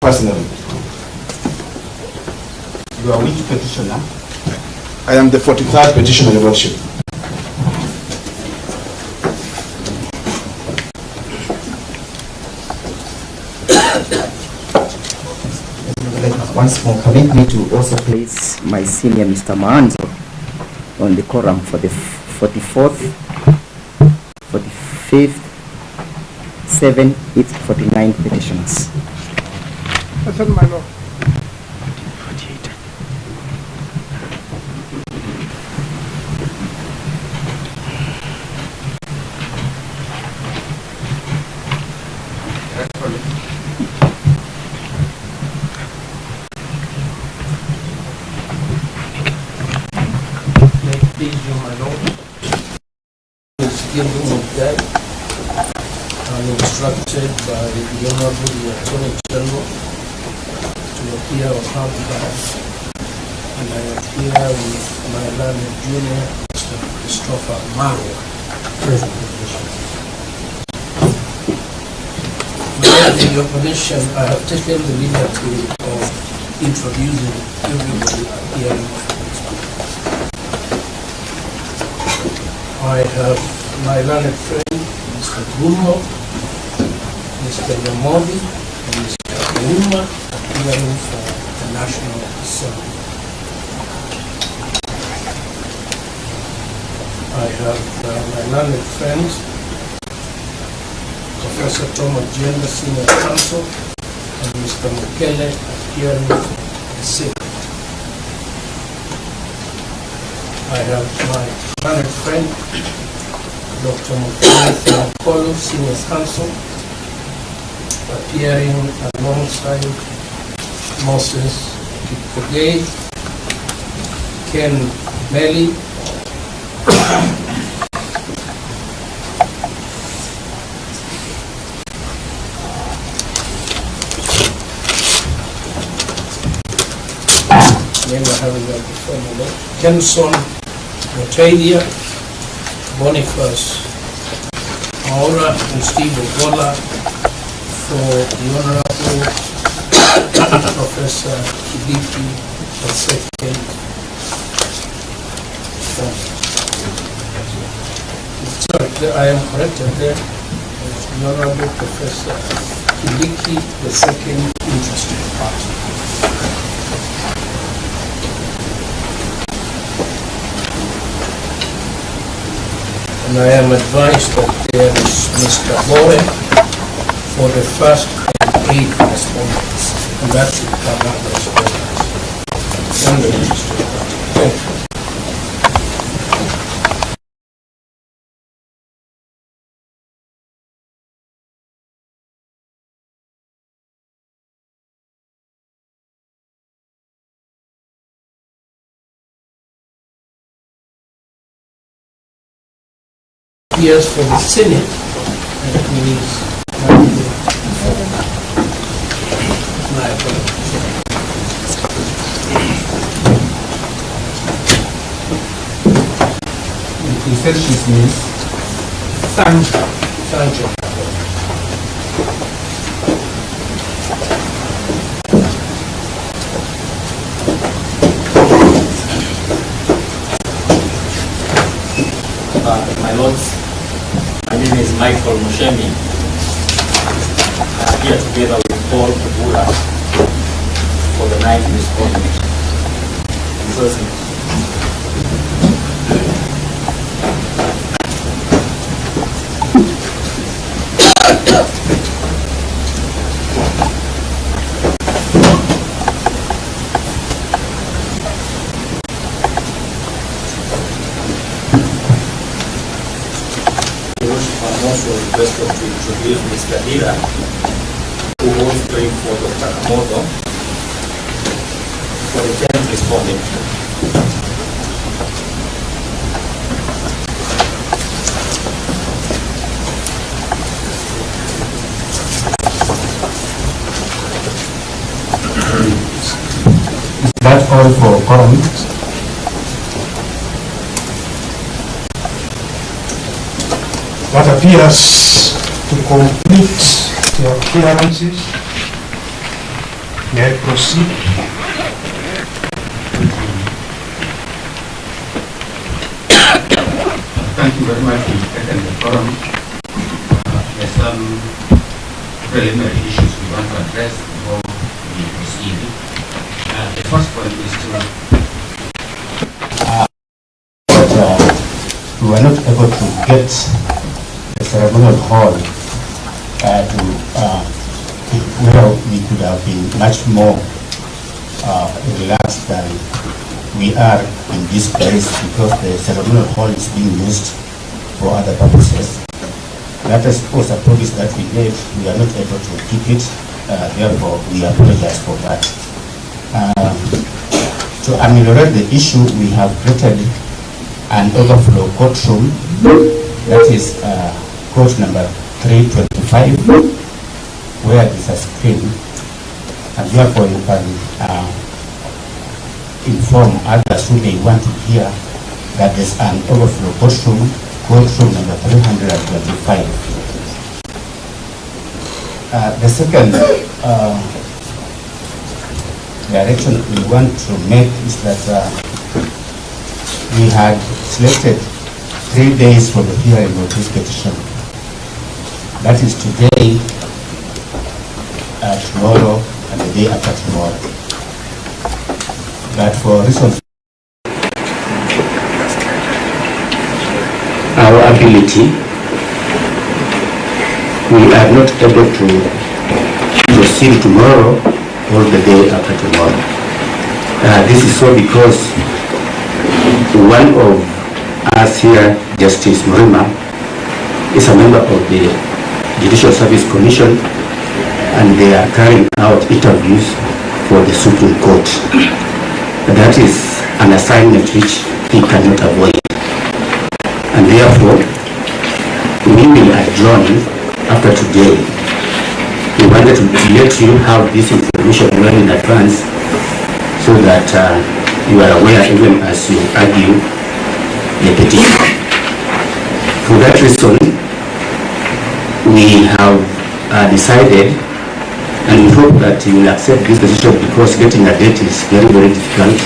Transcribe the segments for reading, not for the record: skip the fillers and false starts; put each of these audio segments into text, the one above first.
personally. You are which petitioner? I am the 43rd petitioner, Your Lordship. Once more, permit me to also place my senior Mr. Manzo on the quorum for the 44th, 45th, 7th, 8th, 49 petitions. That's my lord. I'm instructed by the Honorable Attorney General to appear on her behalf, and I appear with my learned junior, Mr. Christopher Marwa. With your permission, I have taken the liberty of introducing everybody here. I have my learned friend, Mr. Bruno, Mr. Yamodi, and Mr. Uma, appearing for the National Assembly. I have my learned friends, Professor Thomas Jenda, Senior Counsel, and Mr. Mukele, appearing for the Senate. I have my learned friend, Dr. Mukele Kolo, Senior Counsel, appearing alongside Moses Kipogay, Ken Melly, Kenson Motadia, Boniface Maura, and Steve Ogola, for the Honorable Professor Kibiki, the second. Sorry, I am corrected there. The Honorable Professor Kibiki, the second interested party. And I am advised that there is Mr. Bore for the first and 8th respondents, and that should come up as well. And the interested party. Thank you. Years for the Senate, and please, my apologies. He said she's Miss Sancho. Sancho. My lords, my name is Michael Mushemi. I'm here together with Paul Kubula for the 9th respondent. Requested to introduce Mr. Hira, who was going for Dr. Kamoto for the 10th respondent. That's all for quorum. That appears to complete your clearances. May I proceed? Thank you very much for taking the forum. There's some preliminary issues we want to address before we proceed. The first point is that we were not able to get the ceremonial hall where we could have been much more relaxed than we are in this place, because the ceremonial hall is being used for other purposes. That was a promise that we made. We are not able to keep it. Therefore, we apologize for that. To ameliorate the issue, we have created an overflow courtroom, that is court number 325, where there is a screen, and therefore you can inform others who may want to hear that there's an overflow courtroom number 325. The second direction we want to make is that we had selected 3 days for the hearing of this petition. That is today, tomorrow, and the day after tomorrow. But for reasons our ability, we are not able to proceed tomorrow or the day after tomorrow. This is so because one of us here, Justice Murima, is a member of the Judicial Service Commission, and they are carrying out interviews for the Supreme Court. That is an assignment which he cannot avoid. And therefore, we will adjourn after today. We wanted to let you have this information well in advance, so that you are aware even as you argue the petition. For that reason, we have decided, and we hope that you will accept this decision, because getting a date is very, very difficult,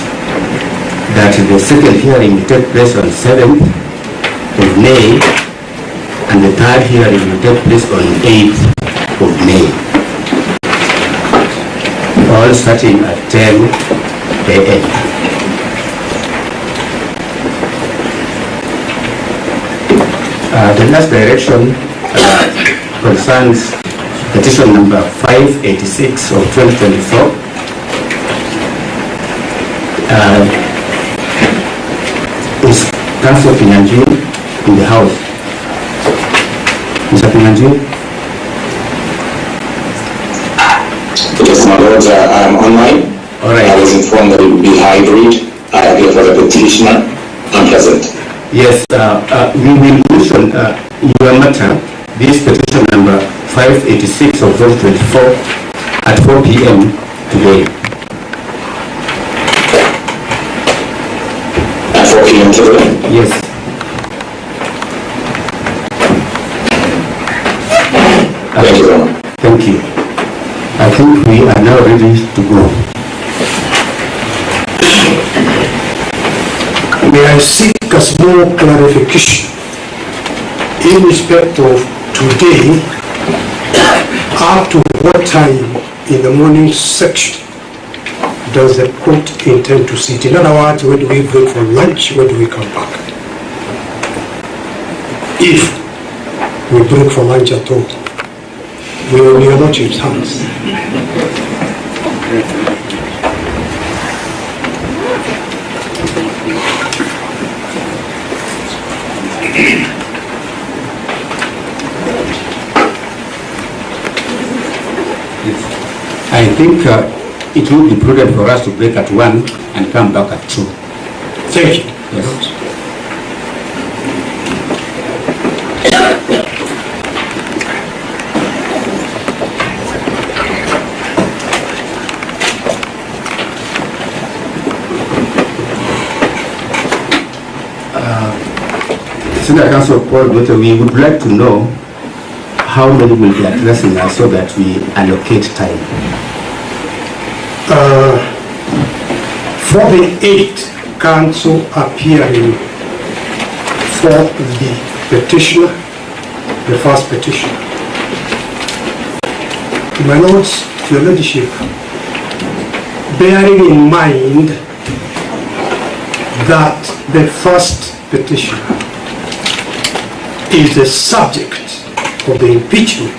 that the second hearing will take place on 7th of May, and the third hearing will take place on 8th of May, all starting at 10 a.m. The last direction concerns petition number 586 of 2024. Is Councillor Pinanju in the house? Mr. Pinanju? Yes, my lords, I'm online. All right. I was informed that it would be hybrid. I appear for the petitioner. I'm present. Yes, we will mention your matter, this petition number 586 of 2024 at 4 p.m. today. At 4 p.m. today? Yes. Thank you, Your Honor. Thank you. I think we are now ready to go. May I seek a small clarification in respect of today, up to what time in the morning section does the court intend to sit? In other words, when do we break for lunch, when do we come back? If we break for lunch at all, we will need not change hands. I think it will be prudent for us to break at 1 and come back at 2. Thank you. Yes. Senior Counsel Paul Gote, we would like to know how many will be addressing us so that we allocate time. For the 8 council appearing for the petitioner, the first petitioner, my lords, your ladyship, bearing in mind that the first petitioner is the subject of the impeachment,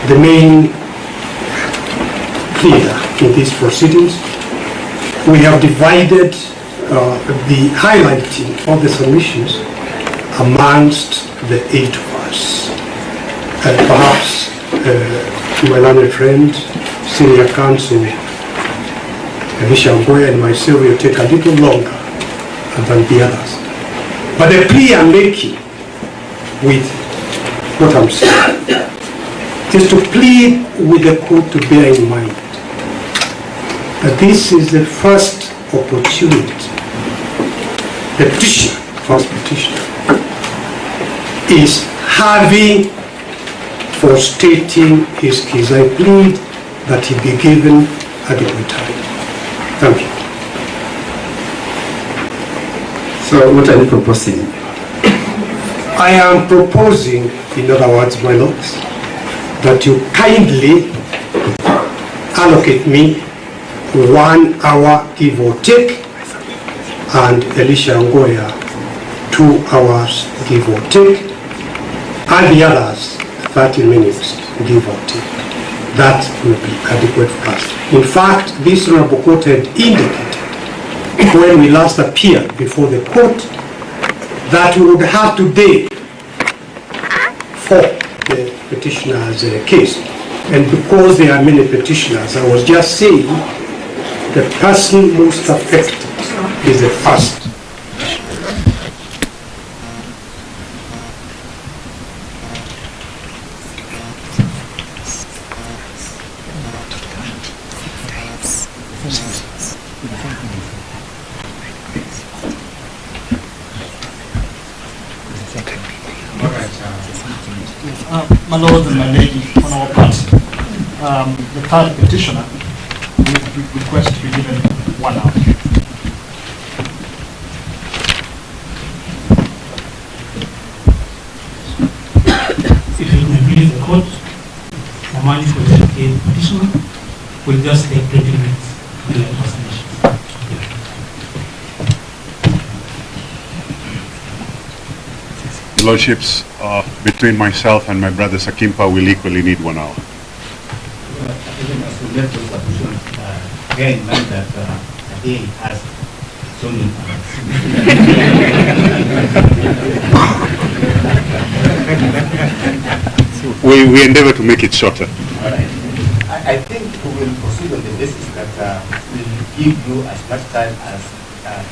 the main pleader in these proceedings, we have divided the highlighting of the submissions amongst the 8 of us. Perhaps my learned friend, senior counsel Gachagua and myself will take a little longer than the others. But the plea I'm making with what I'm saying is to plead with the court to bear in mind that this is the first opportunity. The petitioner, first petitioner, is having for stating his case. I plead that he be given adequate time. Thank you. So what are you proposing? I am proposing, in other words, my lords, that you kindly allocate me 1 hour give or take, and Elisha Ngoya 2 hours give or take, and the others 30 minutes give or take. That will be adequate for us. In fact, this honorable court had indicated when we last appeared before the court that we would have today for the petitioner's case. And because there are many petitioners, I was just saying the person most affected is the first. My lord and my lady, on our part, the third petitioner would request to be given 1 hour. If it will please the court, the money for the petitioner will just take 20 minutes in the explanation. Lordships, between myself and my brother Sakimpa, will equally need 1 hour. Bear in mind that a day has so many hours. We endeavor to make it shorter. All right. I think we will proceed on the basis that we'll give you as much time as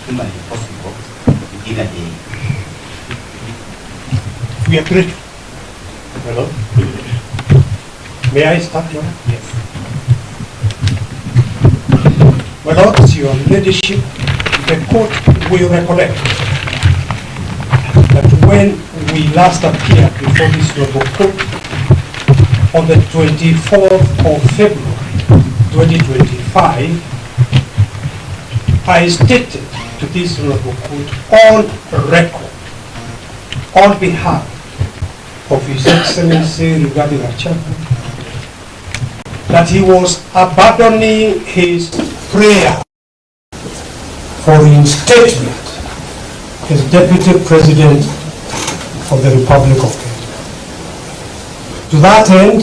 humanly possible within a day. We agree. Hello? May I start, Your Honor? Yes. My lords, your ladyship, the court will recollect that when we last appeared before this honorable court on the 24th of February 2025, I stated to this honorable court on record, on behalf of His Excellency regarding Gachagua, that he was abandoning his prayer for reinstatement as Deputy President of the Republic of Kenya. To that end,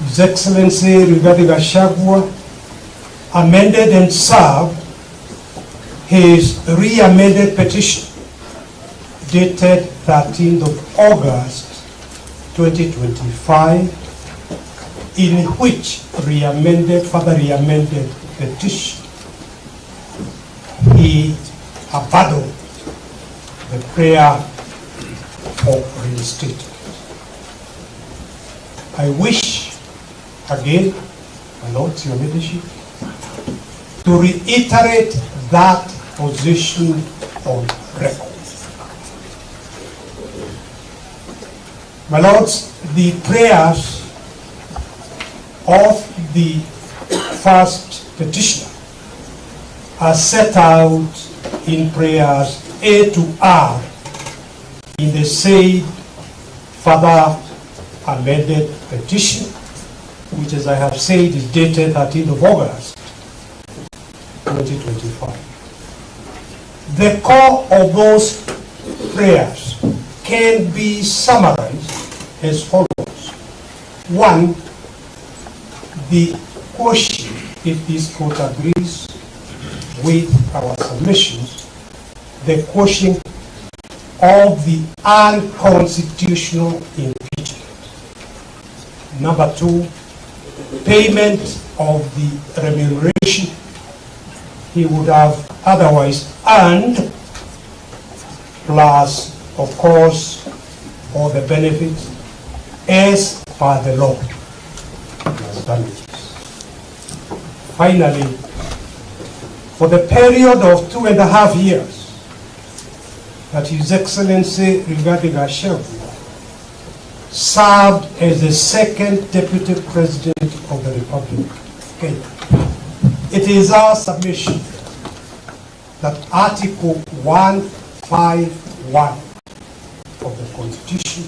His Excellency regarding Gachagua amended and served his re-amended petition dated 13th of August 2025, in which further re-amended petition, he abandoned the prayer for reinstatement. I wish, again, my lords, your leadership, to reiterate that position on record. My lords, the prayers of the first petitioner as set out in prayers A to R in the said further amended petition, which, as I have said, is dated 13th of August 2025. The core of those prayers can be summarized as follows. One, the question, if this court agrees with our submissions, the question of the unconstitutional impeachment. Number two, payment of the remuneration he would have otherwise earned, plus, of course, all the benefits as per the law, plus damages. Finally, for the period of 2.5 years that His Excellency regarding Gachagua served as the second Deputy President of the Republic of Kenya, it is our submission that Article 151 of the Constitution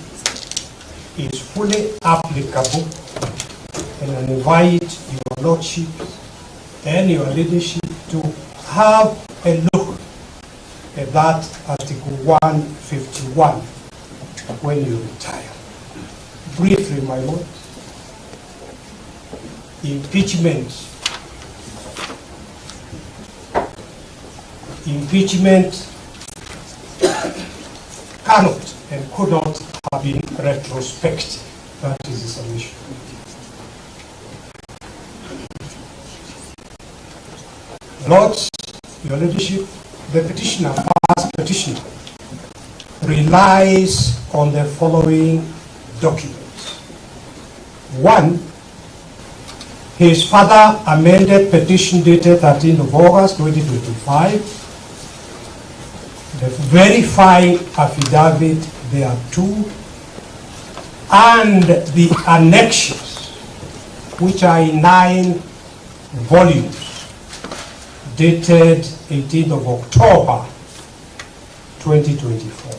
is fully applicable, and I invite your Lordship and your leadership to have a look at that Article 151 when you retire. Briefly, my Lord, impeachment cannot and could not have been retrospective. That is the submission. Lords, your leadership, the petitioner, first petitioner, relies on the following documents. One, his further amended petition dated 13th of August 2025, the verifying affidavit thereto, and the annexures, which are in 9 volumes, dated 18th of October 2024.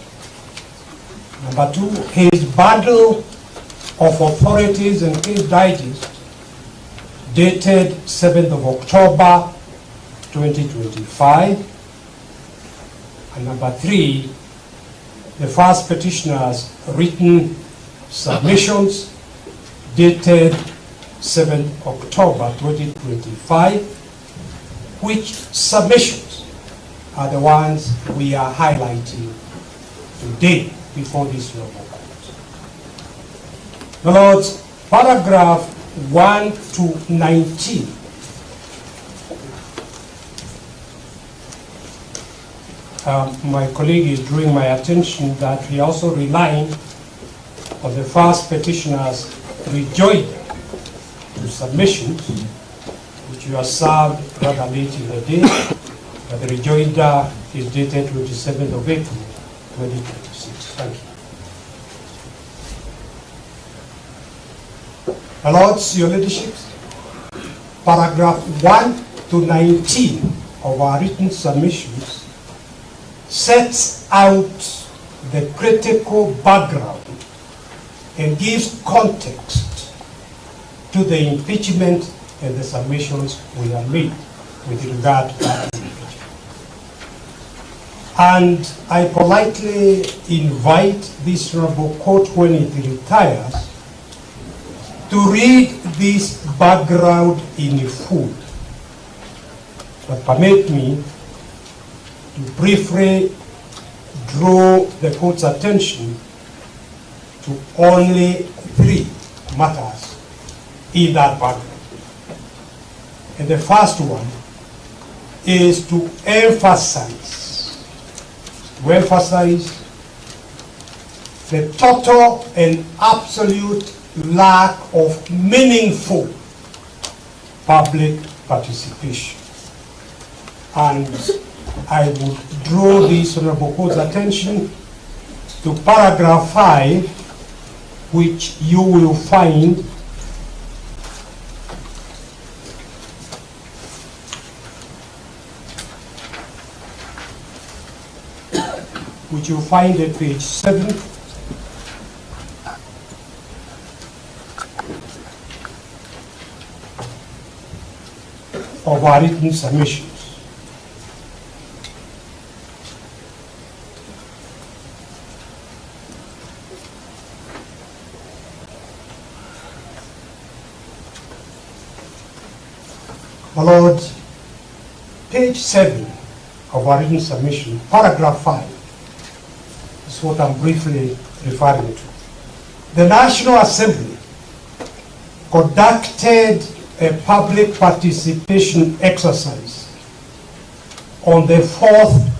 Number two, his bundle of authorities and case digest, dated 7th of October 2025. And number three, the first petitioner's written submissions, dated 7th October 2025, which submissions are the ones we are highlighting today before this noble court. My Lords, paragraph 1 to 19 my colleague is drawing my attention that we also relying on the first petitioner's rejoinder to submissions, which you are served rather late in the day, but the rejoinder is dated 27th of April 2026. Thank you. My Lords, your leaderships, paragraph 1 to 19 of our written submissions sets out the critical background and gives context to the impeachment and the submissions we have made with regard to that impeachment. And I politely invite this honorable court, when it retires, to read this background in full. But permit me to briefly draw the court's attention to only 3 matters in that background. And the first one is to emphasize the total and absolute lack of meaningful public participation. And I would draw this honorable court's attention to paragraph 5, which you will find which you find at page 7. Of our written submissions. My Lord, page 7 of our written submission, paragraph 5, is what I'm briefly referring to. The National Assembly conducted a public participation exercise on the 4th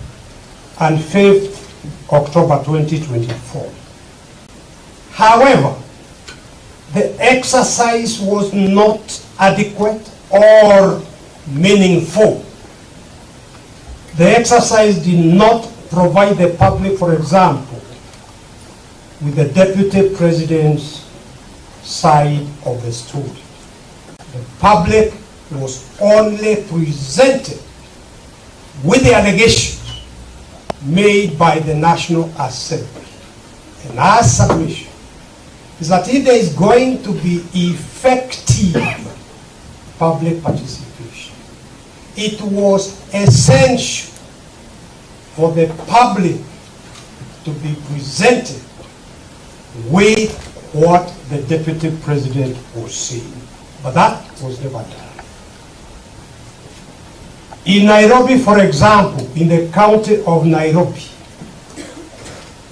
and 5th October 2024. However, the exercise was not adequate or meaningful. The exercise did not provide the public, for example, with the Deputy President's side of the story. The public was only presented with the allegations made by the National Assembly. And our submission is that if there is going to be effective public participation, it was essential for the public to be presented with what the Deputy President was saying. But that was never done. In Nairobi, for example, in the county of Nairobi,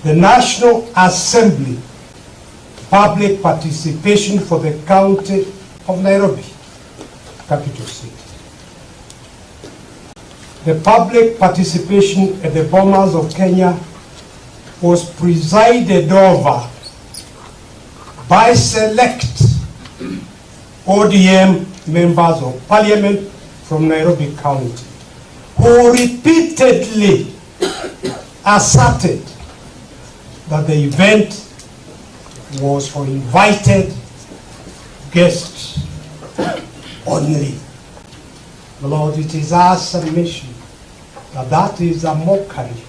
the National Assembly public participation for the county of Nairobi, capital city. The public participation at the Bomas of Kenya was presided over by select ODM members of parliament from Nairobi County, who repeatedly asserted that the event was for invited guests only. Lord, it is our submission that that is a mockery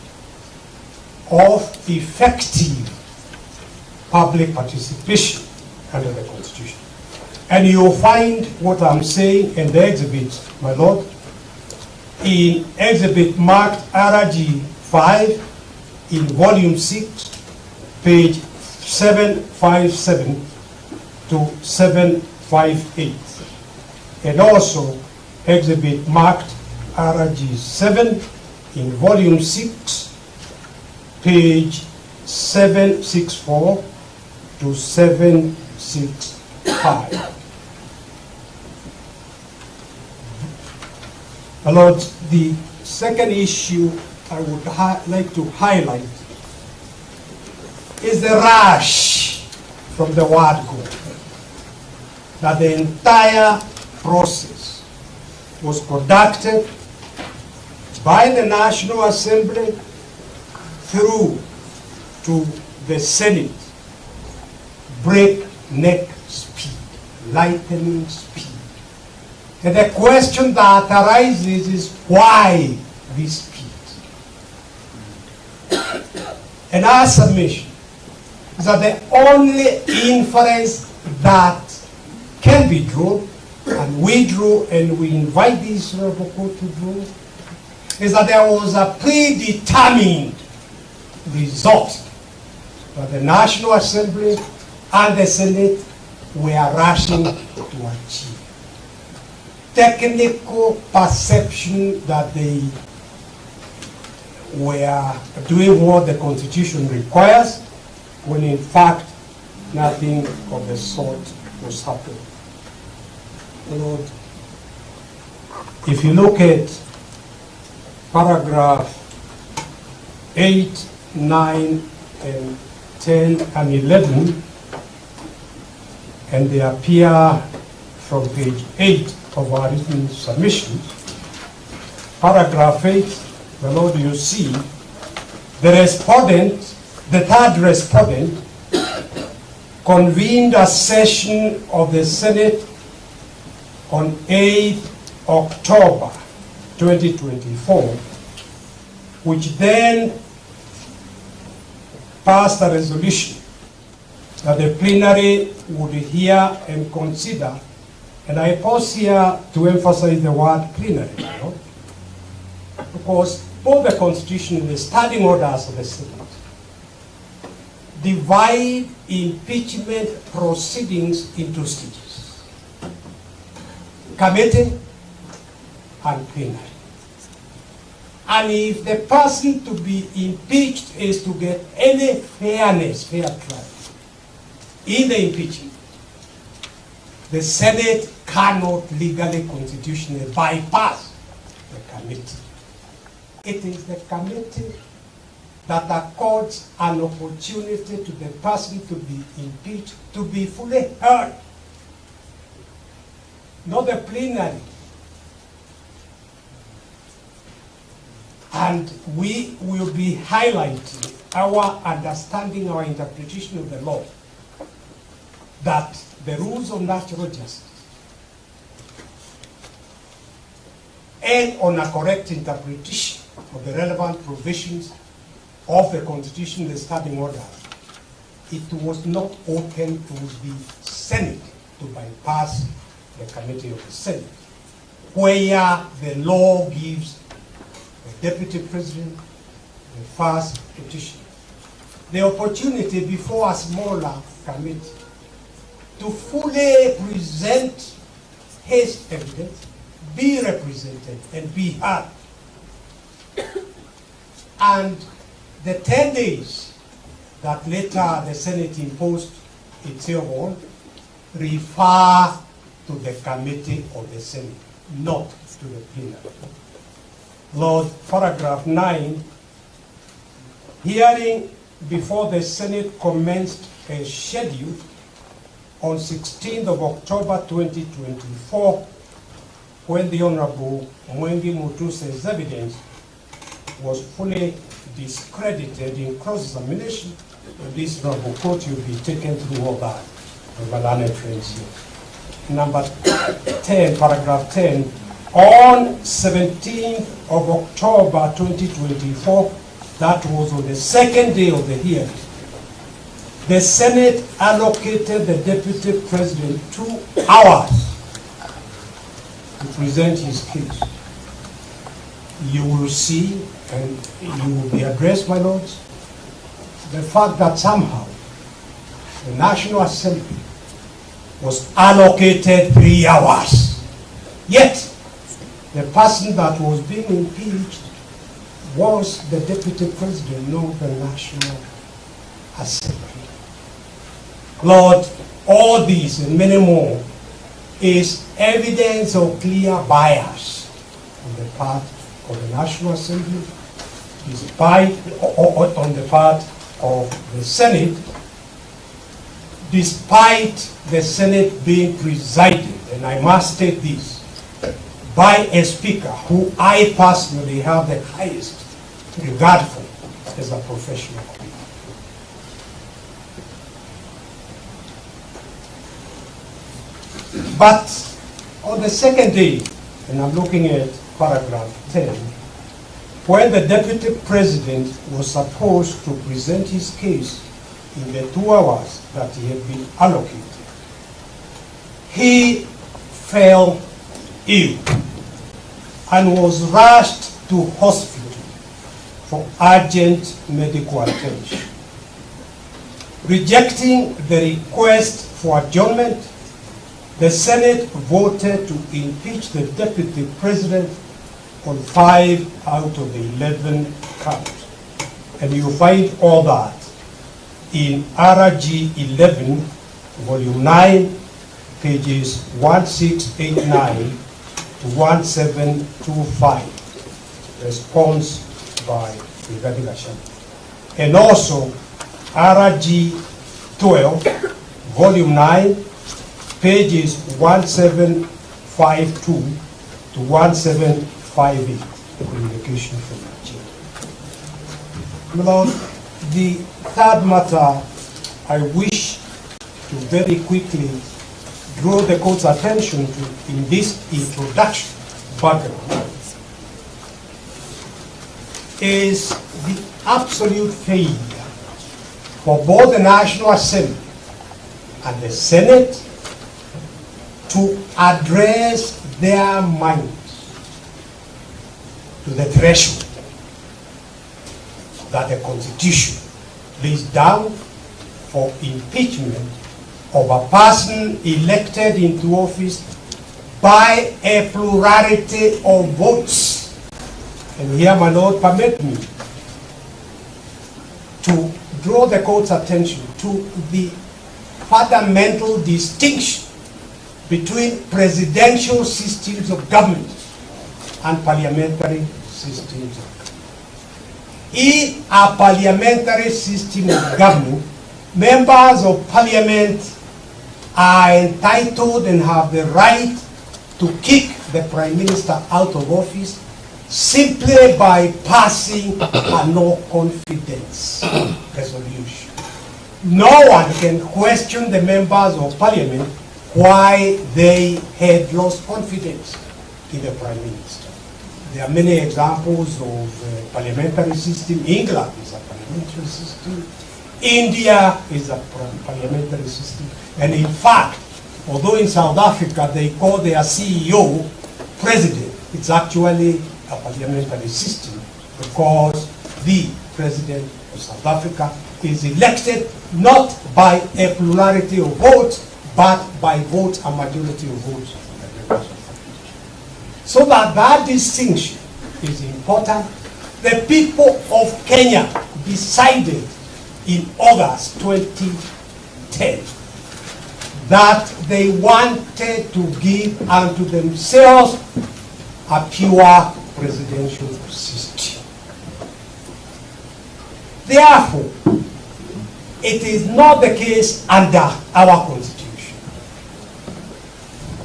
of effective public participation under the Constitution. And you'll find what I'm saying in the exhibit, my Lord, in exhibit marked RG 5 in volume 6, page 757 to 758. And also exhibit marked RG 7 in volume 6, page 764 to 765. My Lord, the second issue I would like to highlight is the rush from the word go, that the entire process was conducted by the National Assembly through to the Senate, breakneck speed, lightning speed. And the question that arises is why this speed? And our submission is that the only inference that can be drawn, and we drew, and we invite this report to draw, is that there was a predetermined result that the National Assembly and the Senate were rushing to achieve. Technical perception that they were doing what the Constitution requires, when in fact nothing of the sort was happening. Lord, if you look at paragraph 8, 9, and 10, and 11, and they appear from page 8 of our written submissions. Paragraph 8, the Lord, you see, the respondent, the third respondent, convened a session of the Senate on 8th October 2024, which then passed a resolution that the plenary would hear and consider, and I pause here to emphasize the word plenary, because both the Constitution and the standing orders of the Senate divide impeachment proceedings into stages: committee and plenary. And if the person to be impeached is to get any fair trial in the impeachment, the Senate cannot legally, constitutionally bypass the committee. It is the committee that accords an opportunity to the person to be impeached to be fully heard, not the plenary. And we will be highlighting our understanding, our interpretation of the law, that the rules of natural justice and on a correct interpretation of the relevant provisions of the Constitution, the standing order, it was not open to the Senate to bypass the committee of the Senate, where the law gives the Deputy President, the first petitioner, the opportunity before a smaller committee to fully present his evidence, be represented, and be heard. And the 10 days that later the Senate imposed itself on refer to the committee of the Senate, not to the plenary. Lord, paragraph 9, hearing before the Senate commenced as scheduled on 16th of October 2024, when the Honorable Mwengi Mutuse's evidence was fully discredited in cross-examination. This Honorable Court will be taken through all that. Number 10, paragraph 10, on 17th of October 2024, that was on the second day of the hearing, the Senate allocated the Deputy President 2 hours to present his case. You will see, and you will be addressed, my lords, the fact that somehow the National Assembly was allocated 3 hours. Yet, the person that was being impeached was the Deputy President, not the National Assembly. Lord, all these and many more is evidence of clear bias on the part of the National Assembly, despite on the part of the Senate, despite the Senate being presided, and I must state this, by a speaker who I personally have the highest regard for as a professional. But on the second day, and I'm looking at paragraph 10, when the Deputy President was supposed to present his case in the 2 hours that he had been allocated, he fell ill and was rushed to hospital for urgent medical attention. Rejecting the request for adjournment, the Senate voted to impeach the Deputy President on 5 out of the 11 counts. And you find all that in RG 11, volume 9, pages 1689 to 1725, response by Brigadier Gachagua. And also RG 12, volume 9, pages 1752 to 1758, the communication from Nigeria. Lord, the third matter I wish to very quickly draw the court's attention to in this introduction background is the absolute failure for both the National Assembly and the Senate to address their minds to the threshold that the Constitution lays down for impeachment of a person elected into office by a plurality of votes. And here, my Lord, permit me to draw the court's attention to the fundamental distinction between presidential systems of government and parliamentary systems of government. In a parliamentary system of government, members of parliament are entitled and have the right to kick the Prime Minister out of office simply by passing a no-confidence resolution. No one can question the members of parliament why they had lost confidence in the Prime Minister. There are many examples of parliamentary system. England is a parliamentary system. India is a parliamentary system. And in fact, although in South Africa they call their CEO president, it's actually a parliamentary system because the president of South Africa is elected not by a plurality of votes, but by votes, a majority of votes. So that distinction is important. The people of Kenya decided in August 2010 that they wanted to give unto themselves a pure presidential system. Therefore, it is not the case under our Constitution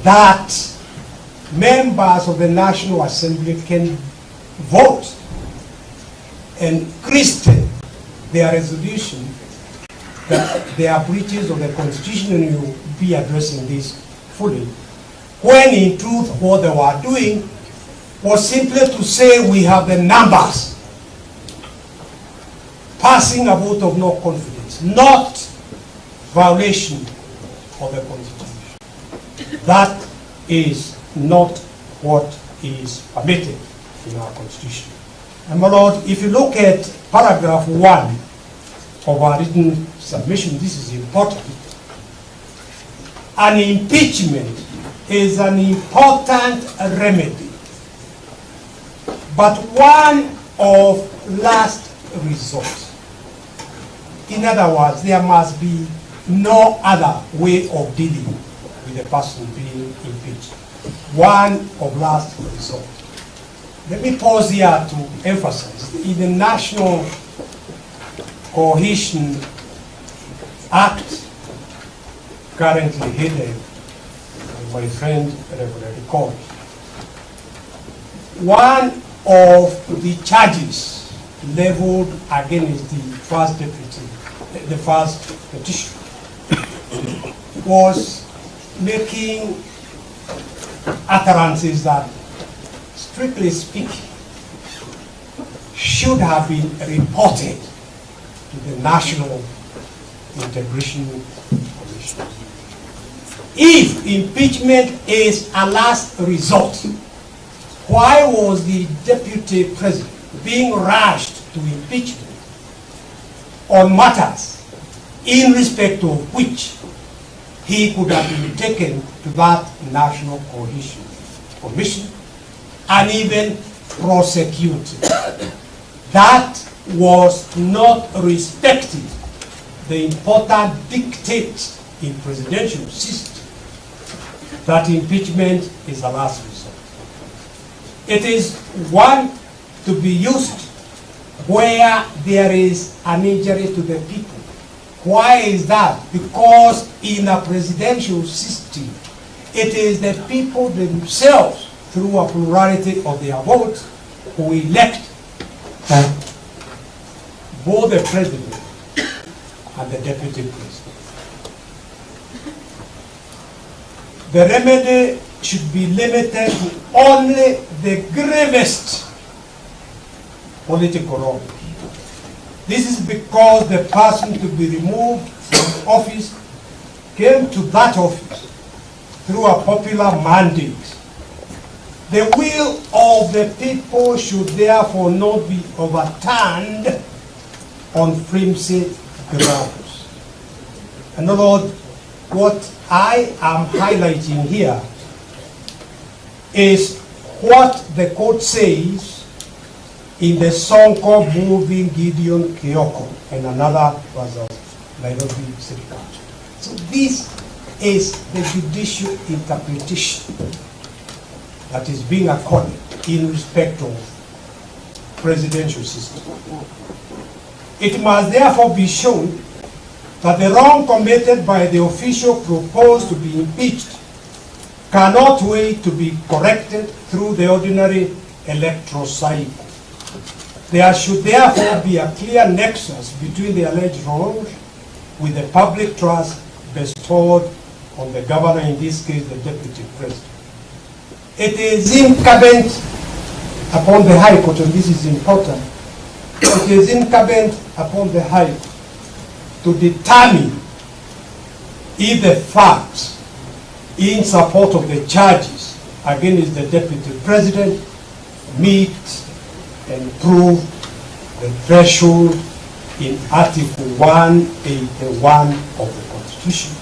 that members of the National Assembly can vote and christen their resolution that there are breaches of the Constitution, and you will be addressing this fully, when in truth what they were doing was simply to say we have the numbers, passing a vote of no confidence, not violation of the Constitution. That is not what is permitted in our Constitution. And my Lord, if you look at paragraph 1 of our written submission, this is important. An impeachment is an important remedy, but one of last resort. In other words, there must be no other way of dealing with the person being impeached. One of last resort. Let me pause here to emphasize, in the National Cohesion Act, currently headed by my friend Reverend Court, one of the charges leveled against the first deputy, the first petition, was making utterances that, strictly speaking, should have been reported to the National Integration Commission. If impeachment is a last resort, why was the deputy president being rushed to impeachment on matters in respect of which he could have been taken to that National Cohesion Commission and even prosecuted? That was not respecting the important dictate in presidential system that impeachment is a last resort. It is one to be used where there is an injury to the people. Why is that? Because in a presidential system, it is the people themselves, through a plurality of their votes, who elect both the president and the deputy president. The remedy should be limited to only the gravest political wrong. This is because the person to be removed from office came to that office through a popular mandate. The will of the people should therefore not be overturned on flimsy grounds. And Lord, what I am highlighting here is what the court says in the song called Moving Gideon Kyoko, and another was of Nairobi City Council. So this is the judicial interpretation that is being accorded in respect of presidential system. It must therefore be shown that the wrong committed by the official proposed to be impeached cannot wait to be corrected through the ordinary electoral cycle. There should therefore be a clear nexus between the alleged wrongs with the public trust bestowed on the governor, in this case the deputy president. It is incumbent upon the High Court, and this is important, it is incumbent upon the High Court to determine if the facts in support of the charges against the deputy president meet and prove the threshold in Article 181 of the Constitution,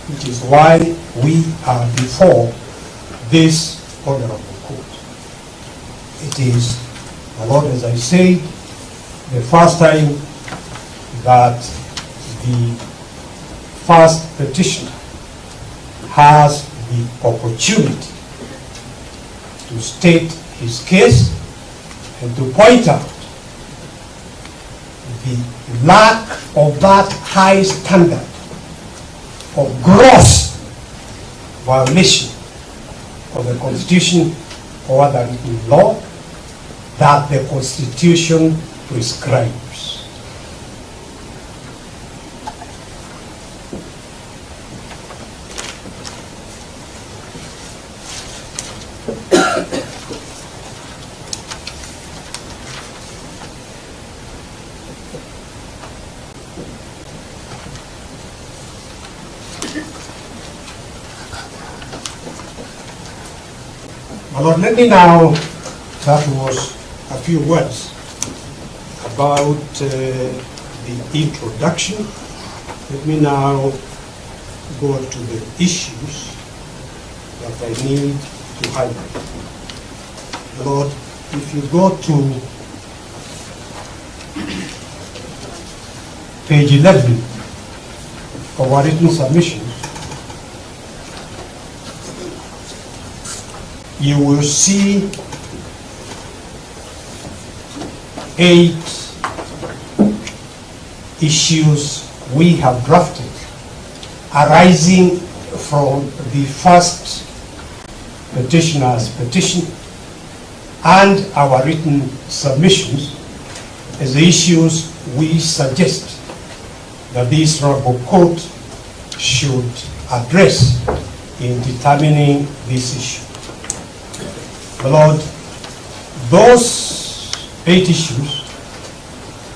which is why we are before this honorable court. It is, my Lord, as I say, the first time that the first petitioner has the opportunity to state his case and to point out the lack of that high standard of gross violation of the Constitution or the written law that the Constitution prescribes. My Lord, let me now, that was a few words about the introduction. Let me now go to the issues that I need to highlight. My Lord, if you go to page 11 of our written submissions, you will see 8 issues we have drafted arising from the first petitioner's petition and our written submissions as the issues we suggest that this honorable court should address in determining this issue. My Lord, those 8 issues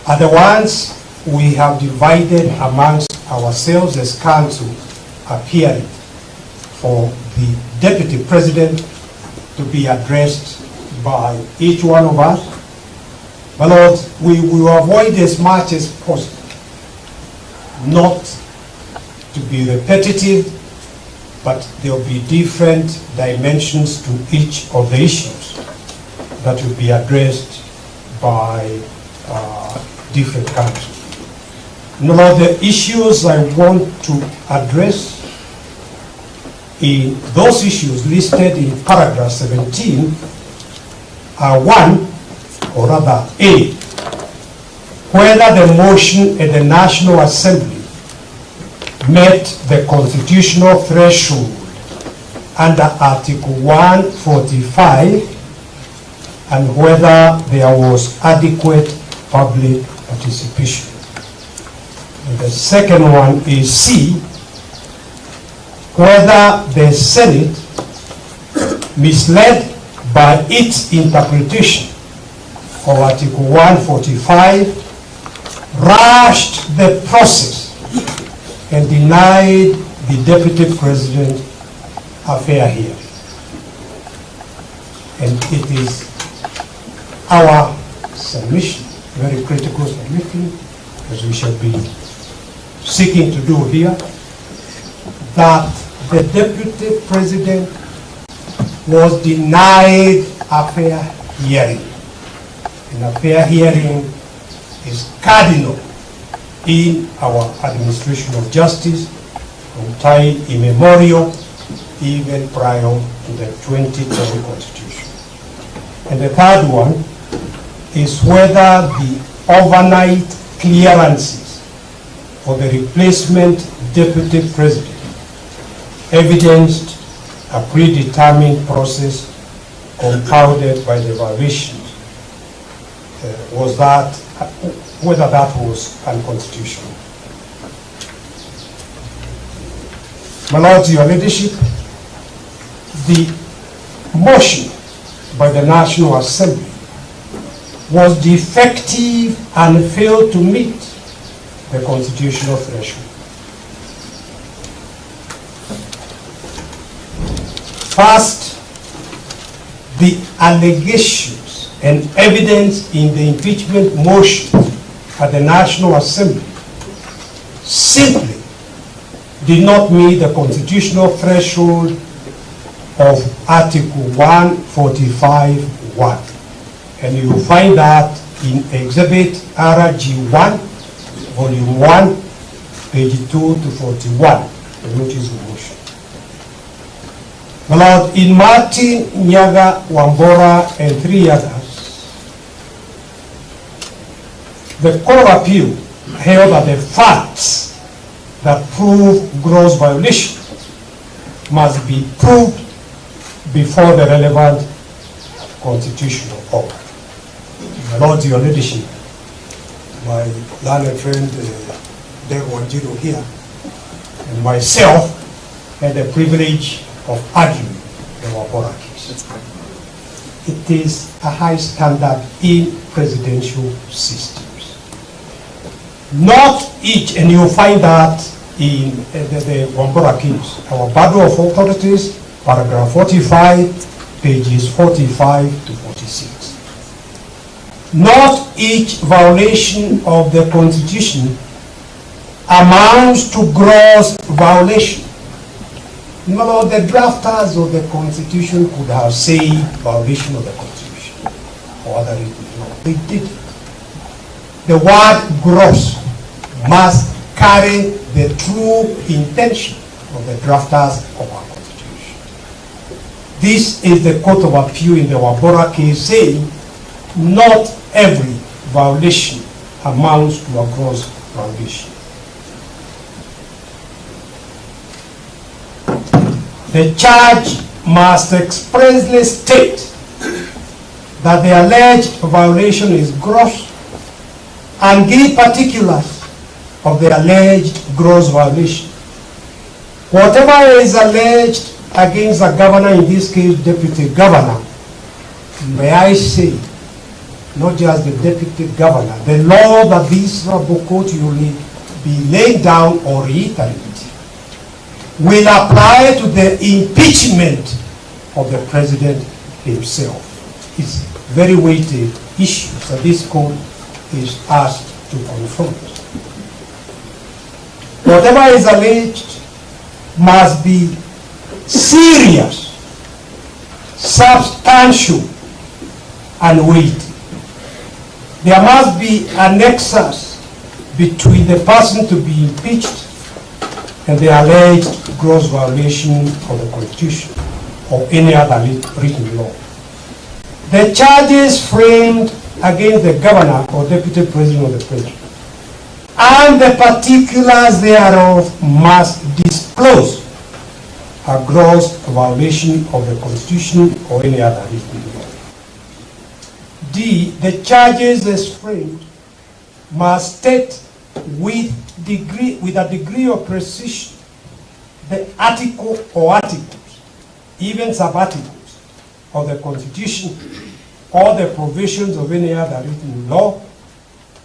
are the ones we have divided amongst ourselves as council, appearing for the deputy president to be addressed by each one of us. My Lord, we will avoid as much as possible not to be repetitive, but there will be different dimensions to each of the issues that will be addressed by different councils. Now, the issues I want to address in those issues listed in paragraph 17 are 1, or rather A, whether the motion at the National Assembly met the constitutional threshold under Article 145 and whether there was adequate public participation. And the second one is C, whether the Senate misled by its interpretation of Article 145 rushed the process and denied the Deputy President a fair hearing. And it is our submission, very critical submission, as we shall be seeking to do here, that the Deputy President was denied a fair hearing. And a fair hearing is cardinal in our administration of justice from time immemorial, even prior to the 2020 Constitution. And the third one is whether the overnight clearances for the replacement Deputy President evidenced a predetermined process compounded by the violations. Whether that was unconstitutional. My Lord, Your Leadership, the motion by the National Assembly was defective and failed to meet the constitutional threshold. First, the allegations and evidence in the impeachment motion at the National Assembly simply did not meet the constitutional threshold of Article 145(1). And you will find that in Exhibit RG1, Volume 1, page 2 to 41, the notice of motion. My Lord, in Martin, Nyaga, Wambora, and 3 others, the Court of Appeal held that the facts that prove gross violation must be proved before the relevant constitutional order. My Lord, Your Leadership, my learned friend Dave Wanjiru here, and myself had the privilege of arguing the Wambora case. It is a high standard in presidential systems. Not each, and you'll find that in the Wambora case, our Battle of Authorities, paragraph 45, pages 45 to 46. Not each violation of the Constitution amounts to gross violation. My Lord, the drafters of the Constitution could have said violation of the Constitution or other written law. They didn't. The word gross must carry the true intention of the drafters of our Constitution. This is the Court of Appeal in the Wambora case saying not every violation amounts to a gross violation. The charge must expressly state that the alleged violation is gross and give particulars of the alleged gross violation. Whatever is alleged against the governor, in this case deputy governor, may I say, not just the deputy governor, the law that this court will be laid down or reiterated will apply to the impeachment of the president himself. It's very weighty issues that this court is asked to confront. Whatever is alleged must be serious, substantial, and weighty. There must be a nexus between the person to be impeached and the alleged gross violation of the Constitution or any other written law. The charges framed against the governor or deputy president of the president and the particulars thereof must disclose a gross violation of the Constitution or any other written law. D, the charges as framed must state with a degree of precision the article or articles, even sub-articles of the Constitution or the provisions of any other written law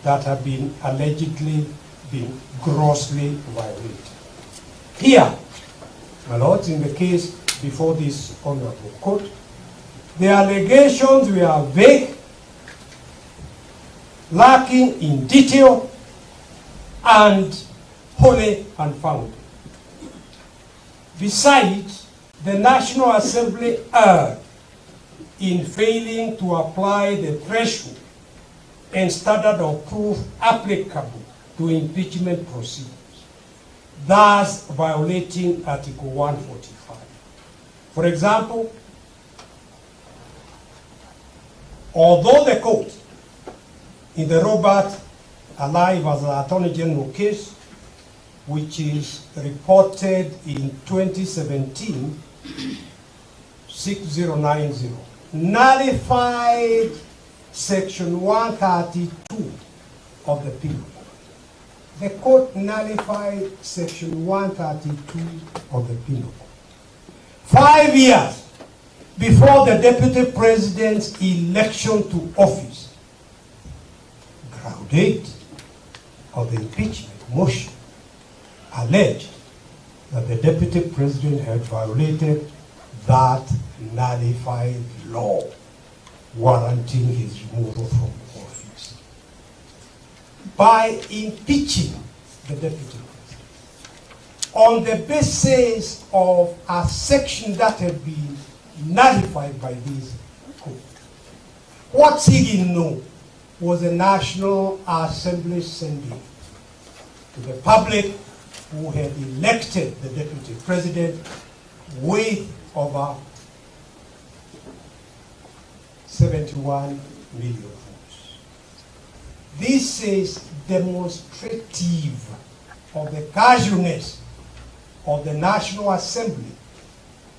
that have been allegedly been grossly violated. Here, my lords, in the case before this honorable court, the allegations were vague, lacking in detail, and wholly unfounded. Besides, the National Assembly erred in failing to apply the threshold and standard of proof applicable to impeachment proceedings, thus violating Article 145. For example, although the court in the Robert Alive as an Attorney General case, which is reported in 2017, 6090, nullified Section 132 of the Penal Code. The court nullified Section 132 of the Penal Code. 5 years before the Deputy President's election to office, ground 8 of the impeachment motion alleged that the Deputy President had violated that nullified law warranting his removal from office by impeaching the Deputy President on the basis of a section that had been nullified by this court. What he didn't know was the National Assembly sending to the public who had elected the Deputy President with over 71 million votes. This is demonstrative of the casualness of the National Assembly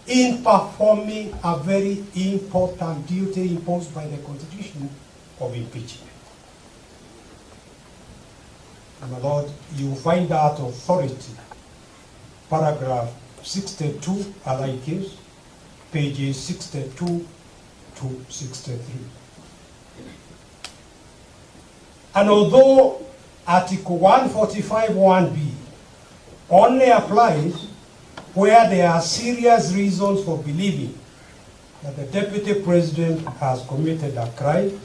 in performing a very important duty imposed by the Constitution of impeachment. My Lord, you find that authority, paragraph 62, allied case, pages 62 to 63. And although Article 145(1)(b) only applies where there are serious reasons for believing that the Deputy President has committed a crime,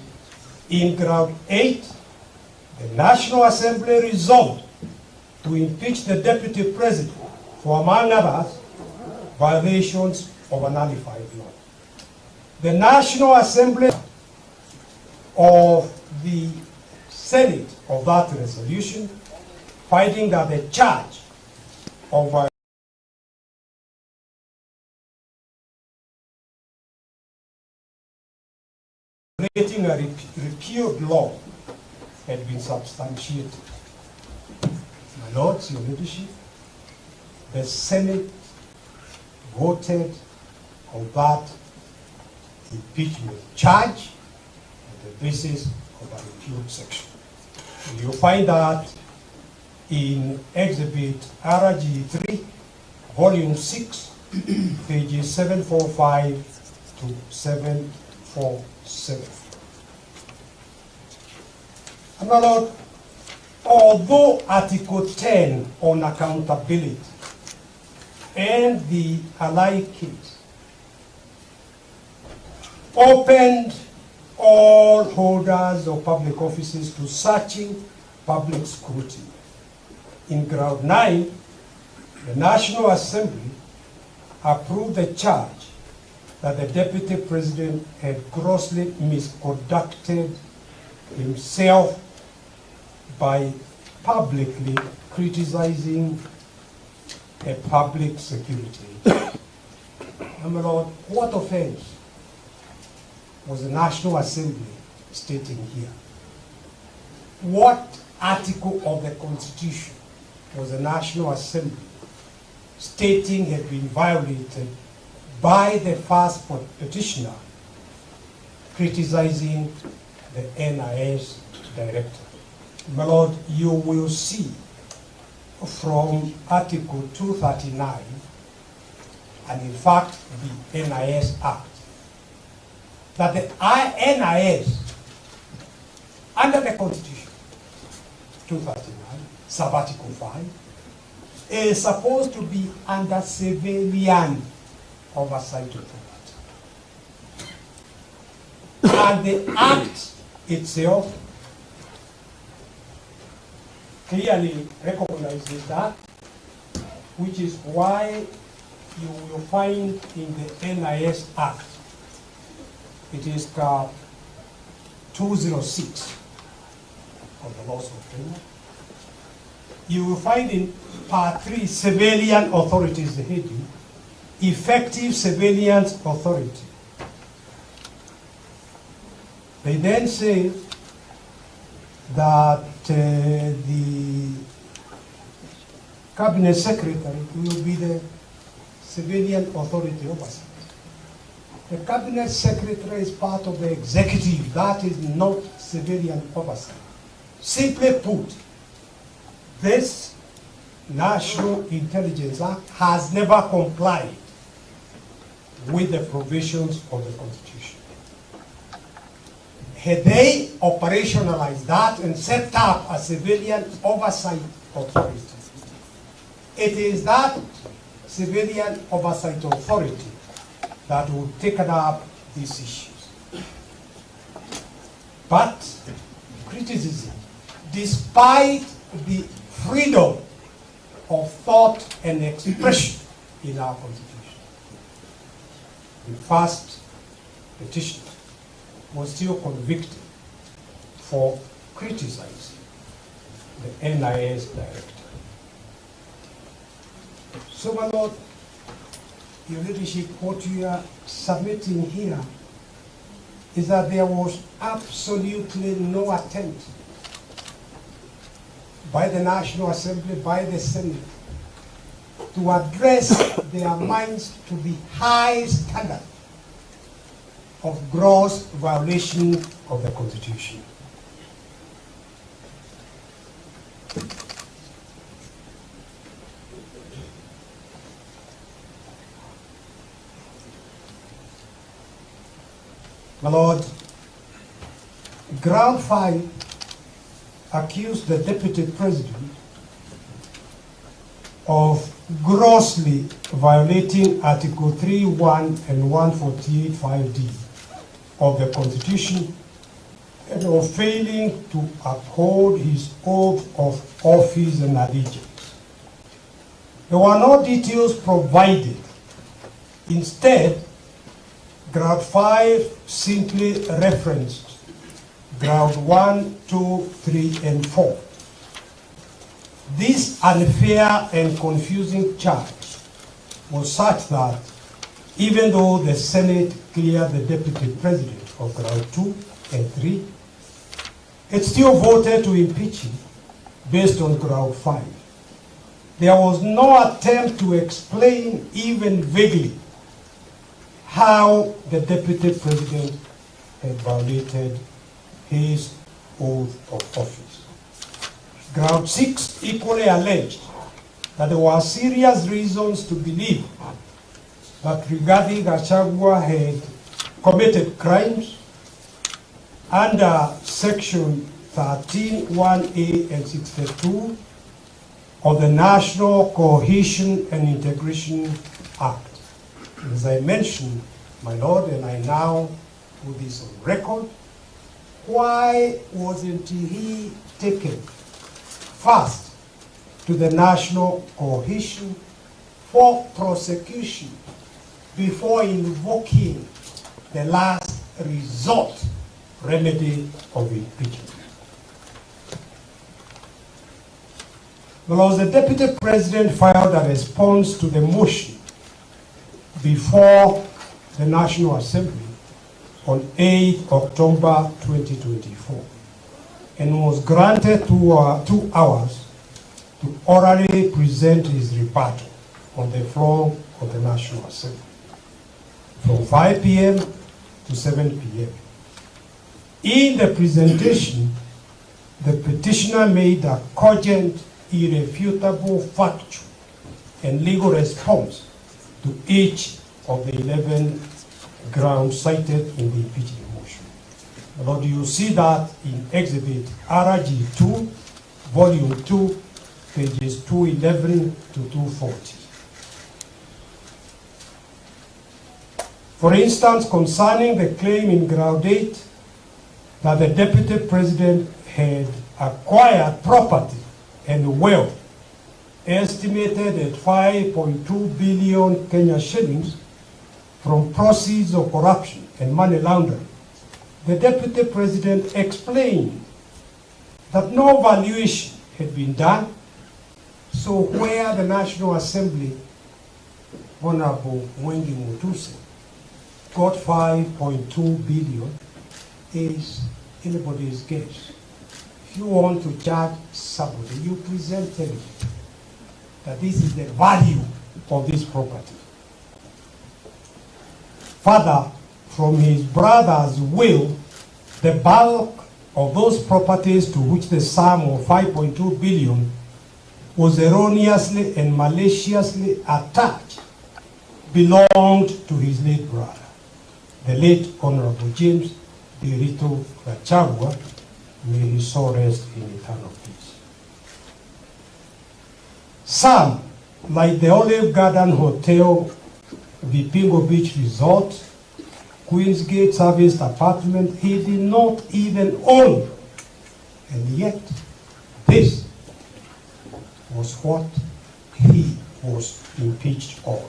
in ground 8, the National Assembly resolved to impeach the Deputy President for, among others, violations of a nullified law. The National Assembly of the Senate of that resolution, finding that the charge of violating a repealed law had been substantiated. My Lords, your leadership, the Senate voted on that impeachment charge on the basis of a repealed section. And you'll find that in Exhibit RG3, Volume 6, pages 745 to 747. And my Lord, although Article 10 on accountability and the allied case opened all holders of public offices to searching public scrutiny, in ground 9, the National Assembly approved the charge that the Deputy President had grossly misconducted himself by publicly criticizing a public security. And my Lord, what offense was the National Assembly stating here? What article of the Constitution was the National Assembly stating had been violated by the first petitioner criticizing the NIS director? My Lord, you will see from Article 239, and in fact the NIS Act, that the NIS, under the Constitution, 239, sabbatical 5, is supposed to be under civilian oversight authority. And the act itself clearly recognizes that, which is why you will find in the NIS Act, it is 206 of the laws of Kenya. You will find in Part 3, civilian authorities, the heading, effective civilian authority. They then say that the cabinet secretary will be the civilian authority oversight. The cabinet secretary is part of the executive. That is not civilian oversight. Simply put, this National Intelligence Act has never complied with the provisions of the Constitution. Had they operationalized that and set up a civilian oversight authority, it is that civilian oversight authority that will take up these issues. But criticism, despite the freedom of thought and expression in our Constitution, the first petitioner was still convicted for criticizing the NIS director. So, my Lord, Your Leadership, what you are submitting here is that there was absolutely no attempt by the National Assembly, by the Senate, to address their minds to the high standard of gross violation of the Constitution. My Lord, Ground 5 accused the Deputy President of grossly violating Article 3(1) and 148(5)(d) of the Constitution and of failing to uphold his oath of office and allegiance. There were no details provided. Instead, Ground 5 simply referenced Ground 1, 2, 3, and 4. This unfair and confusing charge was such that even though the Senate cleared the Deputy President of Ground 2 and 3, it still voted to impeach him based on Ground 5. There was no attempt to explain, even vaguely, how the Deputy President had violated his oath of office. Ground 6 equally alleged that there were serious reasons to believe that Rigathi Gachagua had committed crimes under Section 13(1)(a) and 62 of the National Cohesion and Integration Act. As I mentioned, my Lord, and I now put this on record, why wasn't he taken first to the National Cohesion for prosecution before invoking the last resort remedy of impeachment? Because the Deputy President filed a response to the motion before the National Assembly on 8 October 2024 and was granted 2 hours to orally present his rebuttal on the floor of the National Assembly from 5 p.m. to 7 p.m. In the presentation, the petitioner made a cogent, irrefutable, factual, and legal response to each of the 11 grounds cited in the impeachment motion. Lord, you see that in Exhibit RG2, Volume 2, pages 211 to 240. For instance, concerning the claim in ground 8 that the Deputy President had acquired property and wealth estimated at 5.2 billion Kenya shillings from proceeds of corruption and money laundering, the Deputy President explained that no valuation had been done, so where the National Assembly, Honorable Mwengi Mutuse, got 5.2 billion is anybody's guess. If you want to judge somebody, you present them that this is the value of this property. Further, from his brother's will, the bulk of those properties to which the sum of 5.2 billion was erroneously and maliciously attached belonged to his late brother, the late Honorable James Derito Gachagua. May his soul rest in eternal peace. Some, like the Olive Garden Hotel, Vipingo Beach Resort, Queen's Gate Serviced Apartment, he did not even own. And yet, this was what he was impeached on.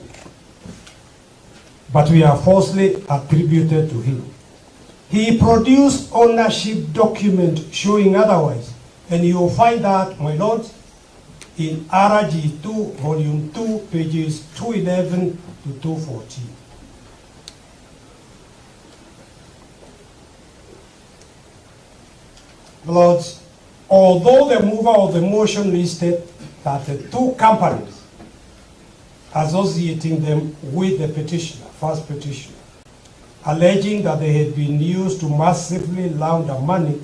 But we are falsely attributed to him. He produced ownership document showing otherwise, and you will find that, my lord, in RG2, volume 2, pages 211 to 214. Lords, although the mover of the motion listed that the two companies associating them with the petitioner, first petitioner, alleging that they had been used to massively launder money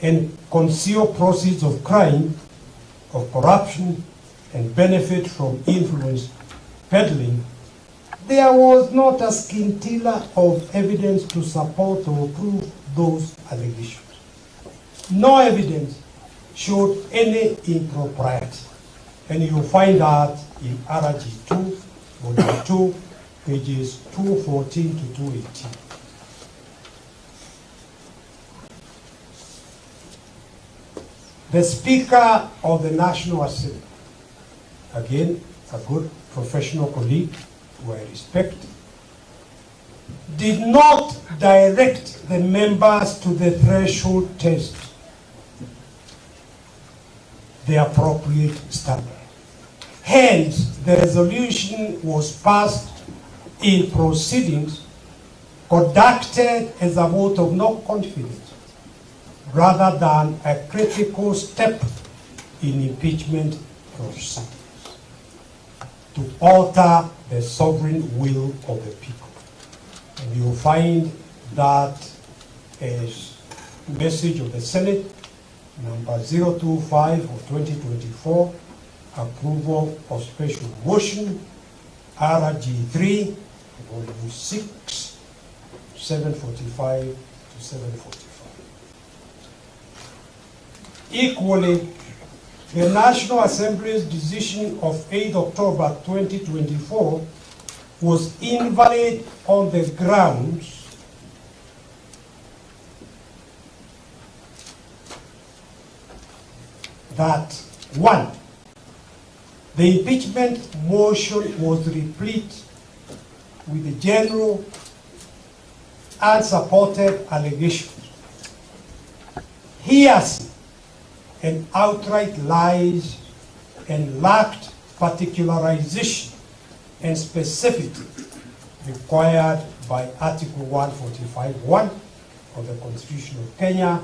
and conceal proceeds of crime, of corruption, and benefit from influence peddling, there was not a scintilla of evidence to support or prove those allegations. No evidence showed any impropriety, and you'll find that in RG2, volume 2, pages 214 to 218. The Speaker of the National Assembly, again, a good professional colleague who I respect, did not direct the members to the threshold test, the appropriate standard. Hence, the resolution was passed in proceedings conducted as a vote of no confidence, rather than a critical step in impeachment proceedings to alter the sovereign will of the people. And you'll find that as message of the Senate, number 025 of 2024, approval of special motion, RG3, volume 6, 745 to 745. Equally, the National Assembly's decision of 8 October 2024 was invalid on the grounds that, one, the impeachment motion was replete with the general unsupported allegations, hearsay, and outright lies, and lacked particularization and specificity required by Article 145(1) of the Constitution of Kenya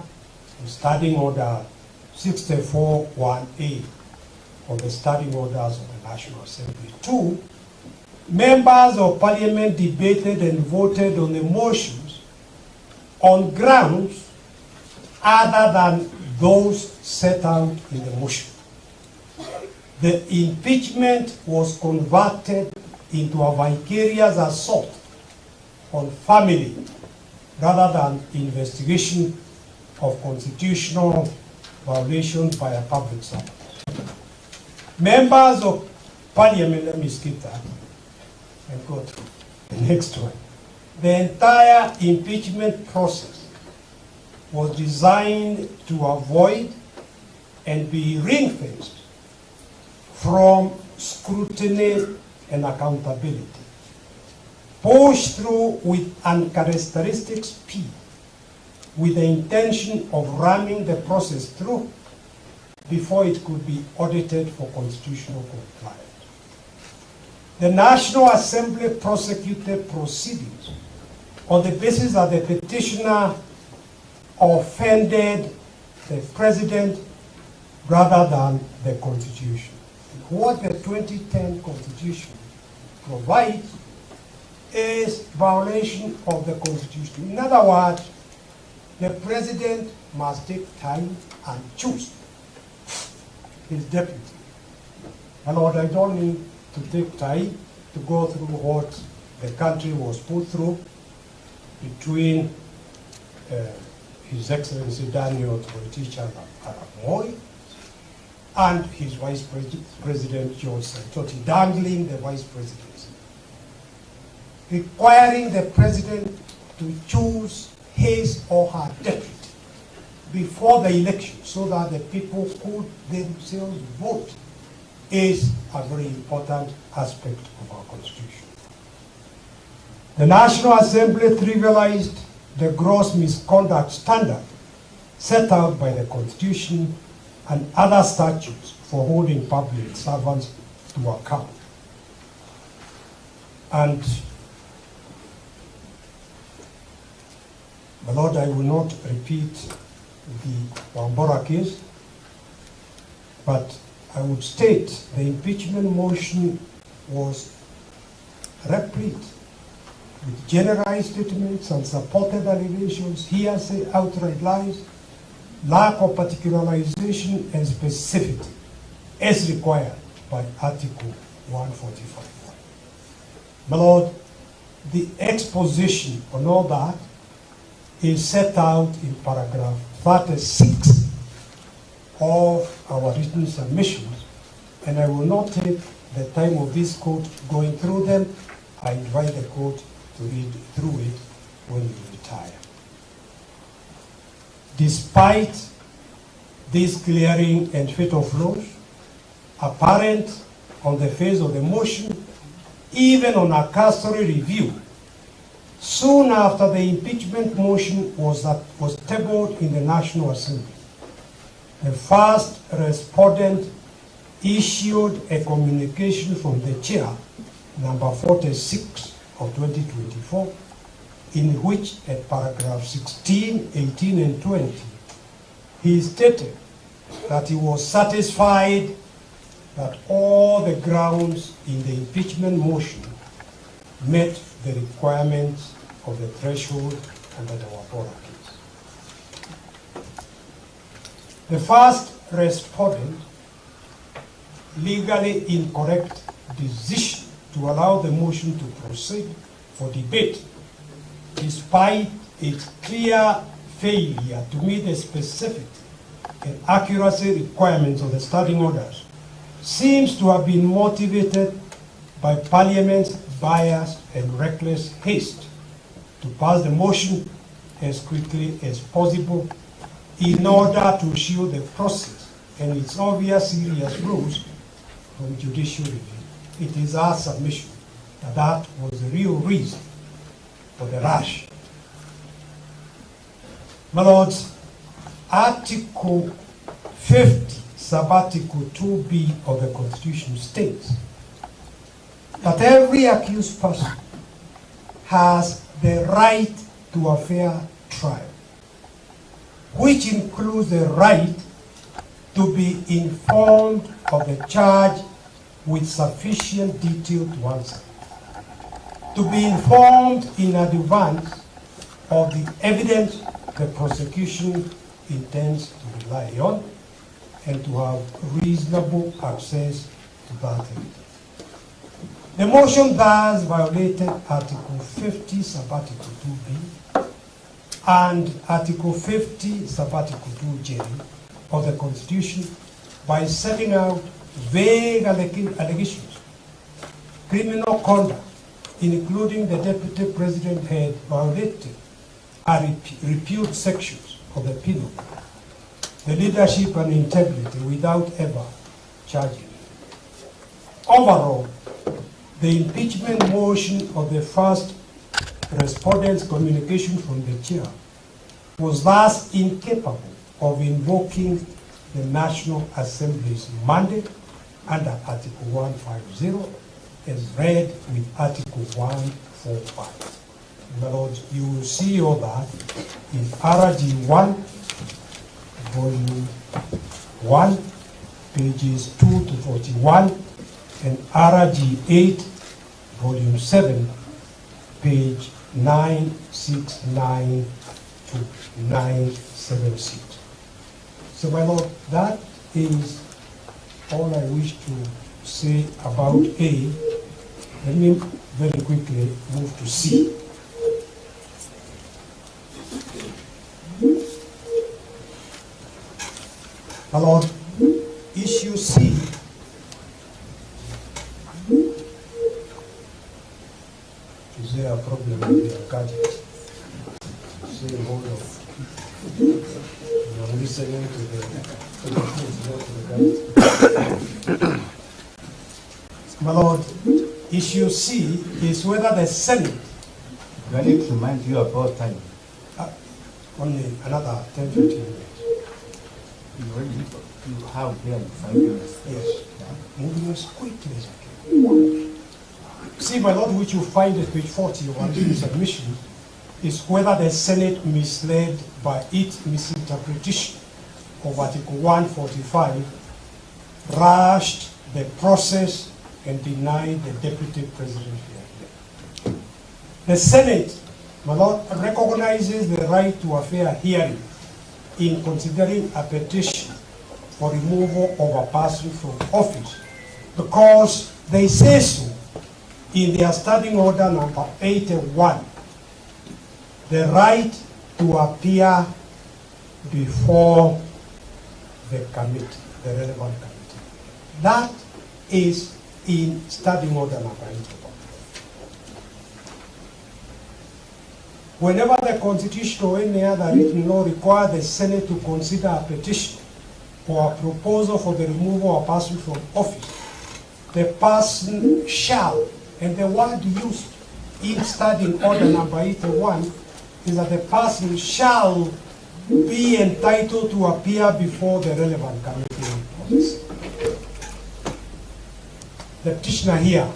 and Standing Order 64(1)(a) of the Standing Orders of the National Assembly. 2, members of Parliament debated and voted on the motions on grounds other than those set out in the motion. The impeachment was converted into a vicarious assault on family rather than investigation of constitutional violations by a public servant. Members of Parliament, let me skip that and go to the next one. The entire impeachment process was designed to avoid and be ring-fenced from scrutiny and accountability, pushed through with uncharacteristic speed, with the intention of ramming the process through before it could be audited for constitutional compliance. The National Assembly prosecuted proceedings on the basis that the petitioner offended the president rather than the Constitution. What the 2010 Constitution provides is violation of the Constitution. In other words, the president must take time and choose his deputy. And what I don't need to take time to go through what the country was put through between His Excellency Daniel Toroitich Arap Moi and his Vice President George Saitoti, dangling the Vice Presidency, requiring the President to choose his or her deputy before the election so that the people could themselves vote is a very important aspect of our Constitution. The National Assembly trivialized the gross misconduct standard set out by the Constitution and other statutes for holding public servants to account. And, my Lord, I will not repeat the Wambora case, but I would state the impeachment motion was replete with generalized statements, unsupported allegations, hearsay, outright lies, lack of particularization and specificity as required by Article 145. My Lord, the exposition on all that is set out in paragraph 36 of our written submissions, and I will not take the time of this court going through them. I invite the court to read through it when you retire. Despite this clearing and fatal flaws apparent on the face of the motion, even on a cursory review, soon after the impeachment motion was tabled in the National Assembly, the first respondent issued a communication from the chair, number 46 of 2024, in which at paragraph 16, 18, and 20, he stated that he was satisfied that all the grounds in the impeachment motion met the requirements of the threshold under the Wambora case. The first respondent legally incorrect decision to allow the motion to proceed for debate, despite its clear failure to meet the specificity and accuracy requirements of the standing orders, seems to have been motivated by Parliament's biased and reckless haste to pass the motion as quickly as possible in order to shield the process and its obvious serious rules from judicial review. It is our submission that that was the real reason for the rush. My Lords, Article 50, Sub-Article 2B of the Constitution states that every accused person has the right to a fair trial, which includes the right to be informed of the charge with sufficient detail to answer, to be informed in advance of the evidence the prosecution intends to rely on, and to have reasonable access to that evidence. The motion thus violated Article 50, Sub-Article 2B, and Article 50, Sub-Article 2J of the Constitution by setting out vague allegations, criminal conduct, including the Deputy President had violated or repealed sections of the penal, the leadership and integrity without ever charging. Overall, the impeachment motion of the first respondent's communication from the chair was thus incapable of invoking the National Assembly's mandate under Article 150 as read with Article 145. My Lord, you will see all that in RG 1, Volume 1, pages 2 to 41, and RG 8, Volume 7, page 969 to 976. So, my Lord, that is all I wish to say about A. Let me very quickly move to C. My Lord, issue C is there a problem with your gadget? Say hold on. I'm listening to the My Lord, issue C is whether the Senate. Do I need to remind you about time? Only another 10, 15 minutes. You have here 5 minutes. Yes. Moving as quickly as I can. See, my Lord, which you find at page 40 of our submission, is whether the Senate misled by its misinterpretation of Article 145, rushed the process and denied the Deputy President hearing. The Senate, my Lord, recognizes the right to a fair hearing in considering a petition for removal of a person from office because they say so in their standing order number 81, the right to appear before the committee, the relevant committee. That is in standing order number 81. Whenever the Constitution or any other written law require the Senate to consider a petition or a proposal for the removal of a person from office, the person shall, and the word used in standing order number 81 is that the person shall be entitled to appear before the relevant committee of office. The petitioner here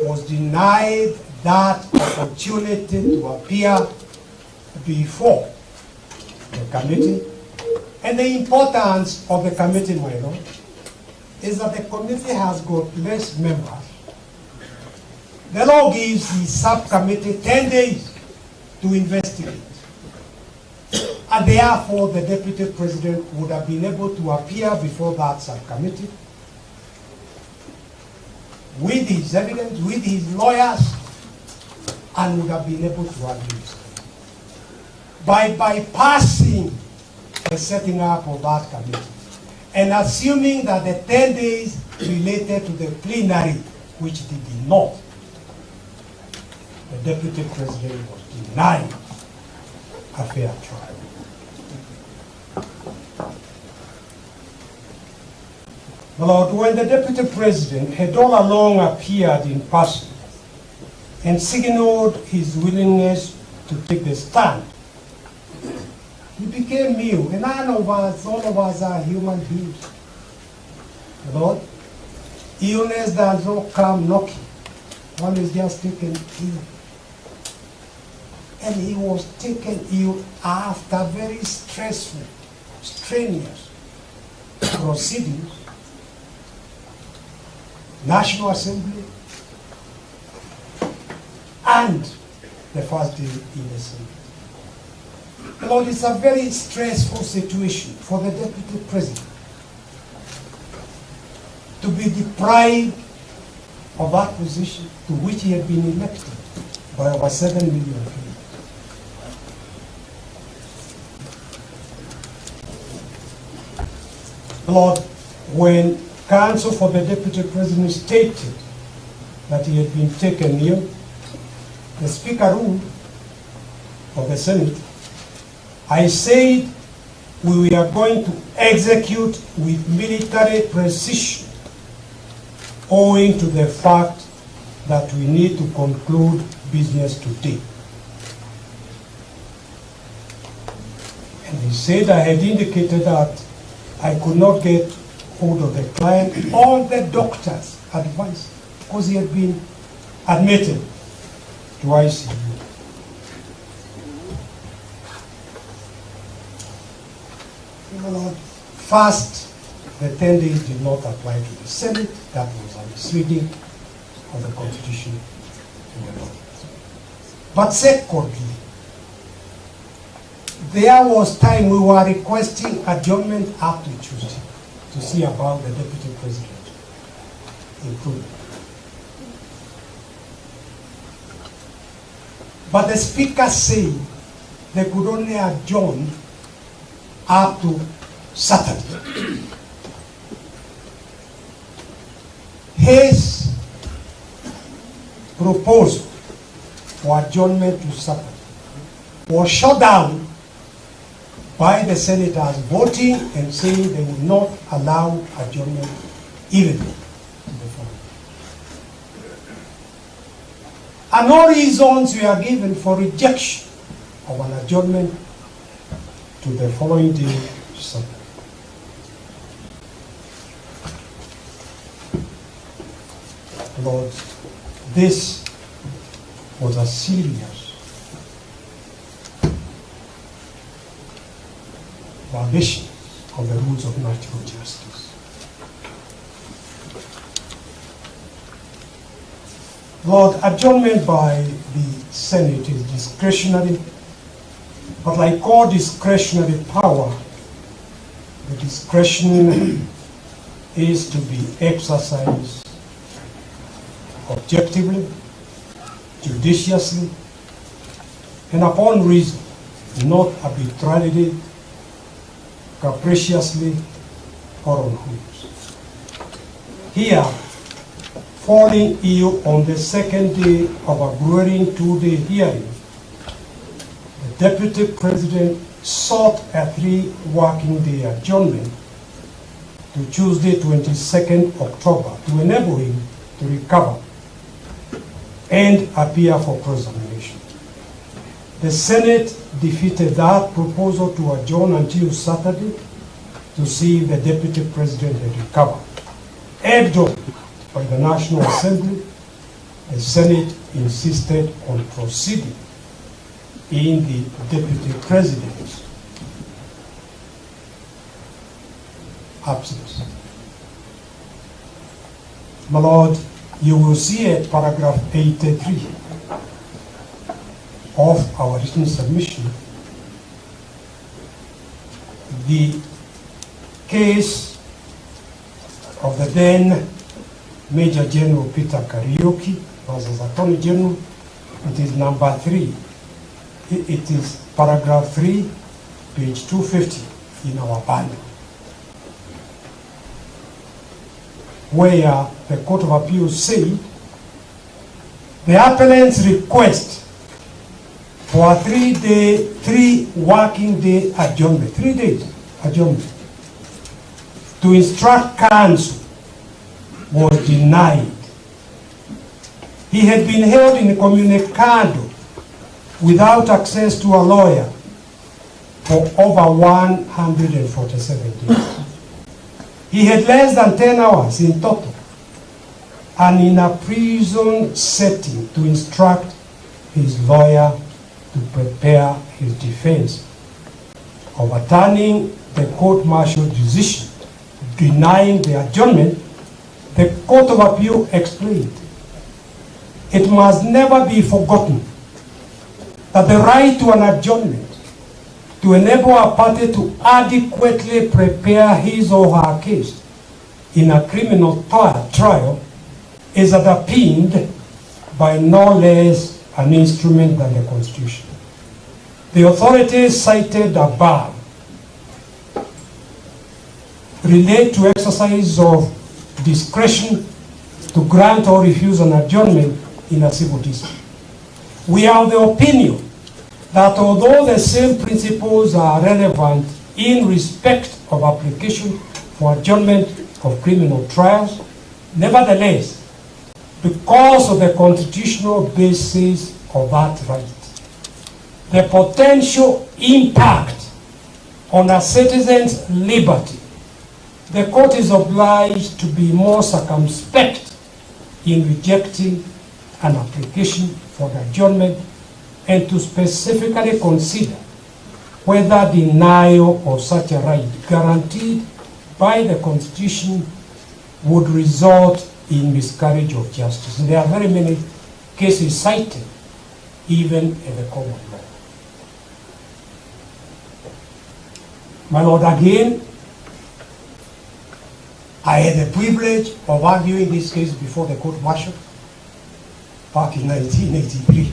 was denied that opportunity to appear before the committee. And the importance of the committee, my Lord, is that the committee has got less members. The law gives the subcommittee 10 days to investigate. And therefore, the Deputy President would have been able to appear before that subcommittee with his evidence, with his lawyers, and would have been able to argue his case. By bypassing the setting up of that committee and assuming that the 10 days related to the plenary, which they did not, the Deputy President was denied a fair trial. My Lord, when the Deputy President had all along appeared in person and signaled his willingness to take the stand, he became mute. And none of us, all of us are human beings. My Lord, illness does not come knocking. One is just taken ill. And he was taken ill after very stressful, strenuous proceedings, National Assembly, and the first day in the Senate. Lord, it's a very stressful situation for the Deputy President to be deprived of that position to which he had been elected by over 7 million people. Lord, when counsel for the Deputy President stated that he had been taken ill, the Speaker ruled for the Senate, I said we were going to execute with military precision owing to the fact that we need to conclude business today. And he said I had indicated that I could not get hold of the client. All the doctors advised, because he had been admitted to ICU. First, the 10 days did not apply to the Senate. That was a misreading of the Constitution and the law. But secondly, there was time we were requesting adjournment up to Tuesday to see about the Deputy President improvement. But the Speaker said they could only adjourn up to Saturday. His proposal for adjournment to Saturday was shut down by the senators voting and saying they would not allow adjournment even to the following. And no reasons were given for rejection of an adjournment to the following day, Sunday. Lord, this was a serious violation of the rules of natural justice. Lord, adjournment by the Senate is discretionary, but like all discretionary power, the discretion is to be exercised objectively, judiciously, and upon reason, not arbitrarily, capriciously, or on whims. Here, falling ill on the second day of a grueling two-day hearing, the Deputy President sought a 3-working-day adjournment to Tuesday, 22nd October, to enable him to recover and appear for cross-examination. The Senate defeated that proposal to adjourn until Saturday to see if the Deputy President had recovered. Egged on by the National Assembly, the Senate insisted on proceeding in the Deputy President's absence. My Lord, you will see at paragraph 83 of our written submission the case of the then Major General Peter Kariuki versus Attorney General. It is number 3. It is paragraph 3, page 250 in our bundle, where the Court of Appeals said the appellant's request for a 3-working-day adjournment, 3 days adjournment, to instruct counsel was denied. He had been held incommunicado without access to a lawyer for over 147 days. He had less than 10 hours in total, and in a prison setting to instruct his lawyer to prepare his defense. Overturning the court-martial decision denying the adjournment, the Court of Appeal explained, it must never be forgotten that the right to an adjournment to enable a party to adequately prepare his or her case in a criminal trial is underpinned by no less an instrument than the Constitution. The authorities cited above relate to exercise of discretion to grant or refuse an adjournment in a civil dispute. We are of the opinion that although the same principles are relevant in respect of application for adjournment of criminal trials, nevertheless, because of the constitutional basis of that right, the potential impact on a citizen's liberty, the court is obliged to be more circumspect in rejecting an application for adjournment and to specifically consider whether denial of such a right guaranteed by the Constitution would result in miscarriage of justice. And there are very many cases cited, even in the common law. My Lord, again, I had the privilege of arguing this case before the court-martial back in 1983,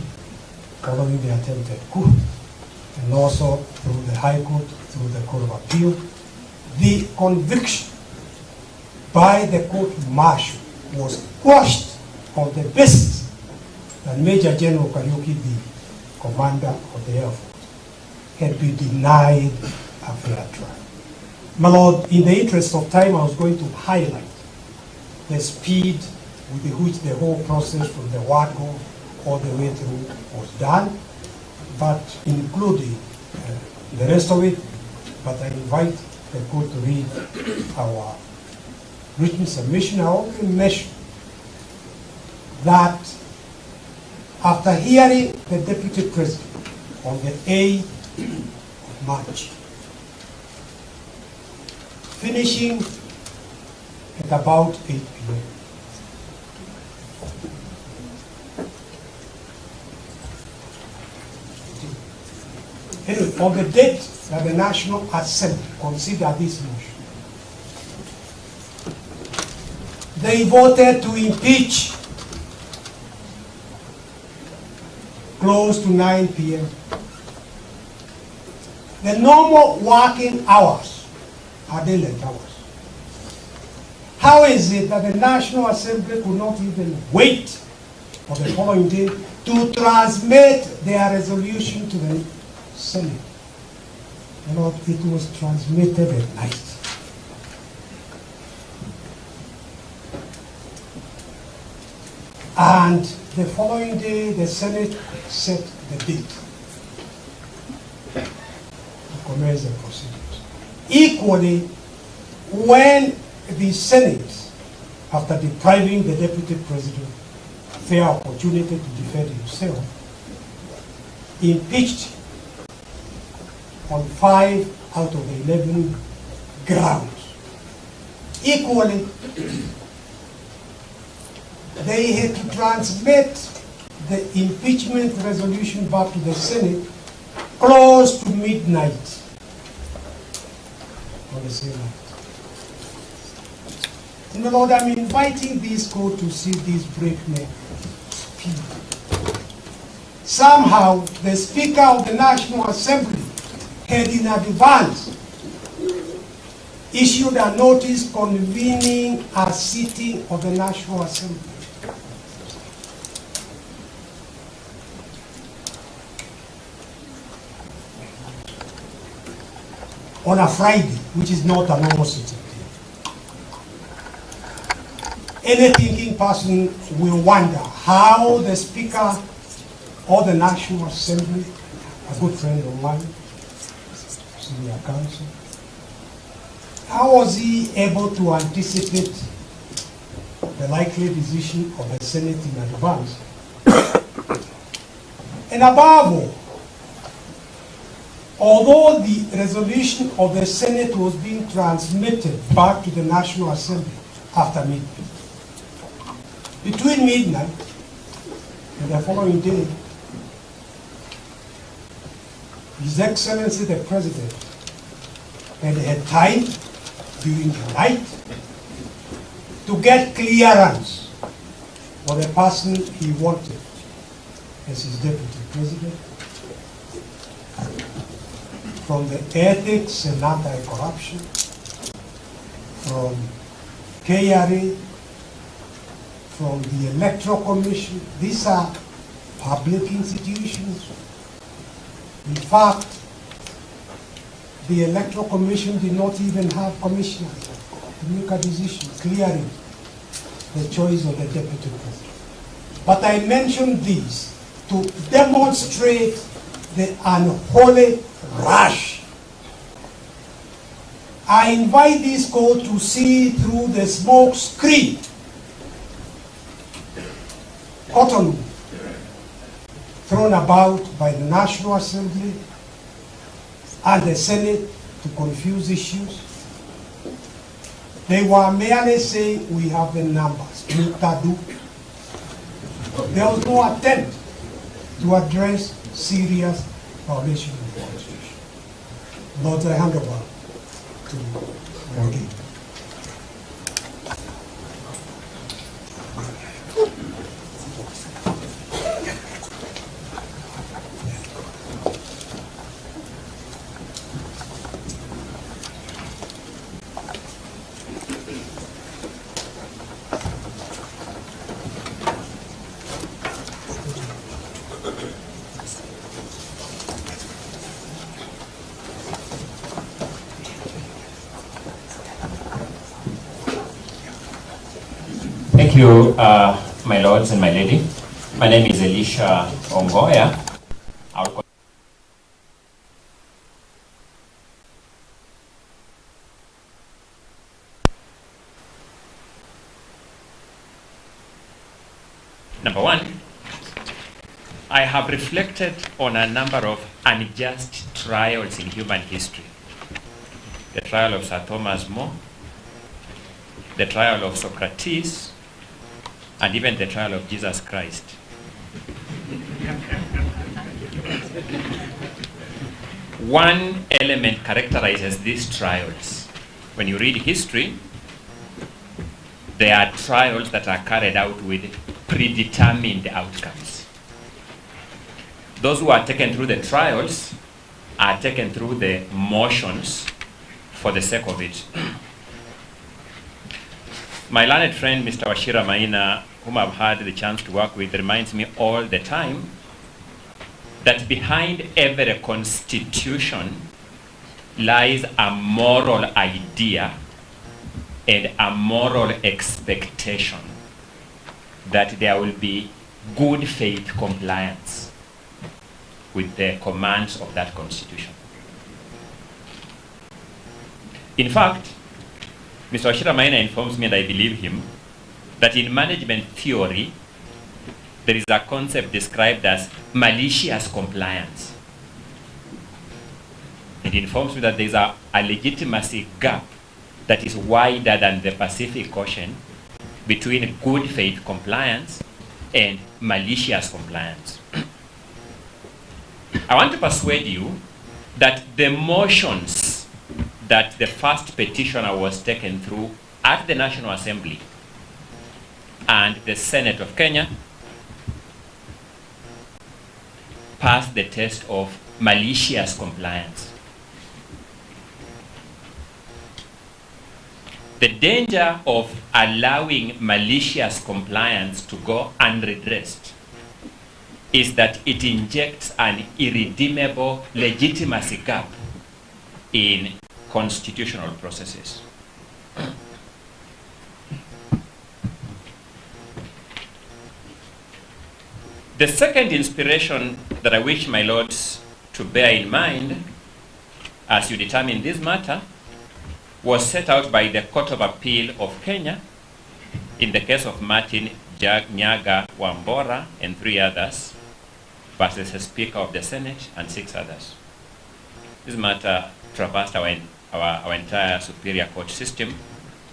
following the attempted coup, and also through the High Court, through the Court of Appeal. The conviction by the court-martial was quashed on the basis that Major General Kariuki, the commander of the Air Force, had been denied a fair trial. My Lord, in the interest of time, I was going to highlight the speed with which the whole process from the word go all the way through was done, but including the rest of it. But I invite the court to read our written submission. I only mention that after hearing the Deputy President on the 8th of March, finishing at about 8 p.m. Anyway, on the date that the National Assembly considered this motion, they voted to impeach close to 9 p.m. The normal working hours are daylight hours. How is it that the National Assembly could not even wait for the following day to transmit their resolution to the Senate? Lord, it was transmitted at night. And the following day, the Senate set the date to commence the proceedings. Equally, when the Senate, after depriving the Deputy President a fair opportunity to defend himself, impeached on 5 out of the 11 grounds. Equally, they had to transmit the impeachment resolution back to the Senate close to midnight on the same night. And my Lord, I'm inviting this court to see this breakneck speed. Somehow, the Speaker of the National Assembly had in advance issued a notice convening a sitting of the National Assembly. On a Friday, which is not a normal sitting. Any thinking person will wonder how the Speaker of the National Assembly, a good friend of mine, senior counsel, how was he able to anticipate the likely decision of the Senate in advance? And above all, although the resolution of the Senate was being transmitted back to the National Assembly after midnight, between midnight and the following day, His Excellency the President had time during the night to get clearance for the person he wanted as his Deputy President from the Ethics and Anti-Corruption from KRA, from the Electoral Commission. These are public institutions. In fact, the Electoral Commission did not even have commissioners to make a decision clearing the choice of the deputy president. But I mention this to demonstrate the unholy rush. I invite this court to see through the smoke screen cotton thrown about by the National Assembly and the Senate to confuse issues. They were merely saying we have the numbers. There was no attempt to address serious violation of the Constitution. Lord, I hand over to Morgan. Thank you, my lords and my lady. My name is Elisha Ongoya. Number one, I have reflected on a number of unjust trials in human history. The trial of Sir Thomas More, the trial of Socrates, and even the trial of Jesus Christ. One element characterizes these trials. When you read history, there are trials that are carried out with predetermined outcomes. Those who are taken through the trials are taken through the motions for the sake of it. My learned friend, Mr. Wachira Maina, whom I've had the chance to work with, reminds me all the time that behind every constitution lies a moral idea and a moral expectation that there will be good faith compliance with the commands of that constitution. In fact, Mr. Wachira Maina informs me, and I believe him, that in management theory, there is a concept described as malicious compliance. It informs me that there is a legitimacy gap that is wider than the Pacific Ocean between good faith compliance and malicious compliance. I want to persuade you that the motions that the first petitioner was taken through at the National Assembly and the Senate of Kenya passed the test of malicious compliance. The danger of allowing malicious compliance to go unredressed is that it injects an irredeemable legitimacy gap in constitutional processes. The second inspiration that I wish my lords to bear in mind as you determine this matter was set out by the Court of Appeal of Kenya in the case of Martin Nyaga Wambora and 3 others versus the Speaker of the Senate and 6 others. This matter traversed our entire superior court system.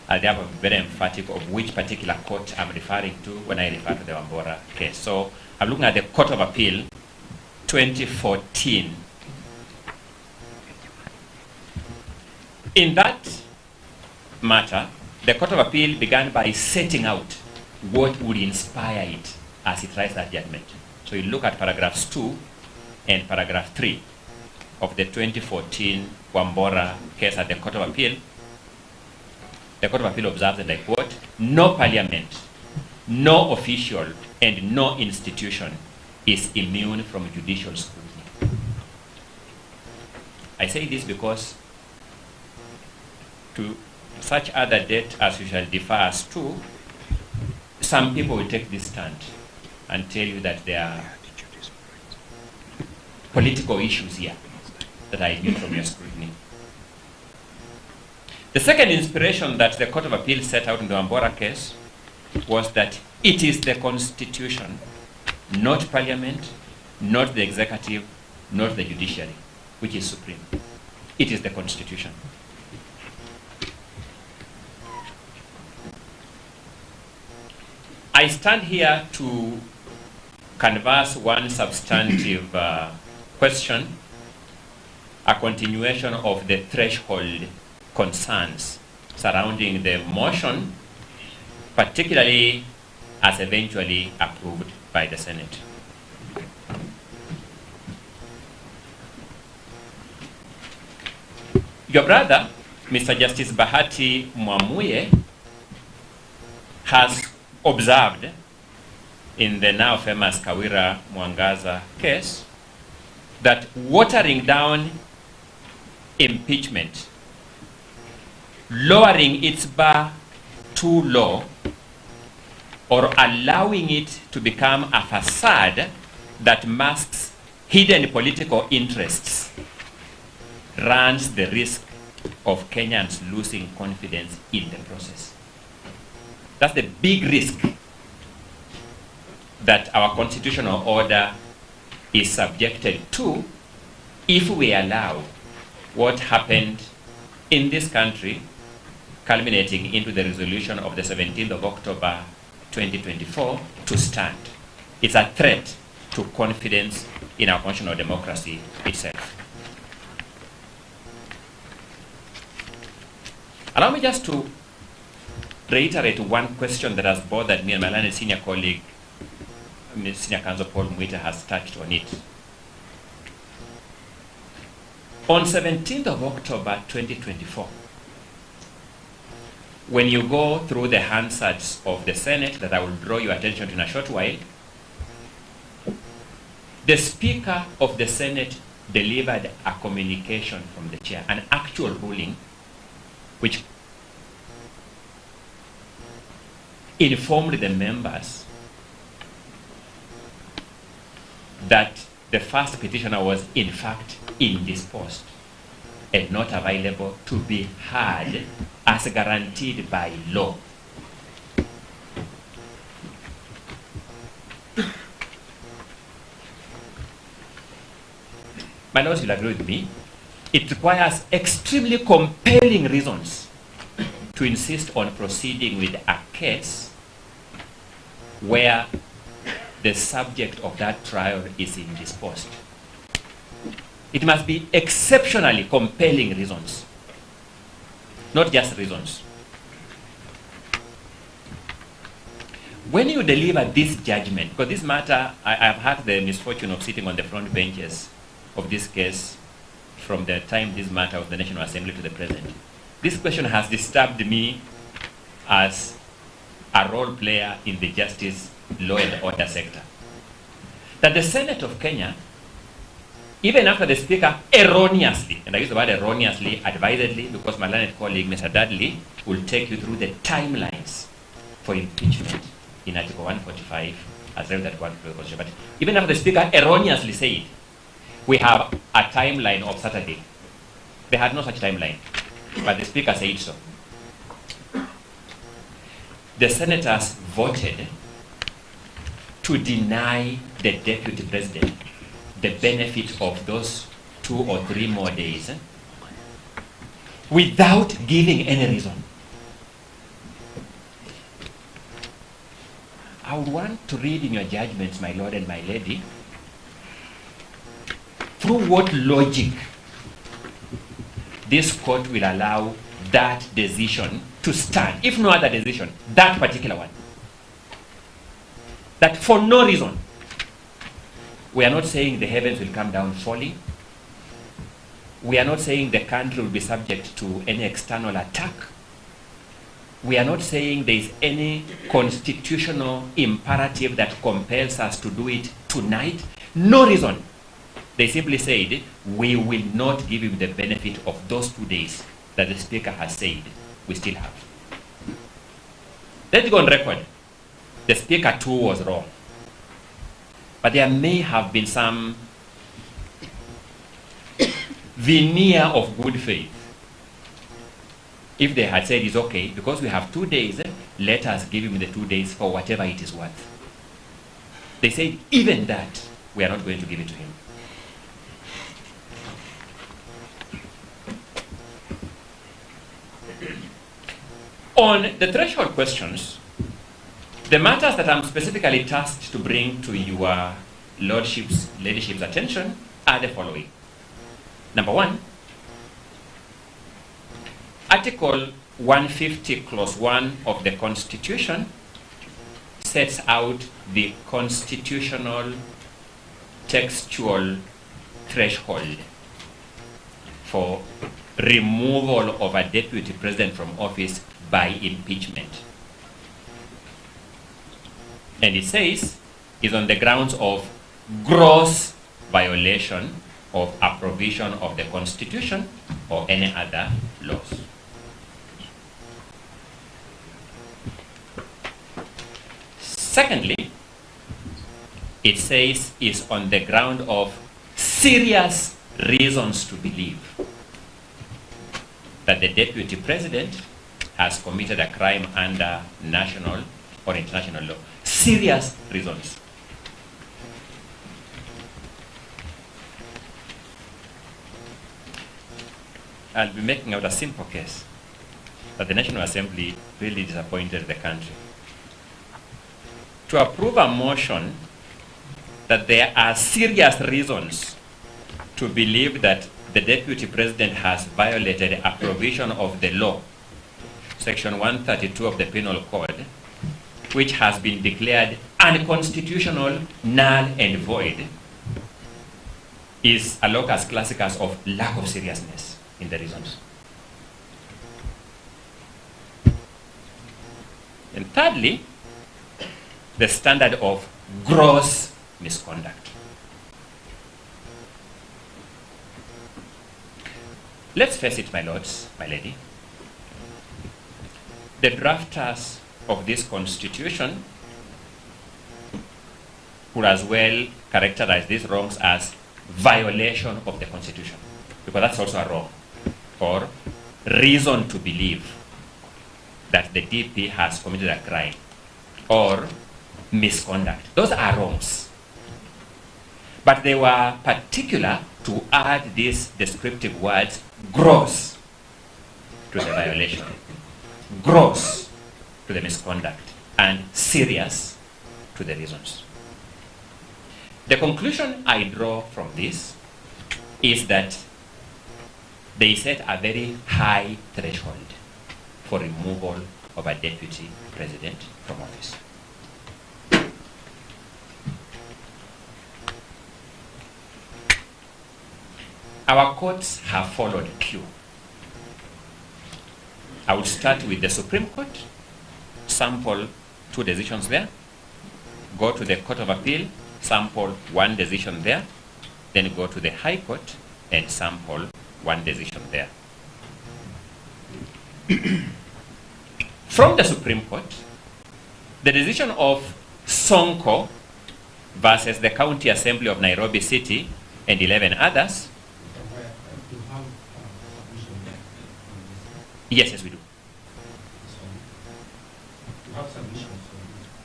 I'll have a very emphatic of which particular court I'm referring to when I refer to the Wambora case. So I'm looking at the Court of Appeal 2014. In that matter, the Court of Appeal began by setting out what would inspire it as it writes that judgment. So you look at paragraphs 2 and paragraph 3 of the 2014 Wambora case at the Court of Appeal. the Court of Appeal observes, and I quote, "No parliament, no official, and no institution is immune from judicial scrutiny." I say this because to such other debt as you shall defer us to, some people will take this stand and tell you that there are political issues here that are immune from your scrutiny. The second inspiration that the Court of Appeal set out in the Ambora case was that it is the Constitution, not Parliament, not the executive, not the judiciary, which is supreme. It is the Constitution. I stand here to canvass one substantive question, a continuation of the threshold concerns surrounding the motion, particularly as eventually approved by the Senate. Your brother, Mr. Justice Bahati Mwamuye, has observed in the now famous Kawira Mwangaza case that watering down impeachment, lowering its bar too low, or allowing it to become a facade that masks hidden political interests runs the risk of Kenyans losing confidence in the process. That's the big risk that our constitutional order is subjected to if we allow what happened in this country, culminating into the resolution of the 17th of October 2024, to stand. It's a threat to confidence in our constitutional democracy itself. Allow me just to reiterate one question that has bothered me, and my learned senior colleague, Senior Counsel Paul Mwita, has touched on it. On 17th of October 2024, when you go through the Hansards of the Senate that I will draw your attention to in a short while, the Speaker of the Senate delivered a communication from the chair, an actual ruling, which informed the members that the first petitioner was in fact indisposed and not available to be heard as guaranteed by law. My lords will agree with me. It requires extremely compelling reasons to insist on proceeding with a case where the subject of that trial is indisposed. It must be exceptionally compelling reasons, not just reasons. When you deliver this judgment, because this matter, I have had the misfortune of sitting on the front benches of this case from the time this matter of the National Assembly to the present. This question has disturbed me as a role player in the justice, law and order sector. That the Senate of Kenya, even after the Speaker erroneously, and I use the word erroneously, advisedly, because my learned colleague, Mr. Dudley, will take you through the timelines for impeachment in Article 145, as read that one for the Constitution. But even after the Speaker erroneously said, we have a timeline of Saturday. They had no such timeline, but the Speaker said so. The senators voted to deny the Deputy President the benefit of those 2 or 3 more days without giving any reason. I would want to read in your judgments, my lord and my lady, through what logic this court will allow that decision to stand, if no other decision, that particular one. That for no reason, we are not saying the heavens will come down falling. We are not saying the country will be subject to any external attack. we are not saying there is any constitutional imperative that compels us to do it tonight. No reason. They simply said, we will not give him the benefit of those 2 days that the Speaker has said we still have. Let's go on record. The Speaker too was wrong. But there may have been some veneer of good faith. If they had said it's okay, because we have 2 days, let us give him the 2 days for whatever it is worth. They said, even that, we are not going to give it to him. On the threshold questions, the matters that I'm specifically tasked to bring to your lordship's, ladyship's attention are the following. Number one, Article 150, Clause 1 of the Constitution sets out the constitutional textual threshold for removal of a deputy president from office by impeachment. And it says it's on the grounds of gross violation of a provision of the Constitution or any other laws. Secondly, it says it's on the ground of serious reasons to believe that the deputy president has committed a crime under national or international law. Serious reasons. I'll be making out a simple case that the National Assembly really disappointed the country. To approve a motion that there are serious reasons to believe that the deputy president has violated a provision of the law, Section 132 of the Penal Code, which has been declared unconstitutional, null and void, is a locus classicus of lack of seriousness in the reasons. And thirdly, the standard of gross misconduct. Let's face it, my lords, my lady. The drafters of this constitution could as well characterize these wrongs as violation of the constitution, because that's also a wrong, or reason to believe that the DP has committed a crime, or misconduct. Those are wrongs. But they were particular to add these descriptive words, gross, to the violation, gross to the misconduct, and serious to the reasons. The conclusion I draw from this is that they set a very high threshold for removal of a deputy president from office. Our courts have followed cue. I would start with the Supreme Court, sample 2 decisions there, go to the Court of Appeal, sample 1 decision there, then go to the High Court and sample 1 decision there. From the Supreme Court, the decision of Sonko versus the County Assembly of Nairobi City and 11 others. Yes, yes, we do.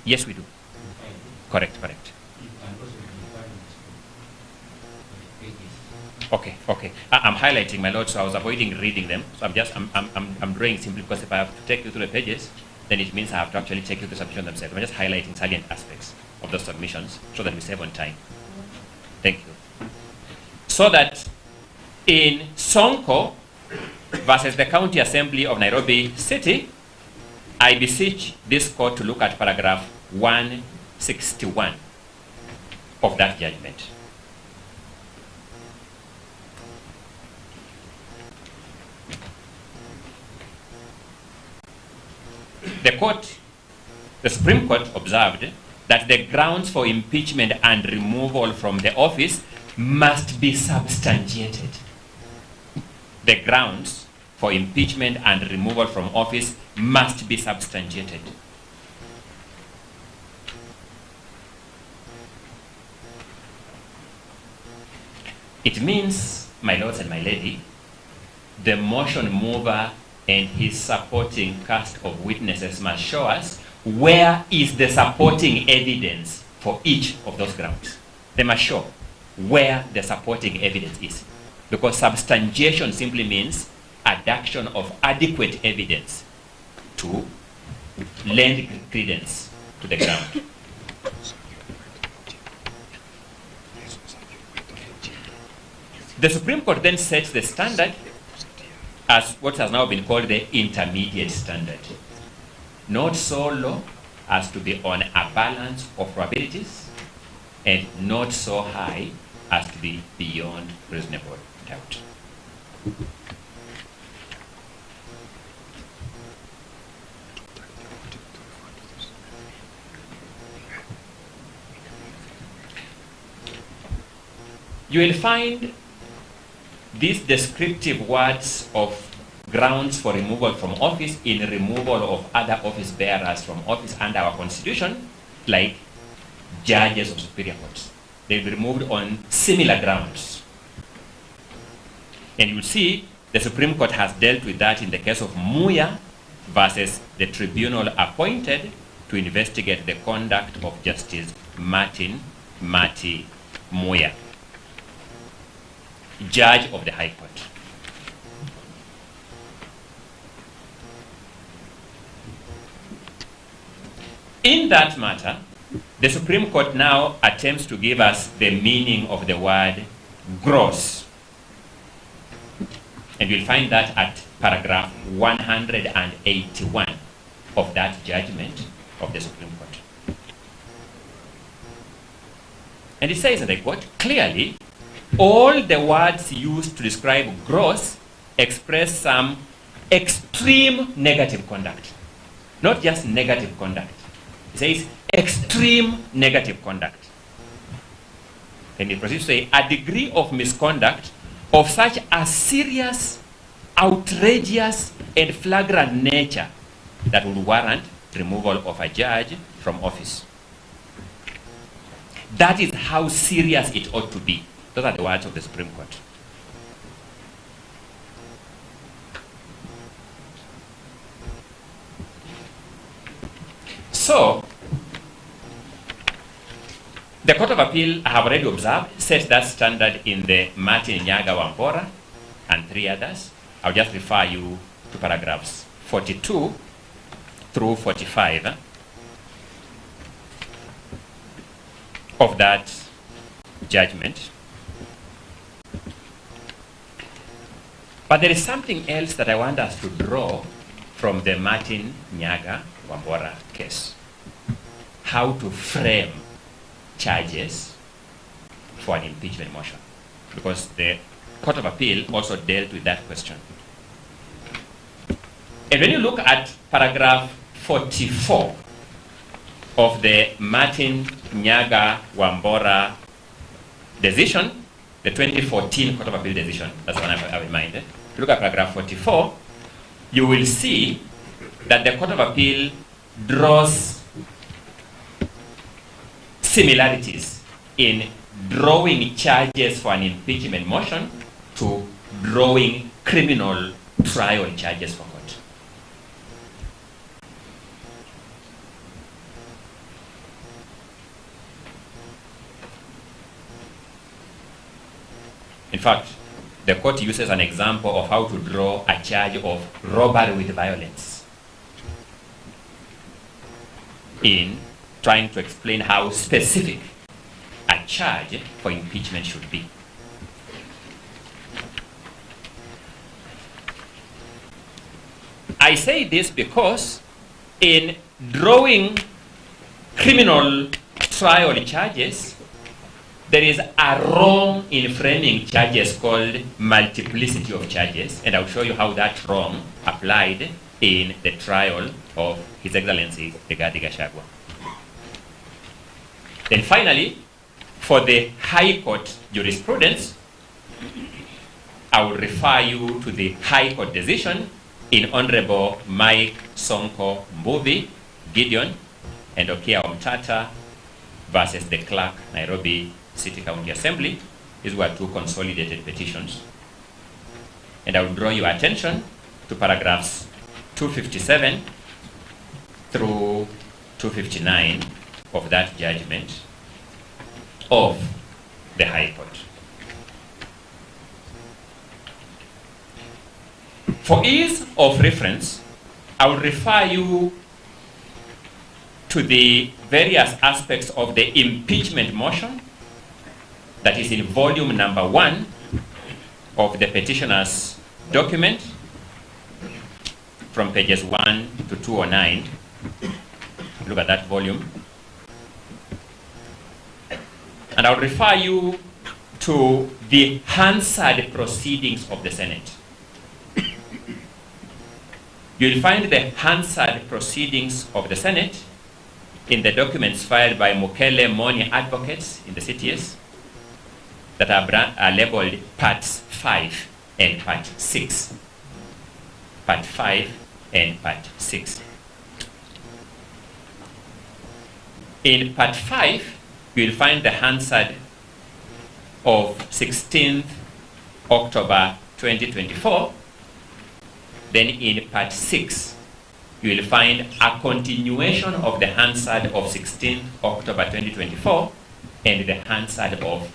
Yes, we do. Correct, correct. Okay, okay. I'm highlighting, my lord, so I was avoiding reading them. So I'm drawing simply because if I have to take you through the pages, then it means I have to actually take you through the submission themselves. I'm just highlighting salient aspects of those submissions so that we save on time. Thank you. So that in Sonko versus the County Assembly of Nairobi City, I beseech this court to look at paragraph 161 of that judgment. The Supreme Court observed that the grounds for impeachment and removal from the office must be substantiated. The grounds for impeachment and removal from office must be substantiated. It means, my lords and my lady, the motion mover and his supporting cast of witnesses must show us where is the supporting evidence for each of those grounds. They must show where the supporting evidence is. Because substantiation simply means adduction of adequate evidence to lend credence to the ground. The Supreme Court then sets the standard as what has now been called the intermediate standard. Not so low as to be on a balance of probabilities, and not so high as to be beyond reasonable doubt. You will find these descriptive words of grounds for removal from office in removal of other office bearers from office under our constitution, like judges of superior courts. They'll be removed on similar grounds. And you'll see the Supreme Court has dealt with that in the case of Muya versus the tribunal appointed to investigate the conduct of Justice Martin Mati Muya, Judge of the High Court. In that matter, the Supreme Court now attempts to give us the meaning of the word gross. And you'll find that at paragraph 181 of that judgment of the Supreme Court. And it says, and I quote, clearly, all the words used to describe gross express some extreme negative conduct. Not just negative conduct. It says extreme negative conduct. And it proceeds to say a degree of misconduct of such a serious, outrageous, and flagrant nature that would warrant removal of a judge from office. That is how serious it ought to be. Those are the words of the Supreme Court. So, the Court of Appeal, I have already observed, sets that standard in the Martin Nyaga Wambora and 3 others. I'll just refer you to paragraphs 42 through 45 of that judgment. But there is something else that I want us to draw from the Martin Nyaga Wambora case. How to frame charges for an impeachment motion. Because the Court of Appeal also dealt with that question. And when you look at paragraph 44 of the Martin Nyaga Wambora decision, the 2014 Court of Appeal decision, that's the one I have in mind. If you look at paragraph 44, you will see that the Court of Appeal draws similarities in drawing charges for an impeachment motion to drawing criminal trial charges for court. In fact, the court uses an example of how to draw a charge of robbery with violence in trying to explain how specific a charge for impeachment should be. I say this because in drawing criminal trial charges, there is a wrong in framing charges called multiplicity of charges, and I'll show you how that wrong applied in the trial of His Excellency Rigathi Gachagua. Then finally, for the High Court jurisprudence, I will refer you to the High Court decision in Honorable Mike Sonko Mbuvi, Gideon, and Okia Omtata versus the Clerk, Nairobi City County Assembly. These were two consolidated petitions. And I will draw your attention to paragraphs 257 through 259 of that judgment of the High Court. For ease of reference, I will refer you to the various aspects of the impeachment motion that is in volume number 1 of the petitioner's document from pages 1 to 209. Look at that volume. And I'll refer you to the Hansard proceedings of the Senate. You'll find the Hansard proceedings of the Senate in the documents filed by Mukele Moni advocates in the CTS that are labeled Parts 5 and Part 6. Part 5 and Part 6. In Part 5, you'll find the Hansard of 16th October 2024. Then in Part 6, you will find a continuation of the Hansard of 16th October 2024 and the Hansard of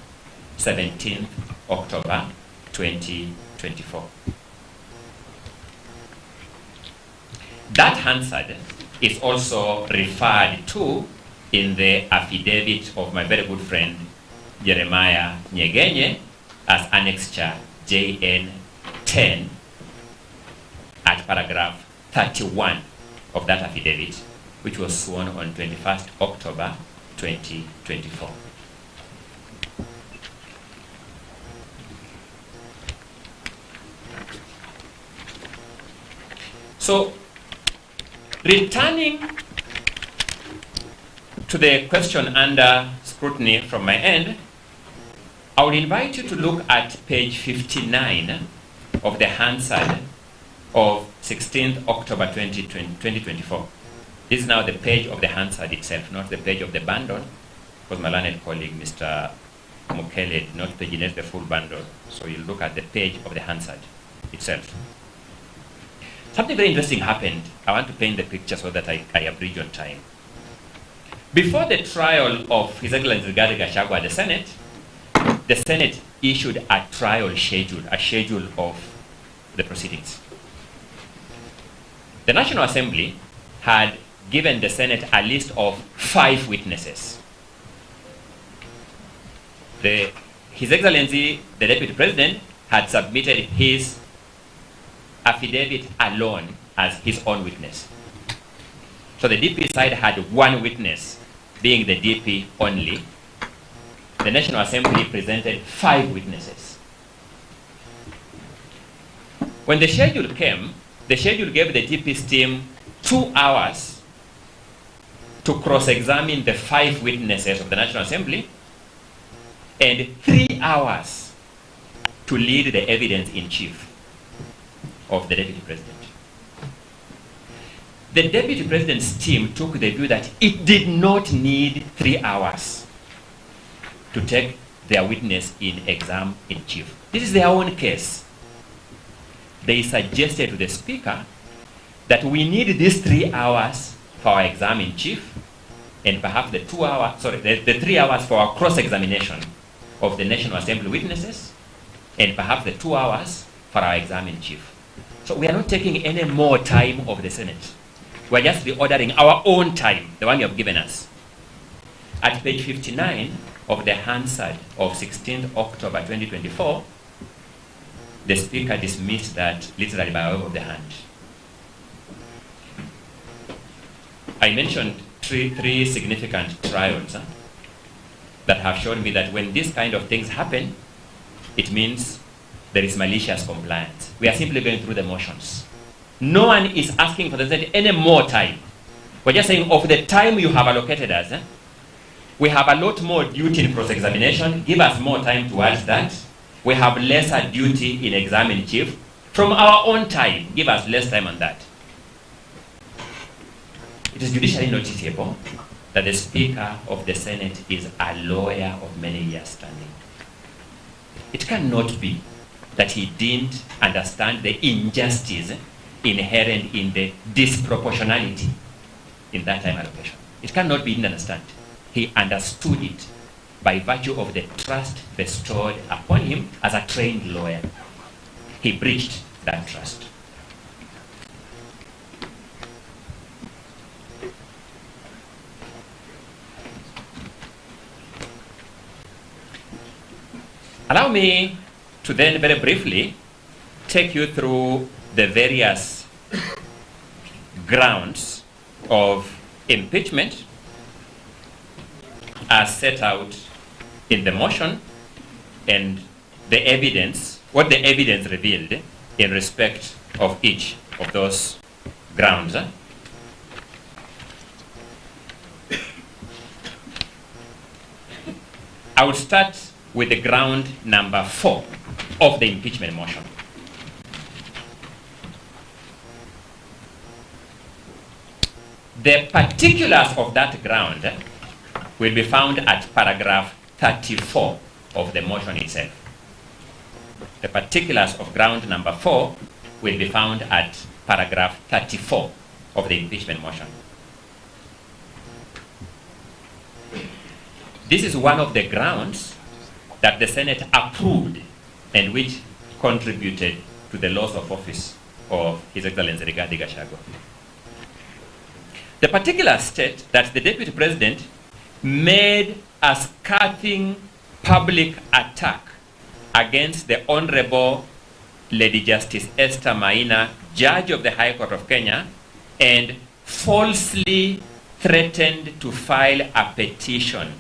17th October 2024. That Hansard is also referred to in the affidavit of my very good friend Jeremiah Nyegenye as Annexure JN 10 at paragraph 31 of that affidavit, which was sworn on 21st October 2024. So, returning to the question under scrutiny from my end, I would invite you to look at page 59 of the Hansard of 16th October 2024. This is now the page of the Hansard itself, not the page of the bundle, because my learned colleague, Mr. Mukele, did not paginate the full bundle. So you look at the page of the Hansard itself. Something very interesting happened. I want to paint the picture so that I abridge on time. Before the trial of His Excellency Rigathi Gachagua at the Senate issued a trial schedule, a schedule of the proceedings. The National Assembly had given the Senate a list of 5 witnesses. His Excellency, the Deputy President, had submitted his affidavit alone as his own witness. So the DP side had 1 witness, being the DP only. The National Assembly presented 5 witnesses. When the schedule came, the schedule gave the DP's team 2 hours to cross-examine the 5 witnesses of the National Assembly and 3 hours to lead the evidence in chief of the Deputy President. The Deputy President's team took the view that it did not need 3 hours to take their witness in exam in chief. This is their own case. They suggested to the Speaker that we need these 3 hours for our exam in chief and perhaps the 3 hours for our cross-examination of the National Assembly witnesses and perhaps the 2 hours for our exam in chief. So we are not taking any more time of the Senate. We're just reordering our own time, the one you have given us. At page 59 of the Hansard of 16th October 2024, the Speaker dismissed that literally by wave of the hand. I mentioned three significant trials that have shown me that when these kind of things happen, it means there is malicious compliance. We are simply going through the motions. No one is asking for the Senate any more time. We're just saying of the time you have allocated us, we have a lot more duty in cross-examination. Give us more time towards that. We have lesser duty in examining chief. From our own time, give us less time on that. It is judicially noticeable that the Speaker of the Senate is a lawyer of many years standing. It cannot be that he didn't understand the injustice inherent in the disproportionality in that time allocation. It cannot be he didn't understand. He understood it by virtue of the trust bestowed upon him as a trained lawyer. He breached that trust. Allow me to then very briefly take you through the various grounds of impeachment as set out in the motion and the evidence, what the evidence revealed in respect of each of those grounds. I will start with the ground number 4 of the impeachment motion. The particulars of that ground will be found at paragraph 34 of the motion itself. The particulars of ground number 4 will be found at paragraph 34 of the impeachment motion. This is one of the grounds that the Senate approved and which contributed to the loss of office of His Excellency Rigathi Gachagua. The particulars state that the Deputy President made a scathing public attack against the Honorable Lady Justice Esther Maina, Judge of the High Court of Kenya, and falsely threatened to file a petition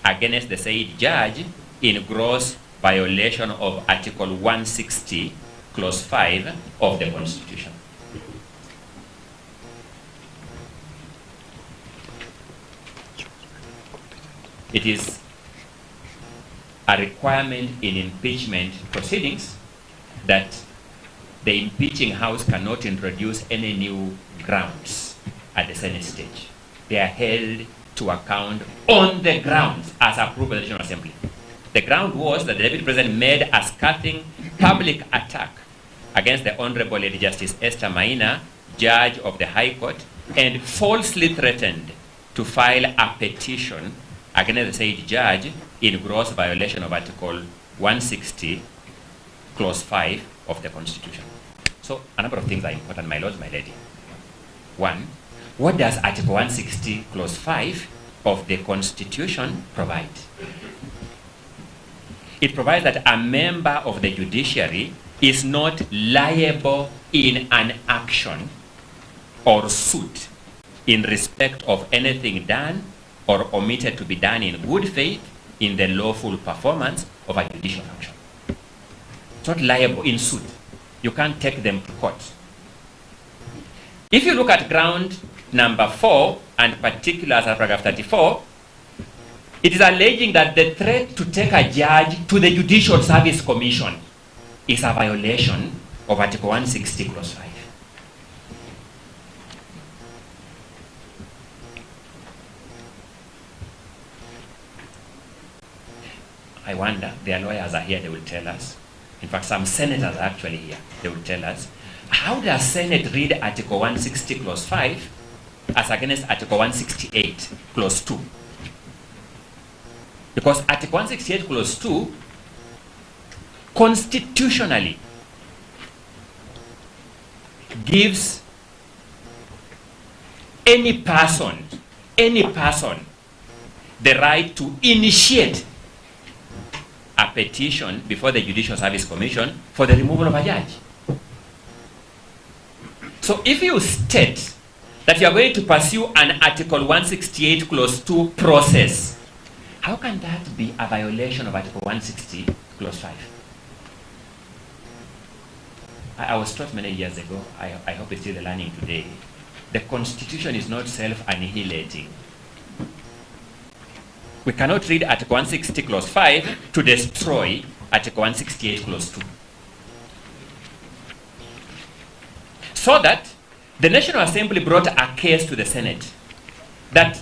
against the said judge in gross violation of Article 160, Clause 5 of the Constitution. It is a requirement in impeachment proceedings that the impeaching house cannot introduce any new grounds at the Senate stage. They are held to account on the grounds as approved by the National Assembly. The ground was that the Deputy President made a scathing public attack against the Honorable Lady Justice Esther Maina, Judge of the High Court, and falsely threatened to file a petition against the said judge in gross violation of Article 160, Clause 5 of the Constitution. So a number of things are important, my lords, my lady. One, what does Article 160, Clause 5 of the Constitution provide? It provides that a member of the judiciary is not liable in an action or suit in respect of anything done or omitted to be done in good faith in the lawful performance of a judicial function. It's not liable in suit. You can't take them to court. If you look at ground number 4 and particulars of paragraph 34, it is alleging that the threat to take a judge to the Judicial Service Commission is a violation of Article 160, Clause 5. I wonder, their lawyers are here, they will tell us. In fact, some senators are actually here, they will tell us. How does Senate read Article 160, Clause 5 as against Article 168, Clause 2? Because Article 168, Clause 2, constitutionally gives any person the right to initiate a petition before the Judicial Service Commission for the removal of a judge. So if you state that you are going to pursue an Article 168, Clause 2 process, how can that be a violation of Article 160, Clause 5? I was taught many years ago, I hope it's still learning today, the Constitution is not self-annihilating. We cannot read Article 160 Clause 5 to destroy Article 168 Clause 2. So that the National Assembly brought a case to the Senate that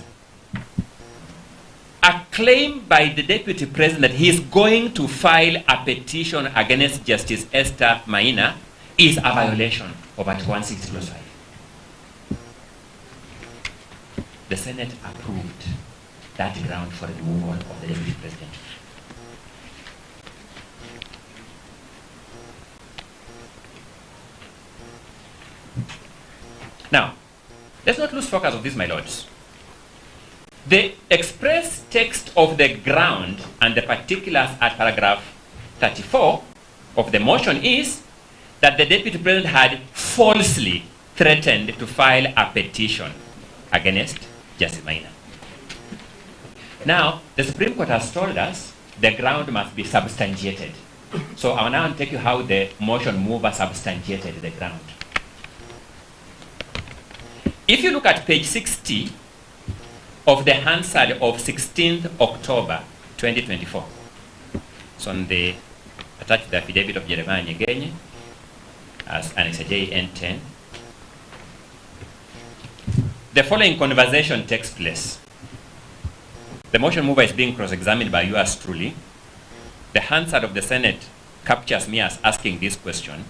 a claim by the Deputy President that he is going to file a petition against Justice Esther Maina is a violation of Article 160 Clause 5. The Senate approved that ground for removal of the Deputy President. Now, let's not lose focus of this, my lords. The express text of the ground and the particulars at paragraph 34 of the motion is that the Deputy President had falsely threatened to file a petition against Justice Maina. Now, the Supreme Court has told us the ground must be substantiated. So I will now take you how the motion mover substantiated the ground. If you look at page 60 of the Hansard of 16th October 2024, it's on the attached the affidavit of Jeremiah Nyegenye as Annex JN10. The following conversation takes place. The motion mover is being cross-examined by yours truly. The Hansard of the Senate captures me as asking this question.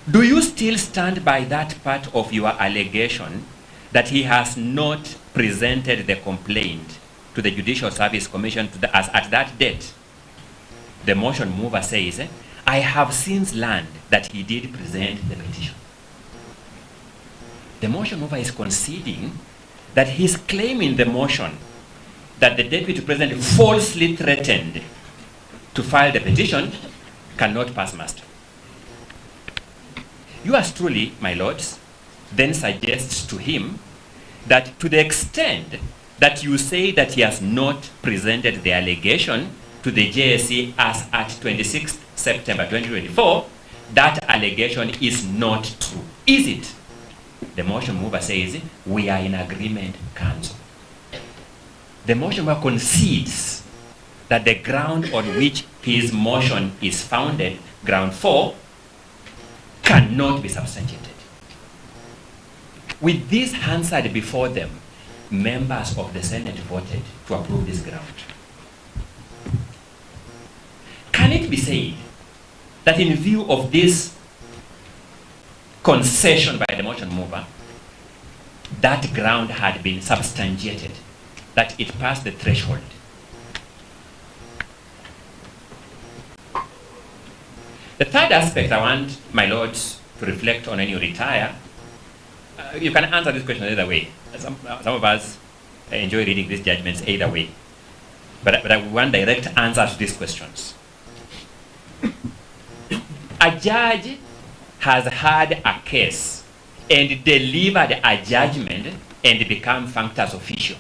Do you still stand by that part of your allegation that he has not presented the complaint to the Judicial Service Commission as at that date? The motion mover says, I have since learned that he did present the petition. The motion mover is conceding that he's claiming the motion that the Deputy President falsely threatened to file the petition cannot pass muster. Yours truly, my lords, then suggests to him that to the extent that you say that he has not presented the allegation to the JSC as at 26th September 2024, that allegation is not true. Is it? The motion mover says, we are in agreement, counsel. The motion mover concedes that the ground on which his motion is founded, ground 4, cannot be substantiated. With this Hansard before them, members of the Senate voted to approve this ground. Can it be said that in view of this concession by the motion mover, that ground had been substantiated, that it passed the threshold? The third aspect I want my lords to reflect on when you retire, you can answer this question either way. Some of us enjoy reading these judgments either way. But I want direct answers to these questions. A judge has had a case and delivered a judgment and become functus officio.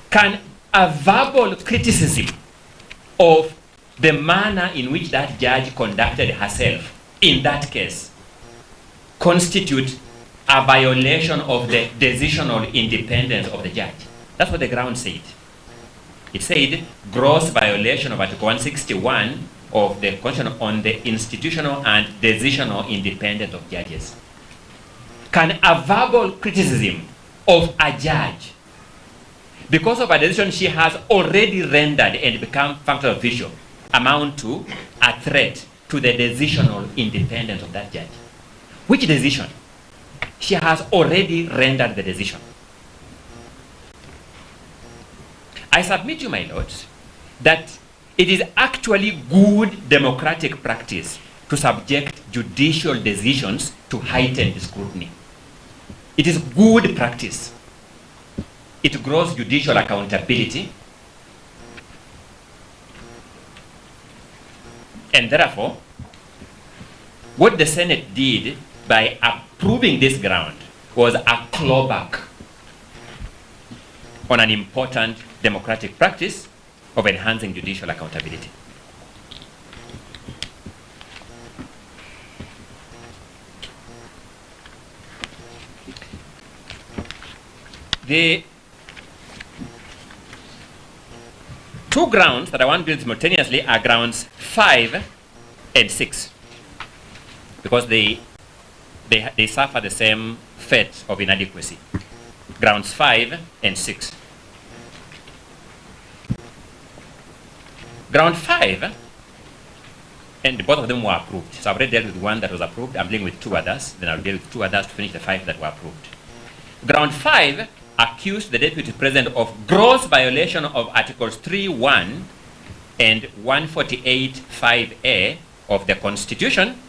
Can a verbal criticism of the manner in which that judge conducted herself in that case constitute a violation of the decisional independence of the judge? That's what the ground said. It said gross violation of Article 161 of the Constitution on the institutional and decisional independence of judges. Can a verbal criticism of a judge, because of a decision she has already rendered and become functus officio, amount to a threat to the decisional independence of that judge? Which decision? She has already rendered the decision. I submit to you, my lords, that it is actually good democratic practice to subject judicial decisions to heightened scrutiny. It is good practice. It grows judicial accountability. And therefore, what the Senate did by approving this ground was a clawback on an important democratic practice of enhancing judicial accountability. The two grounds that I want to deal simultaneously are grounds 5 and 6, because they suffer the same fate of inadequacy. Grounds 5 and 6. Ground 5, and both of them were approved. So I've already dealt with one that was approved. I'm dealing with 2 others. Then I'll deal with 2 others to finish the 5 that were approved. Ground 5 accused the Deputy President of gross violation of Articles 3.1 and 148.5a of the Constitution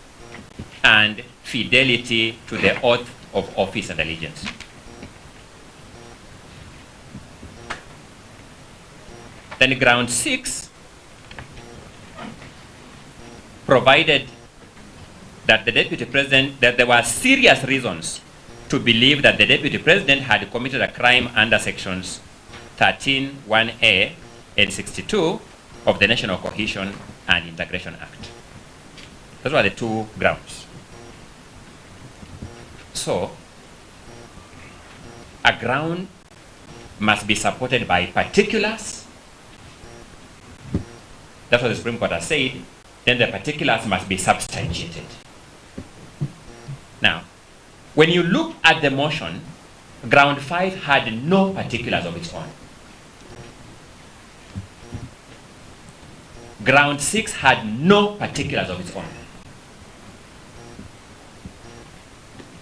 and fidelity to the oath of office and allegiance. Then ground 6 provided that the Deputy President, that there were serious reasons to believe that the Deputy President had committed a crime under sections 13(1)(a) and 62 of the National Cohesion and Integration Act. Those were the 2 grounds. So, a ground must be supported by particulars. That's what the Supreme Court has said. Then the particulars must be substantiated. Now, when you look at the motion, ground 5 had no particulars of its own. Ground 6 had no particulars of its own.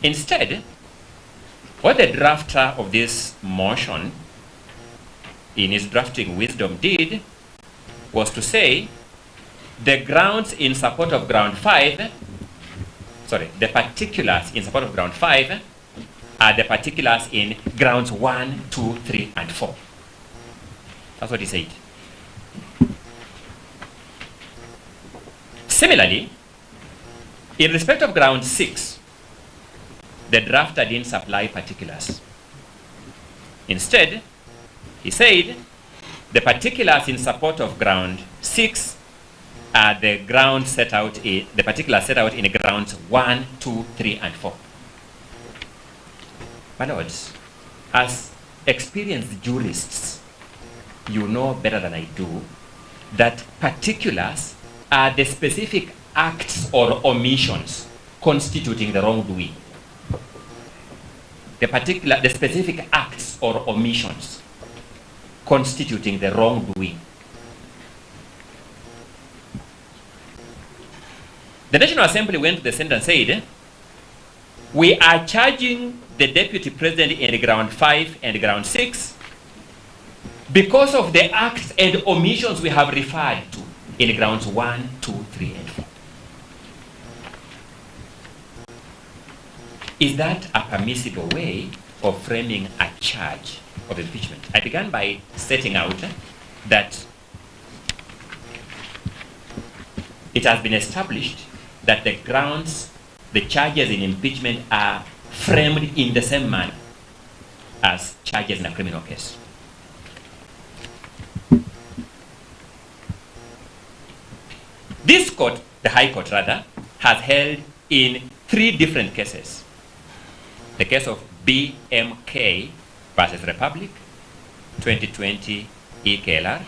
Instead, what the drafter of this motion, in his drafting wisdom, did was to say the grounds in support of ground 5, the particulars in support of ground 5 are the particulars in grounds 1, 2, 3, and 4. That's what he said. Similarly, in respect of ground 6, the drafter didn't supply particulars. Instead, he said the particulars in support of ground 6 are the grounds set out in the particulars set out in grounds 1, 2, 3, and 4. My lords, as experienced jurists, you know better than I do that particulars are the specific acts or omissions constituting the wrongdoing. The specific acts or omissions constituting the wrongdoing. The National Assembly went to the Senate and said, we are charging the Deputy President in ground 5 and ground 6 because of the acts and omissions we have referred to in grounds 1, 2, 3, and 4. Is that a permissible way of framing a charge of impeachment? I began by setting out that it has been established that the grounds, the charges in impeachment are framed in the same manner as charges in a criminal case. This court, the High Court rather, has held in 3 different cases. The case of BMK versus Republic, 2020 EKLR.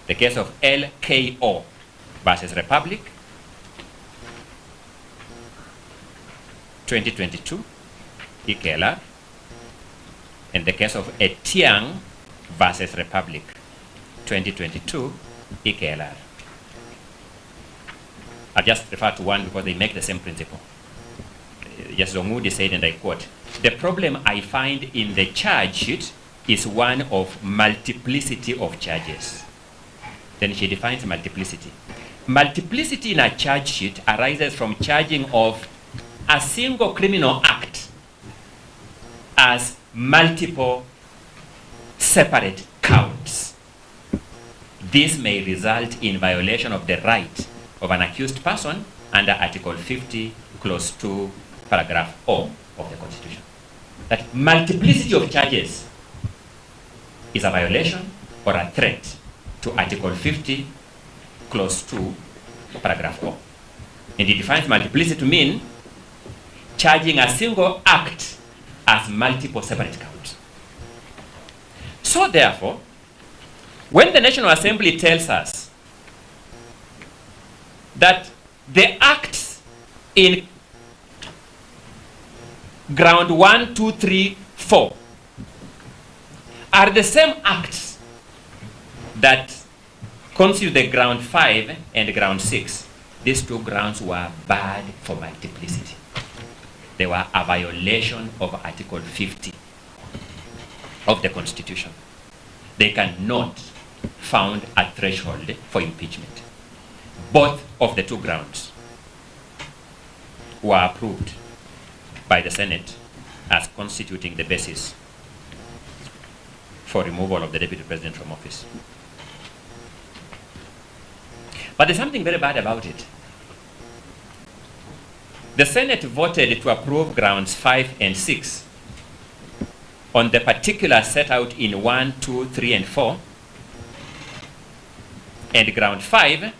The case of LKO versus Republic, 2022 EKLR. And the case of Etiang versus Republic, 2022 EKLR. I'll just refer to one because they make the same principle. Justice Ongudi said, and I quote, "The problem I find in the charge sheet is one of multiplicity of charges." Then she defines multiplicity. Multiplicity in a charge sheet arises from charging of a single criminal act as multiple separate counts. This may result in violation of the right of an accused person under Article 50, Clause 2, Paragraph O of the Constitution. That multiplicity of charges is a violation or a threat to Article 50, Clause 2, Paragraph O. And it defines multiplicity to mean charging a single act as multiple separate counts. So therefore, when the National Assembly tells us that the acts in ground 1, 2, 3, 4 are the same acts that constitute the ground 5 and ground 6, these two grounds were bad for multiplicity. They were a violation of Article 50 of the Constitution. They cannot found a threshold for impeachment. Both of the two grounds were approved by the Senate as constituting the basis for removal of the Deputy President from office. But there's something very bad about it. The Senate voted to approve grounds 5 and 6 on the particulars set out in 1, 2, 3, and 4, and ground 5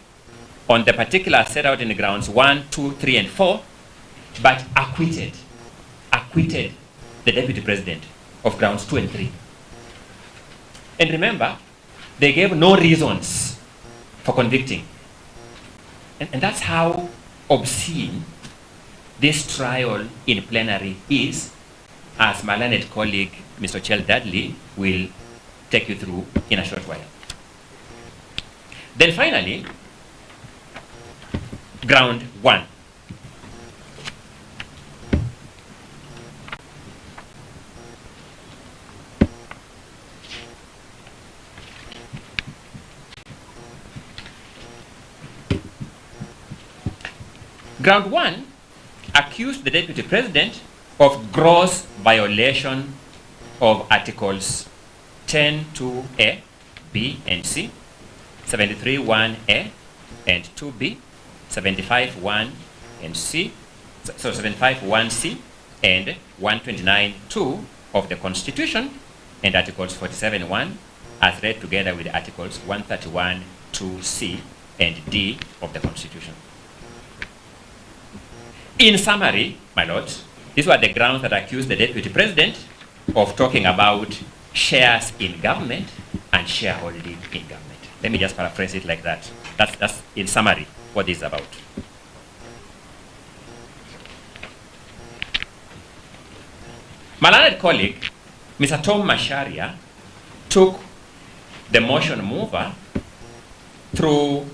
on the particulars set out in grounds 1, 2, 3, and 4, but acquitted the Deputy President of grounds 2 and 3. And remember, they gave no reasons for convicting. And that's how obscene this trial in plenary is, as my learned colleague, Mr. Chell Dudley, will take you through in a short while. Then finally, ground 1. Ground 1 accused the Deputy President of gross violation of Articles 10(2)(a), B, and C, 73(1)(a) and 2B, 75(1) and C, so 75(1)(c) and 129(2) of the Constitution, and Articles 47(1) as read together with Articles 131(2)(c) and D of the Constitution. In summary, my lords, these were the grounds that accused the Deputy President of talking about shares in government and shareholding in government. Let me just paraphrase it like that. That's in summary what this is about. My learned colleague, Mr. Tom Macharia, took the motion mover through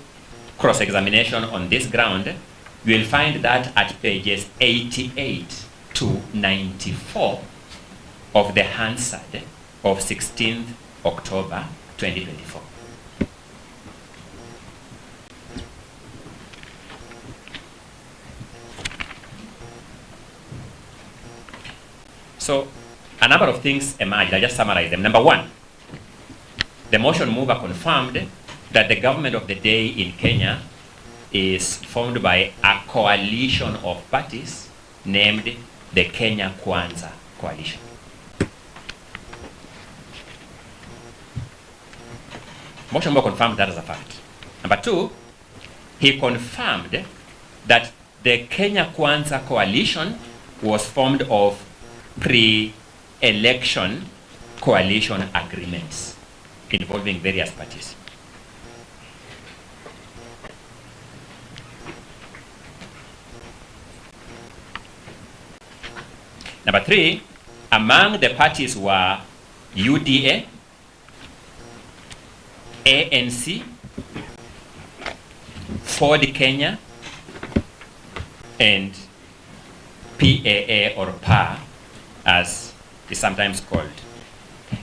cross-examination on this ground. You will find that at pages 88 to 94 of the Hansard of 16th October 2024. So a number of things emerged. I just summarize them. Number one, the motion mover confirmed that the government of the day in Kenya is formed by a coalition of parties named the Kenya Kwanza Coalition. Motion mover confirmed that as a fact. Number two, he confirmed that the Kenya Kwanza Coalition was formed of pre-election coalition agreements involving various parties. Number three, among the parties were UDA, ANC, Ford Kenya, and PAA or PA, as is sometimes called.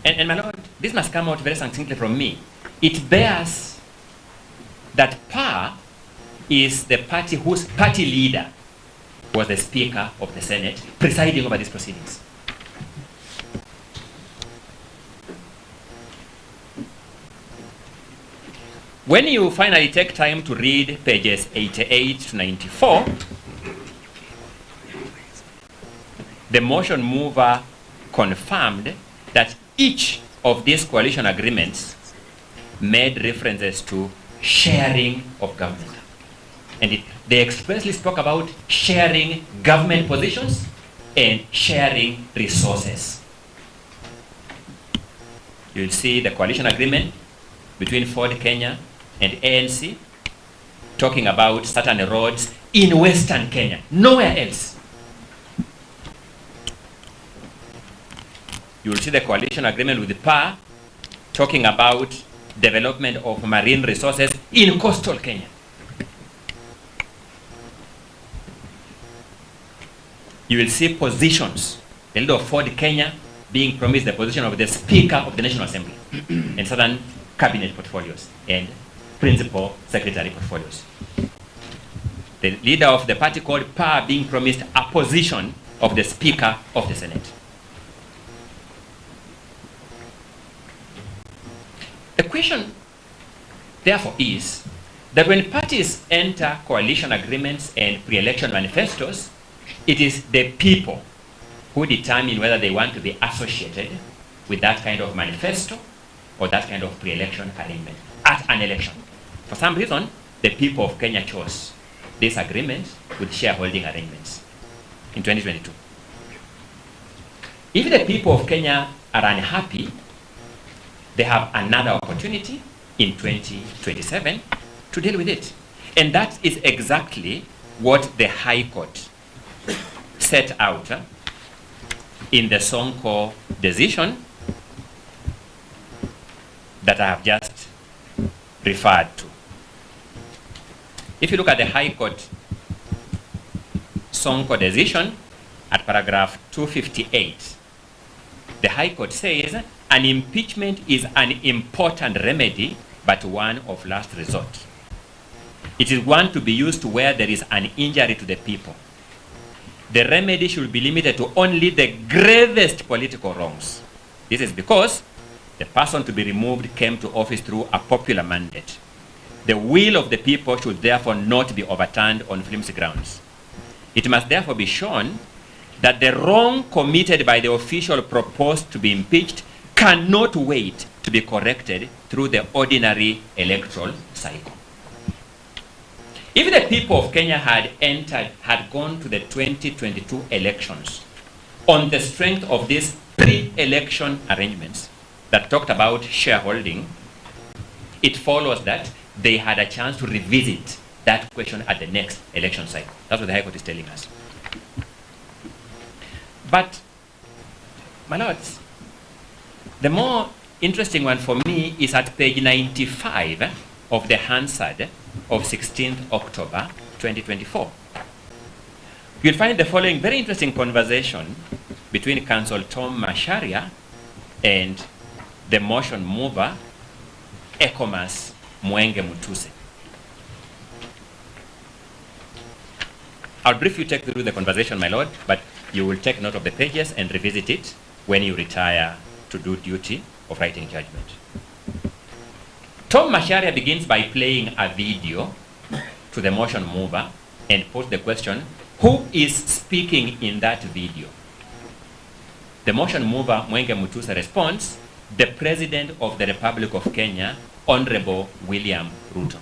And my lord, this must come out very succinctly from me. It bears that PA is the party whose party leader was the Speaker of the Senate presiding over these proceedings. When you finally take time to read pages 88 to 94, the motion mover confirmed that each of these coalition agreements made references to sharing of government. And they expressly spoke about sharing government positions and sharing resources. You'll see the coalition agreement between Ford Kenya and ANC talking about certain roads in Western Kenya, nowhere else. You'll see the coalition agreement with the PA talking about development of marine resources in coastal Kenya. You will see positions, the leader of Ford Kenya being promised the position of the Speaker of the National Assembly and certain cabinet portfolios and principal secretary portfolios. The leader of the party called PA being promised a position of the Speaker of the Senate. The question, therefore, is that when parties enter coalition agreements and pre-election manifestos, it is the people who determine whether they want to be associated with that kind of manifesto or that kind of pre-election arrangement at an election. For some reason, the people of Kenya chose this agreement with shareholding arrangements in 2022. If the people of Kenya are unhappy, they have another opportunity in 2027 to deal with it. And that is exactly what the High Court set out in the Sonko decision that I have just referred to. If you look at the High Court Sonko decision at paragraph 258, the High Court says an impeachment is an important remedy, but one of last resort. It is one to be used where there is an injury to the people. The remedy should be limited to only the gravest political wrongs. This is because the person to be removed came to office through a popular mandate. The will of the people should therefore not be overturned on flimsy grounds. It must therefore be shown that the wrong committed by the official proposed to be impeached cannot wait to be corrected through the ordinary electoral cycle. If the people of Kenya had gone to the 2022 elections on the strength of these pre-election arrangements that talked about shareholding, it follows that they had a chance to revisit that question at the next election cycle. That's what the High Court is telling us. But, my lords, the more interesting one for me is at page 95 of the Hansard of 16th October 2024. You'll find the following very interesting conversation between Counsel Tom Macharia and the motion mover, Ecomas Mwenge Mutuse. I'll briefly take through the conversation, my lord, but you will take note of the pages and revisit it when you retire to do duty of writing judgment. Tom Macharia begins by playing a video to the motion mover and posed the question, who is speaking in that video? The motion mover, Mwenge Mutuse, responds, the President of the Republic of Kenya, Honorable William Ruto.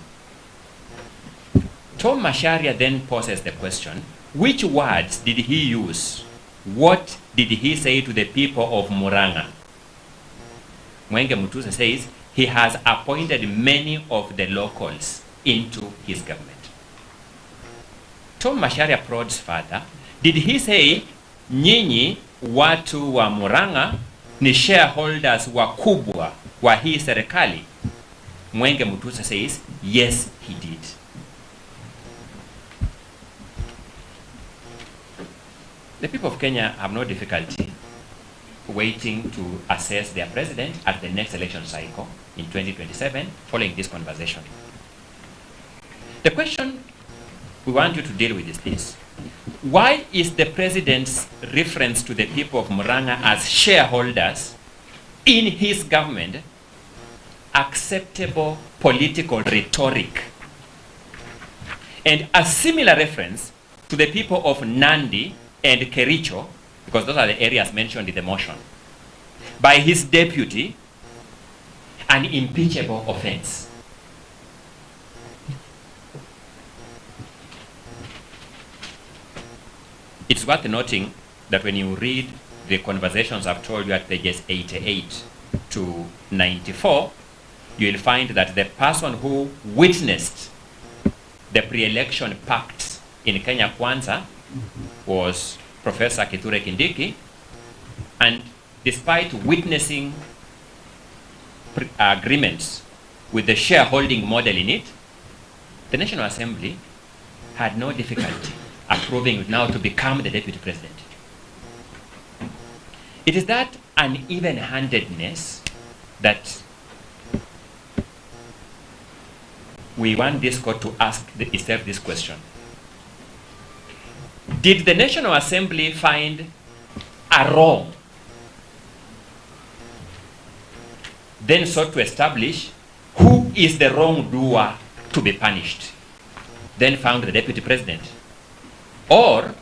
Tom Macharia then poses the question, which words did he use? What did he say to the people of Murang'a? Mwenge Mutuse says he has appointed many of the locals into his government. Tom Macharia prods further, did he say, nyinyi watu wa Murang'a ni shareholders wakubwa wa hii serikali? Mwenge Mutuse says, yes, he did. The people of Kenya have no difficulty waiting to assess their president at the next election cycle in 2027 following this conversation. The question we want you to deal with is this. Why is the president's reference to the people of Murang'a as shareholders in his government acceptable political rhetoric? And a similar reference to the people of Nandi and Kericho, because those are the areas mentioned in the motion, by his deputy, an impeachable offense. It's worth noting that when you read the conversations I've told you at pages 88 to 94, you will find that the person who witnessed the pre-election pact in Kenya Kwanza was Professor Kithure Kindiki, and despite witnessing agreements with the shareholding model in it, the National Assembly had no difficulty approving it now to become the deputy president. It is that uneven-handedness that we want this court to ask itself this question. Did the National Assembly find a wrong, then sought to establish who is the wrongdoer to be punished, then found the deputy president? Or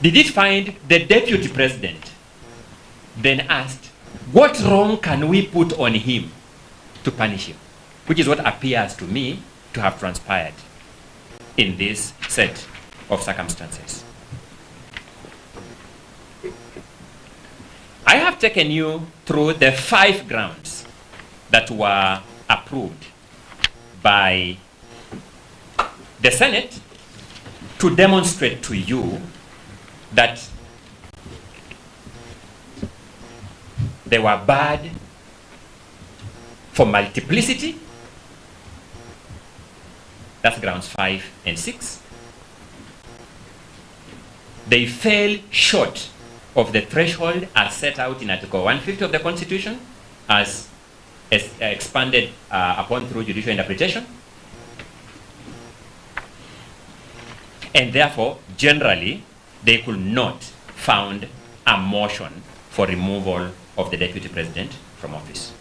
did it find the deputy president, then asked, what wrong can we put on him to punish him? Which is what appears to me to have transpired in this set of circumstances. I have taken you through the 5 grounds that were approved by the Senate to demonstrate to you that they were bad for multiplicity. That's grounds 5 and 6. They fell short of the threshold as set out in Article 150 of the Constitution, as expanded upon through judicial interpretation. And therefore, generally, they could not found a motion for removal of the deputy president from office.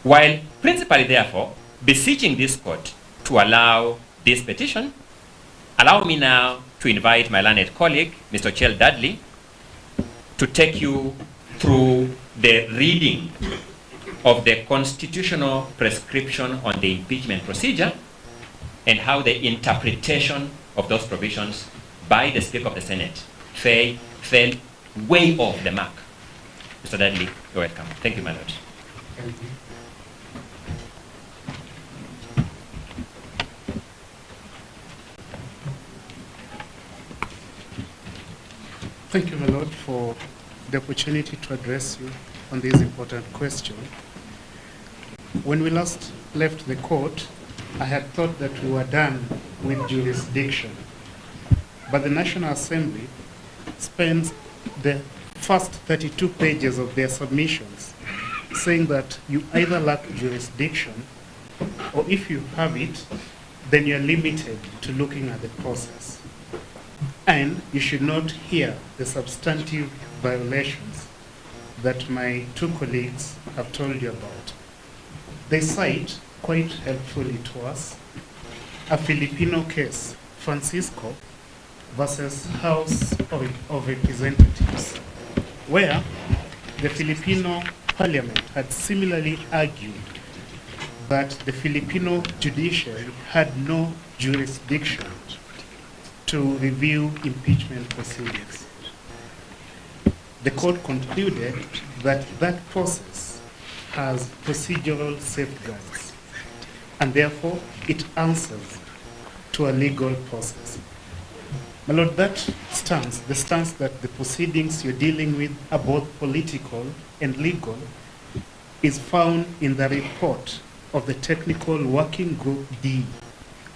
While principally, therefore, beseeching this court to allow this petition, allow me now to invite my learned colleague, Mr. Chell Dudley, to take you through the reading of the constitutional prescription on the impeachment procedure and how the interpretation of those provisions by the Speaker of the Senate fell way off the mark. Mr. Dudley, you're welcome. Thank you, my lord. Thank you. Thank you, my lord, for the opportunity to address you on this important question. When we last left the court, I had thought that we were done with jurisdiction, but the National Assembly spends the first 32 pages of their submissions saying that you either lack jurisdiction, or if you have it, then you're limited to looking at the process. And you should not hear the substantive violations that my 2 colleagues have told you about. They cite, quite helpfully to us, a Filipino case, Francisco versus House of Representatives, where the Filipino Parliament had similarly argued that the Filipino judiciary had no jurisdiction to review impeachment proceedings. The court concluded that that process has procedural safeguards, and therefore it answers to a legal process. My lord, that stance, the stance that the proceedings you're dealing with are both political and legal, is found in the report of the Technical Working Group D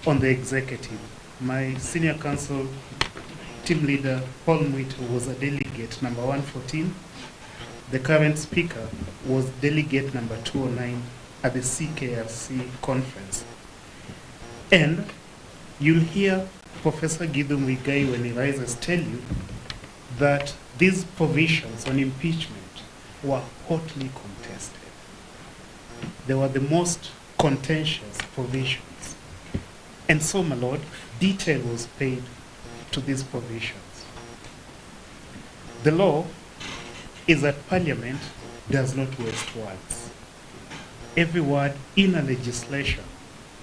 on the executive. My senior counsel, team leader, Paul Mwito, was a delegate number 114. The current speaker was delegate number 209 at the CKRC conference. And you'll hear Professor Githu Muigai, when he rises, tell you that these provisions on impeachment were hotly contested. They were the most contentious provisions. And so, my lord, detail was paid to these provisions. The law is that Parliament does not waste words. Every word in a legislation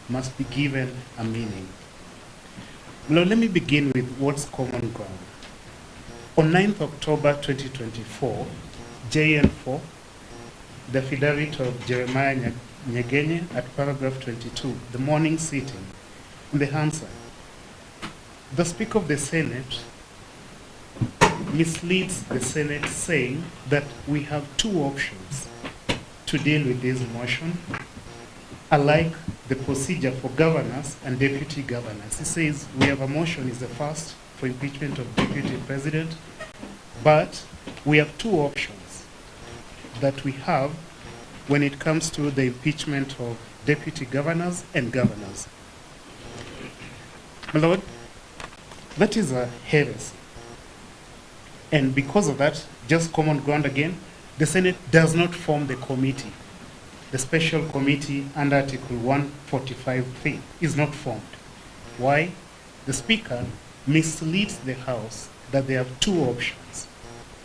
must be given a meaning. Now, let me begin with what's common ground. On 9th October 2024, JN4, the affidavit of Jeremiah Nyegenye at paragraph 22, the morning sitting, in the Hansard, the Speaker of the Senate misleads the Senate saying that we have two options to deal with this motion, alike the procedure for governors and deputy governors. He says we have a motion is the first for impeachment of deputy president, but we have two options that we have when it comes to the impeachment of deputy governors and governors. My Lord, that is a heresy. And because of that, just common ground again, the Senate does not form the committee. The special committee under Article 145(3) is not formed. Why? The Speaker misleads the House that they have two options.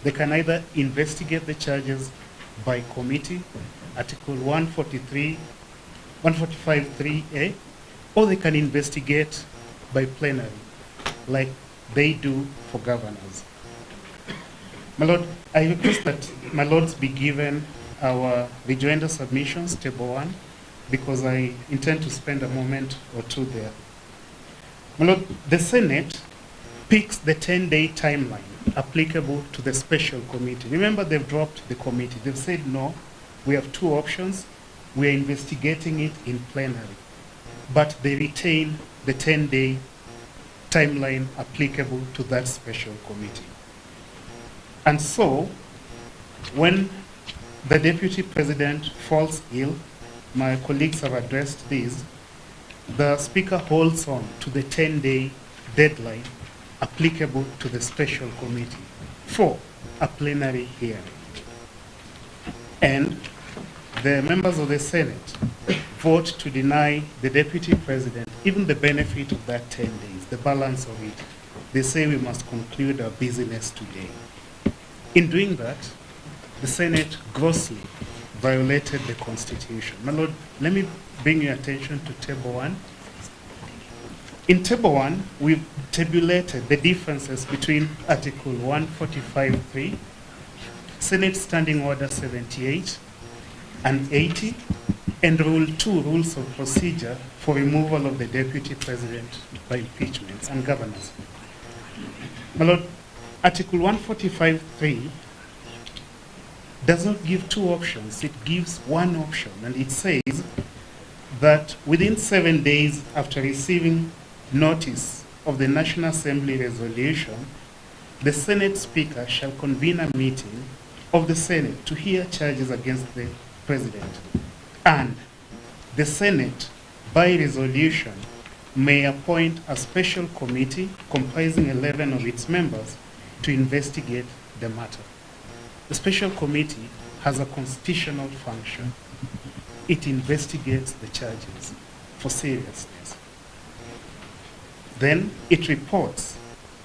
They can either investigate the charges by committee, Article 145(3)(a), or they can investigate by plenary, like they do for governors. My Lord, I request that my Lords be given our rejoinder submissions, table 1, because I intend to spend a moment or two there. My Lord, the Senate picks the 10-day timeline applicable to the special committee. Remember, they've dropped the committee. They've said, no, we have two options. We are investigating it in plenary. But they retain the 10-day timeline applicable to that special committee. And so, when the deputy president falls ill, my colleagues have addressed this, the Speaker holds on to the 10-day deadline applicable to the special committee for a plenary hearing. And the members of the Senate vote to deny the deputy president even the benefit of that 10 days, the balance of it. They say we must conclude our business today. In doing that, the Senate grossly violated the Constitution. My Lord, let me bring your attention to Table 1. In Table 1, we've tabulated the differences between Article 145(3), Senate Standing Order 78 and 80, and Rule 2, Rules of Procedure for removal of the Deputy President by impeachment and governors. My Lord, Article 145(3) does not give two options, it gives one option, and it says that within 7 days after receiving notice of the National Assembly resolution, the Senate Speaker shall convene a meeting of the Senate to hear charges against the President, and the Senate, by resolution, may appoint a special committee comprising 11 of its members to investigate the matter. The special committee has a constitutional function. It investigates the charges for seriousness. Then it reports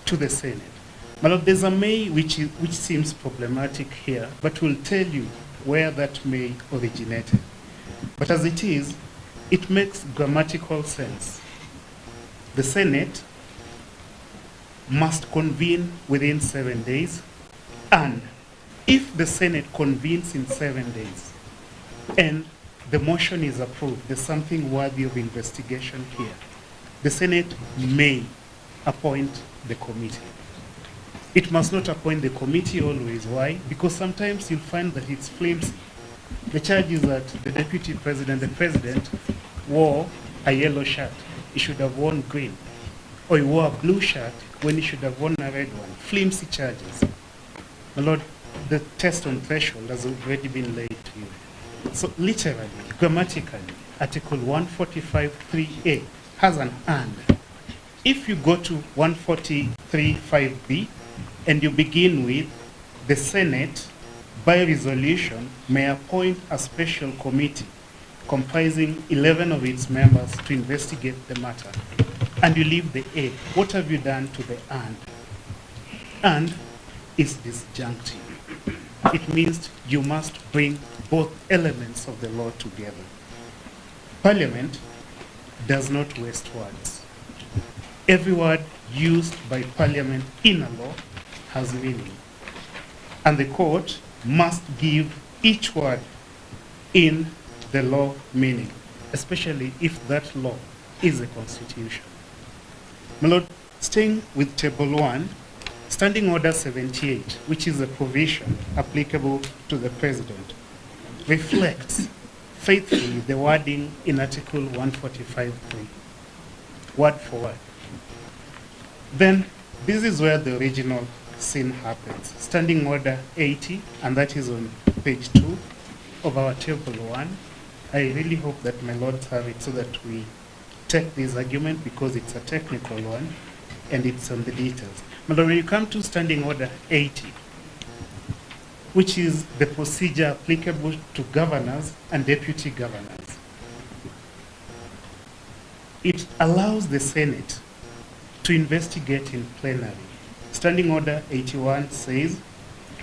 to the Senate. My Lord, there's a may which seems problematic here, but we'll tell you where that may originated. But as it is, it makes grammatical sense. The Senate must convene within 7 days, and if the Senate convenes in 7 days and the motion is approved, there's something worthy of investigation here, the Senate may appoint the committee. It must not appoint the committee always. Why? Because sometimes you'll find that it's flimsy. The charge is that the deputy president, the president, wore a yellow shirt. He should have worn green. Or he wore a blue shirt when he should have worn a red one. Flimsy charges. My Lord, the test on threshold has already been laid to you. So literally, grammatically, Article 145(3)(a) has an and. If you go to 143(5)(b) and you begin with the Senate, by resolution, may appoint a special committee comprising 11 of its members to investigate the matter, and you leave the A, what have you done to the and? And is disjunctive. It means you must bring both elements of the law together. Parliament does not waste words. every word used by Parliament in a law has meaning. And the court must give each word in the law meaning, especially if that law is a constitution. My Lord, staying with Table 1, Standing Order 78, which is a provision applicable to the President, reflects faithfully the wording in Article 145.3, word for word. Then, this is where the original sin happens. Standing Order 80, and that is on page 2 of our Table 1. I really hope that my lords have it so that we take this argument, because it's a technical one and it's on the details. But when you come to Standing Order 80, which is the procedure applicable to governors and deputy governors, it allows the Senate to investigate in plenary. Standing Order 81 says,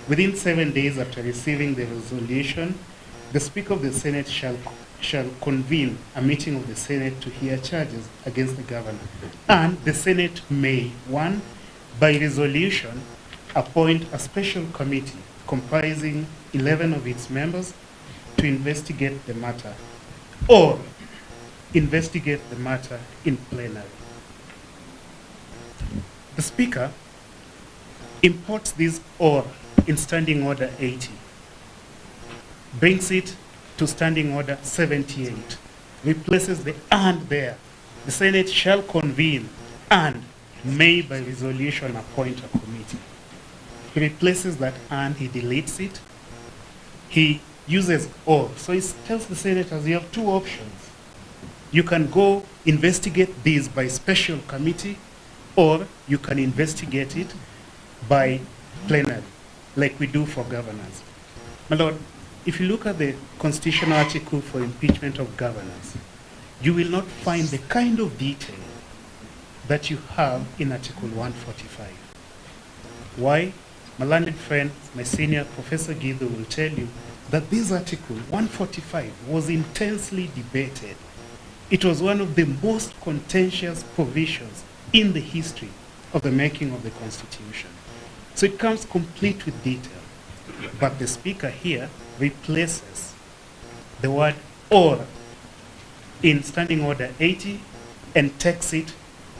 within 7 days after receiving the resolution, the Speaker of the Senate shall convene a meeting of the Senate to hear charges against the governor. And the Senate may, 1, by resolution, appoint a special committee comprising 11 of its members to investigate the matter, or investigate the matter in plenary. The Speaker imports this "or" in Standing Order 80, brings it to Standing Order 78, replaces the "and" there. The Senate shall convene and may by resolution appoint a committee. He replaces that "and," he deletes it. He uses "or." So he tells the senators, you have two options. You can go investigate this by special committee, or you can investigate it by plenary, like we do for governors. My Lord, if you look at the constitutional article for impeachment of governors, you will not find the kind of detail that you have in Article 145. Why? My learned friend, my senior Professor Guido, will tell you that this Article 145 was intensely debated. It was one of the most contentious provisions in the history of the making of the Constitution. So it comes complete with detail. But the Speaker here replaces the word "or" in Standing Order 80 and takes it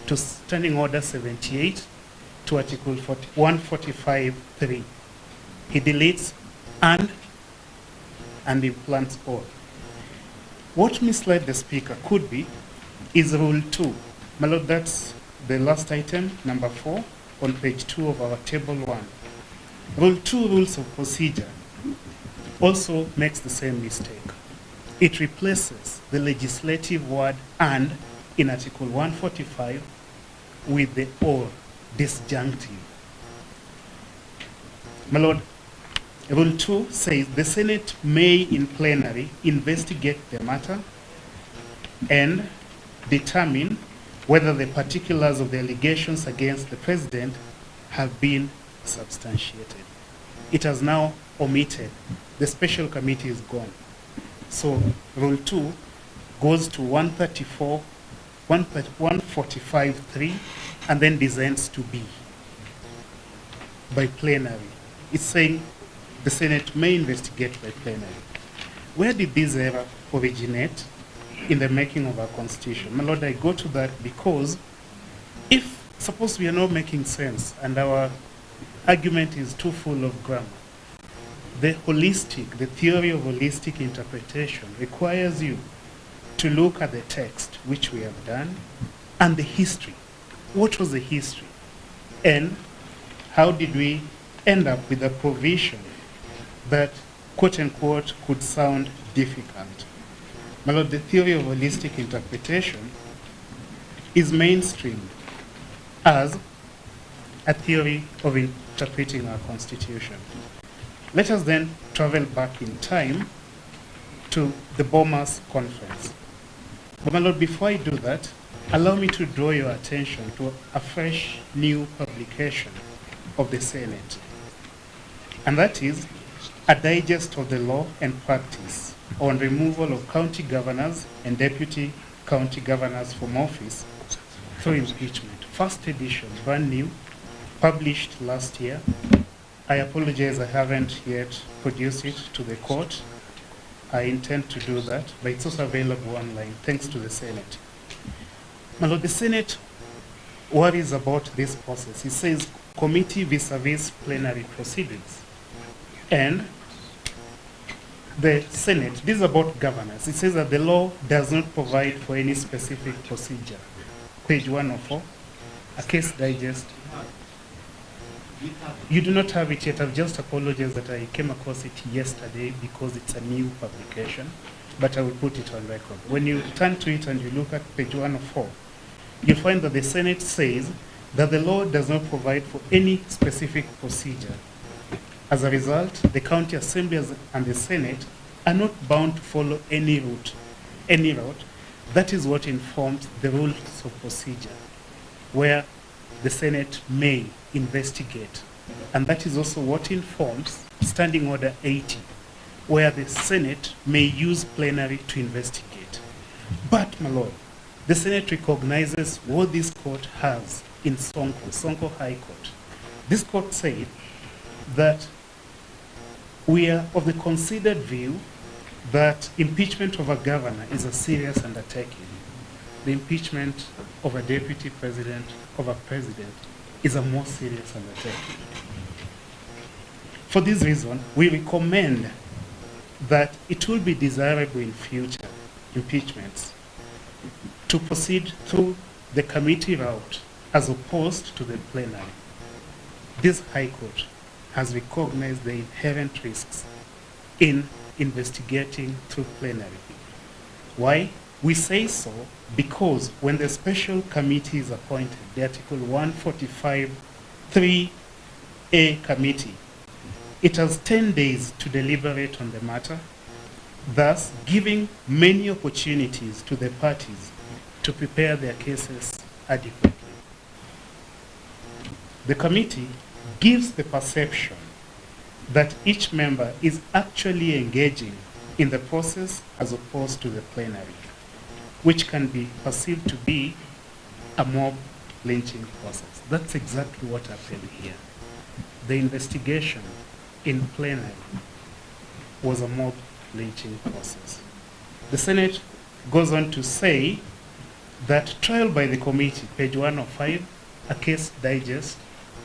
to Standing Order 78 to Article 145.3. He deletes "and" implants "or." What misled the Speaker could be is Rule 2. My Lord, that's the last item, number 4, on page 2 of our Table 1. Rule 2, Rules of Procedure, also makes the same mistake. It replaces the legislative word "and" in Article 145 with the "or," disjunctive. My Lord, Rule 2 says the Senate may in plenary investigate the matter and determine whether the particulars of the allegations against the President have been substantiated. It has now omitted. The special committee is gone. So Rule 2 goes to 145.3 and then descends to B by plenary. It's saying the Senate may investigate by plenary. Where did this error originate in the making of our Constitution? My Lord, I go to that because if, suppose we are not making sense and our argument is too full of grammar, the theory of holistic interpretation requires you to look at the text, which we have done, and the history. What was the history? And how did we end up with a provision that, quote unquote, could sound difficult? My Lord, the theory of holistic interpretation is mainstreamed as a theory of interpreting our Constitution. Let us then travel back in time to the Bomas Conference. But my Lord, before I do that, allow me to draw your attention to a fresh new publication of the Senate. And that is a digest of the law and practice on removal of county governors and deputy county governors from office through impeachment. First edition, brand new, published last year. I apologize, I haven't yet produced it to the court. I intend to do that, but it's also available online, thanks to the Senate. My Lord, the Senate worries about this process. It says committee vis-a-vis plenary proceedings. And the Senate, this is about governance. It says that the law does not provide for any specific procedure. Page 104, a case digest. You do not have it yet. I've just apologized that I came across it yesterday because it's a new publication, but I will put it on record. When you turn to it and you look at page 104, you'll find that the Senate says that the law does not provide for any specific procedure. As a result, the county assemblies and the Senate are not bound to follow any route. That is what informs the rules of procedure, where the Senate may investigate. And that is also what informs Standing Order 80, where the Senate may use plenary to investigate. But, my Lord, the Senate recognizes what this court has in Sonko High Court. This court said that we are of the considered view that impeachment of a governor is a serious undertaking. The impeachment of a deputy president, of a president, is a more serious undertaking. For this reason, we recommend that it will be desirable in future impeachments to proceed through the committee route as opposed to the plenary. This High Court has recognized the inherent risks in investigating through plenary. Why? We say so because when the special committee is appointed, the Article 145(3)(a) committee, it has 10 days to deliberate on the matter, thus giving many opportunities to the parties to prepare their cases adequately. The committee gives the perception that each member is actually engaging in the process as opposed to the plenary, which can be perceived to be a mob lynching process. That's exactly what happened here. The investigation in plenary was a mob lynching process. The Senate goes on to say that trial by the committee, page 105, a case digest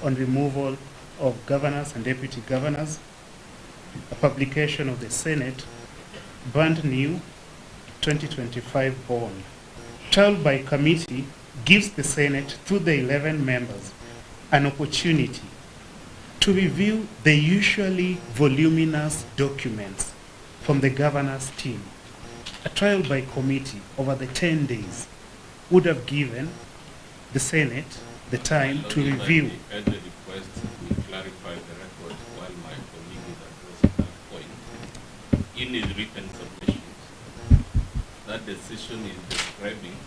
on removal of governors and deputy governors, a publication of the Senate, brand new 2025 bond. Trial by committee gives the Senate, through the 11 members, an opportunity to review the usually voluminous documents from the governor's team. A trial by committee over the 10 days would have given the Senate the time to review. As a request, we clarify the record while my colleague is addressing that point. In his written submissions, that decision is describing,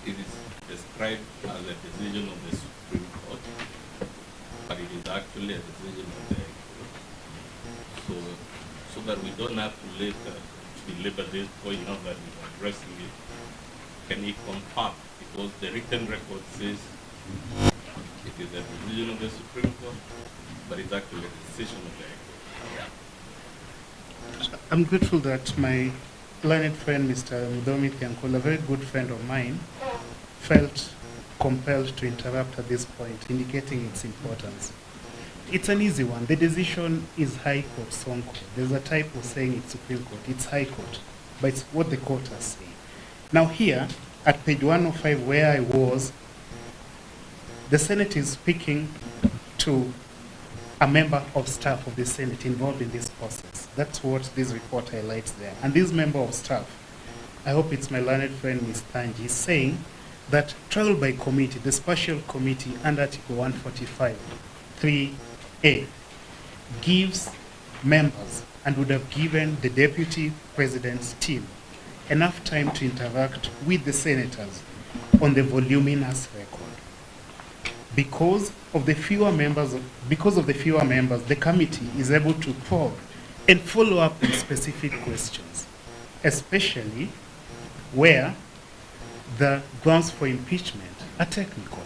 it is described as a decision of the Supreme Court, but it is actually a decision of the High Court. So that we don't have to later belabor this point now that we're addressing it. Can he confirm? Because the written record says it is a decision of the Supreme Court, but it's actually a decision of the High Court. I'm grateful that my learned friend, Mr. Mudomi Thiankol, a very good friend of mine, felt compelled to interrupt at this point, indicating its importance. It's an easy one. The decision is High Court, Sonko. There's a type of saying it's Supreme Court. It's High Court, but it's what the court has said. Now here, at page 105 where I was, the Senate is speaking to a member of staff of the Senate involved in this process. That's what this report highlights there. And this member of staff, I hope it's my learned friend, Ms. Tanji, is saying that trial by committee, the special committee under Article 145(3)(a), gives members and would have given the deputy president's team enough time to interact with the senators on the voluminous record. Because of the fewer members, the committee is able to probe and follow up with specific questions, especially where the grounds for impeachment are technical.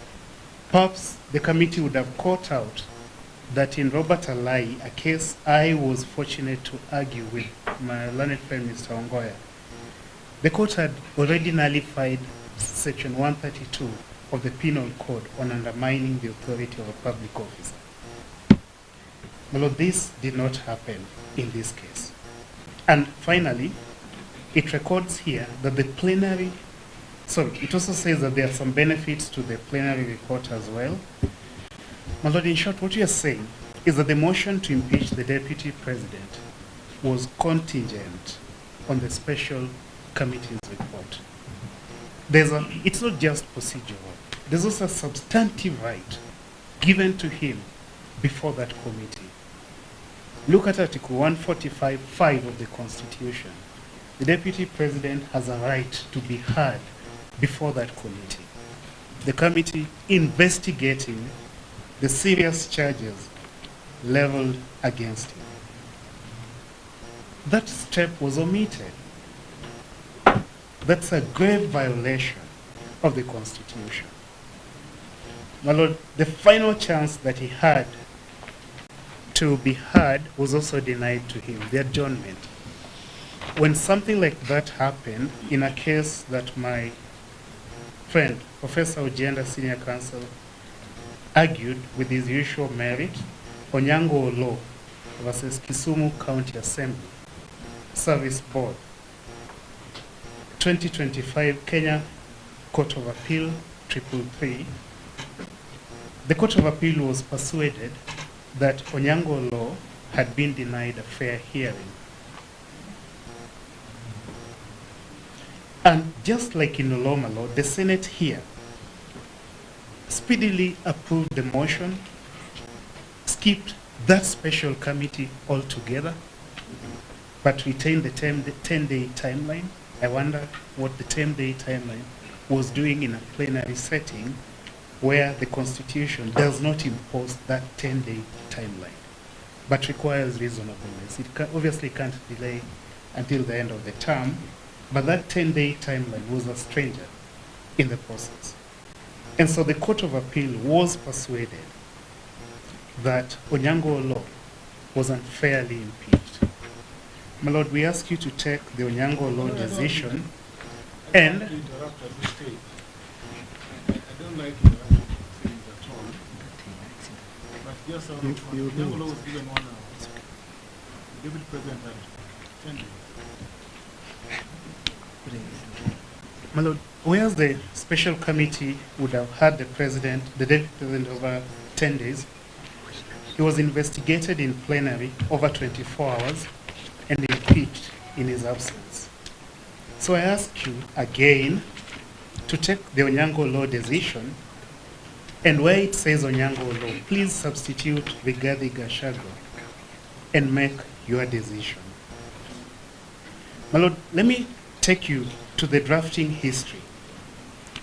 Perhaps the committee would have caught out that in Robert Alai, a case I was fortunate to argue with my learned friend Mr. Ongoya, the court had already nullified section 132 of the Penal Code on undermining the authority of a public officer. Well, this did not happen in this case. And finally, it records here that the plenary, it also says that there are some benefits to the plenary report as well. My Lord, in short, what you are saying is that the motion to impeach the deputy president was contingent on the special committee's report. It's not just procedural. There's also a substantive right given to him before that committee. Look at Article 145(5) of the Constitution. The deputy president has a right to be heard before that committee. The committee investigating the serious charges leveled against him. That step was omitted. That's a grave violation of the Constitution. My Lord, the final chance that he had to be heard was also denied to him, the adjournment. When something like that happened in a case that my friend, Professor Ojenda, Senior Counsel, argued with his usual merit, Onyango Law versus Kisumu County Assembly, Service Board, 2025 Kenya Court of Appeal, 333. The Court of Appeal was persuaded that Onyango Law had been denied a fair hearing. And just like in Oloma Law, the Senate here speedily approved the motion, skipped that special committee altogether, but retained the 10-day timeline. I wonder what the 10-day timeline was doing in a plenary setting where the Constitution does not impose that 10-day timeline, but requires reasonableness. It obviously can't delay until the end of the term, but that 10-day timeline was a stranger in the process. And so the Court of Appeal was persuaded that Onyango Law was unfairly impeached. My Lord, we ask you to take the Onyango Law decision and... I don't like interrupting things at all. But just out of Onyango Law was given 1 hour. The Deputy President had 10 days. My Lord, whereas the special committee would have had the deputy president over 10 days, he was investigated in plenary over 24 hours and impeached in his absence. So I ask you again to take the Onyango Law decision, and where it says Onyango Law, please substitute Rigathi Gachagua and make your decision. My Lord, let me take you to the drafting history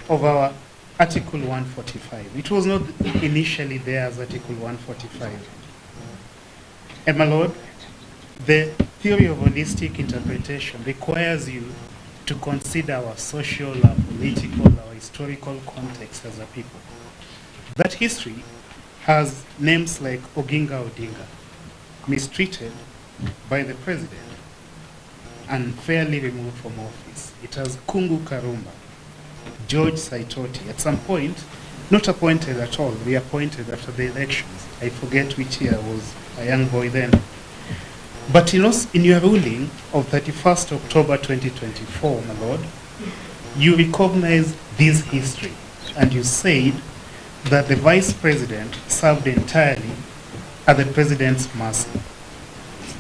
of our Article 145. It was not initially there as Article 145. And my Lord, the theory of holistic interpretation requires you to consider our social, our political, our historical context as a people. That history has names like Oginga Odinga, mistreated by the president, unfairly removed from office. It has Kungu Karumba, George Saitoti, at some point, not appointed at all, reappointed after the elections. I forget which year, I was a young boy then. But in your ruling of 31st October 2024, my Lord, you recognize this history and you said that the vice president served entirely at the president's mercy.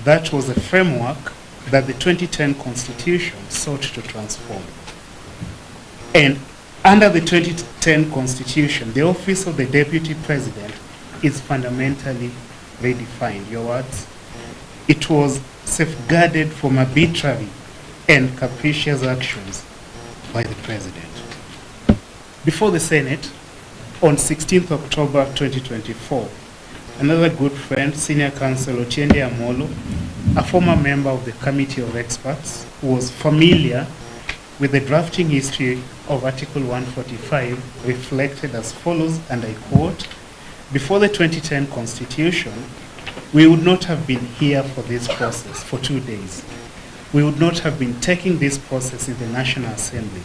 That was a framework that the 2010 Constitution sought to transform. And under the 2010 Constitution, the office of the Deputy President is fundamentally redefined. Your words? It was safeguarded from arbitrary and capricious actions by the President. Before the Senate, on 16th October 2024, another good friend, Senior Counsel Otiende Amolo, a former member of the Committee of Experts, who was familiar with the drafting history of Article 145 reflected as follows, and I quote, "Before the 2010 Constitution, we would not have been here for this process for 2 days. We would not have been taking this process in the National Assembly.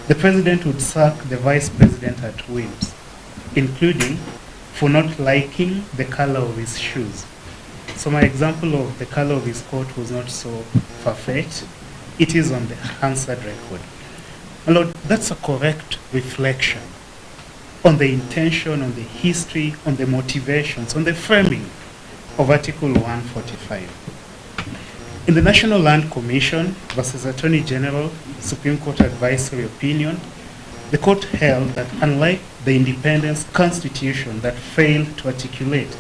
The President would sack the Vice President at whims, including for not liking the color of his shoes." So my example of the color of his coat was not so far-fetched. It is on the answered record. My Lord, that's a correct reflection on the intention, on the history, on the motivations, on the framing of Article 145. In the National Land Commission versus Attorney General Supreme Court advisory opinion, the court held that unlike the independence constitution that failed to articulate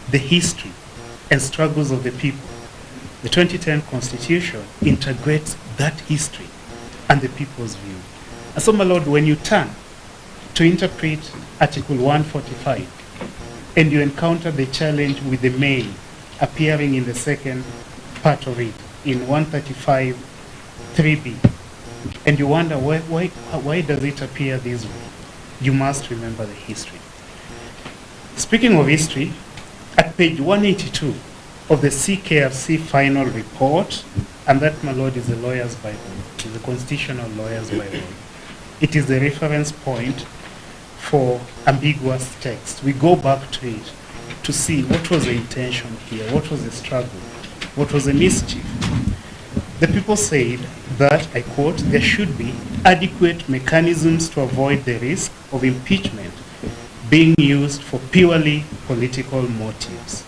the history and struggles of the people, the 2010 Constitution integrates that history and the people's view. And so, my Lord, when you turn to interpret Article 145 and you encounter the challenge with the may appearing in the second part of it, in 135 3b, and you wonder why does it appear this way, you must remember the history. Speaking of history, at page 182 of the CKFC final report, and that, my Lord, is the lawyer's Bible, it is the constitutional lawyer's Bible. It is the reference point for ambiguous text. We go back to it to see what was the intention here, what was the struggle, what was the mischief. The people said that, I quote, "there should be adequate mechanisms to avoid the risk of impeachment being used for purely political motives."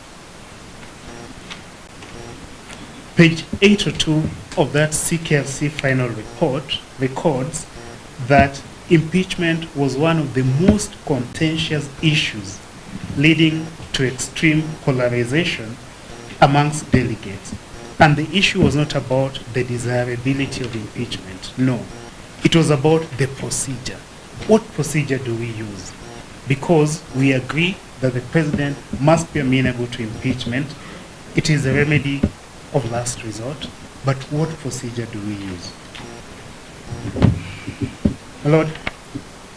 Page 802 of that CKFC final report records that impeachment was one of the most contentious issues leading to extreme polarization amongst delegates. And the issue was not about the desirability of impeachment. No, it was about the procedure. What procedure do we use? Because we agree that the president must be amenable to impeachment. It is a remedy of last resort. But what procedure do we use? My Lord,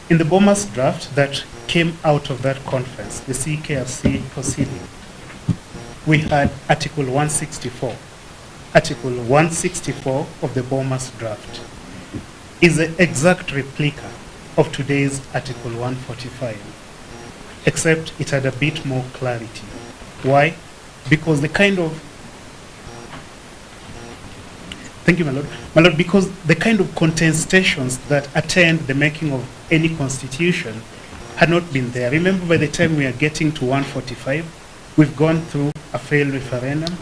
in the Bomas draft that came out of that conference, the CKFC proceeding, we had Article 164. Article 164 of the Bomas draft is the exact replica of today's Article 145, except it had a bit more clarity. Why? Because the kind of Thank you, my Lord. My Lord, because the kind of contestations that attend the making of any constitution had not been there. Remember, by the time we are getting to 145, we've gone through a failed referendum.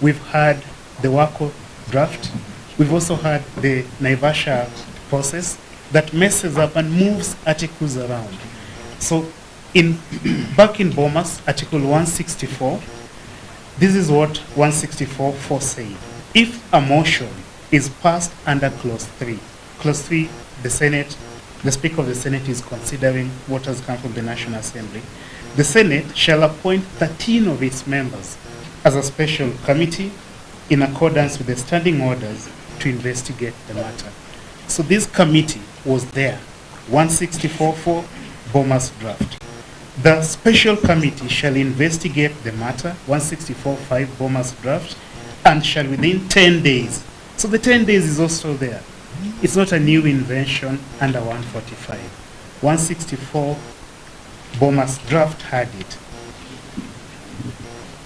We've had the WACO draft. We've also had the Naivasha process that messes up and moves articles around. So back in Bomas, Article 164, this is what 164.4 said. If a motion is passed under Clause 3, Clause 3, the Speaker of the Senate is considering what has come from the National Assembly, the Senate shall appoint 13 of its members as a special committee in accordance with the standing orders to investigate the matter. So this committee was there, 164.4 Bomas draft. The special committee shall investigate the matter, 164.5 Bomas draft, and shall within 10 days. So the 10 days is also there. It's not a new invention under 145. 164 Bomas draft had it.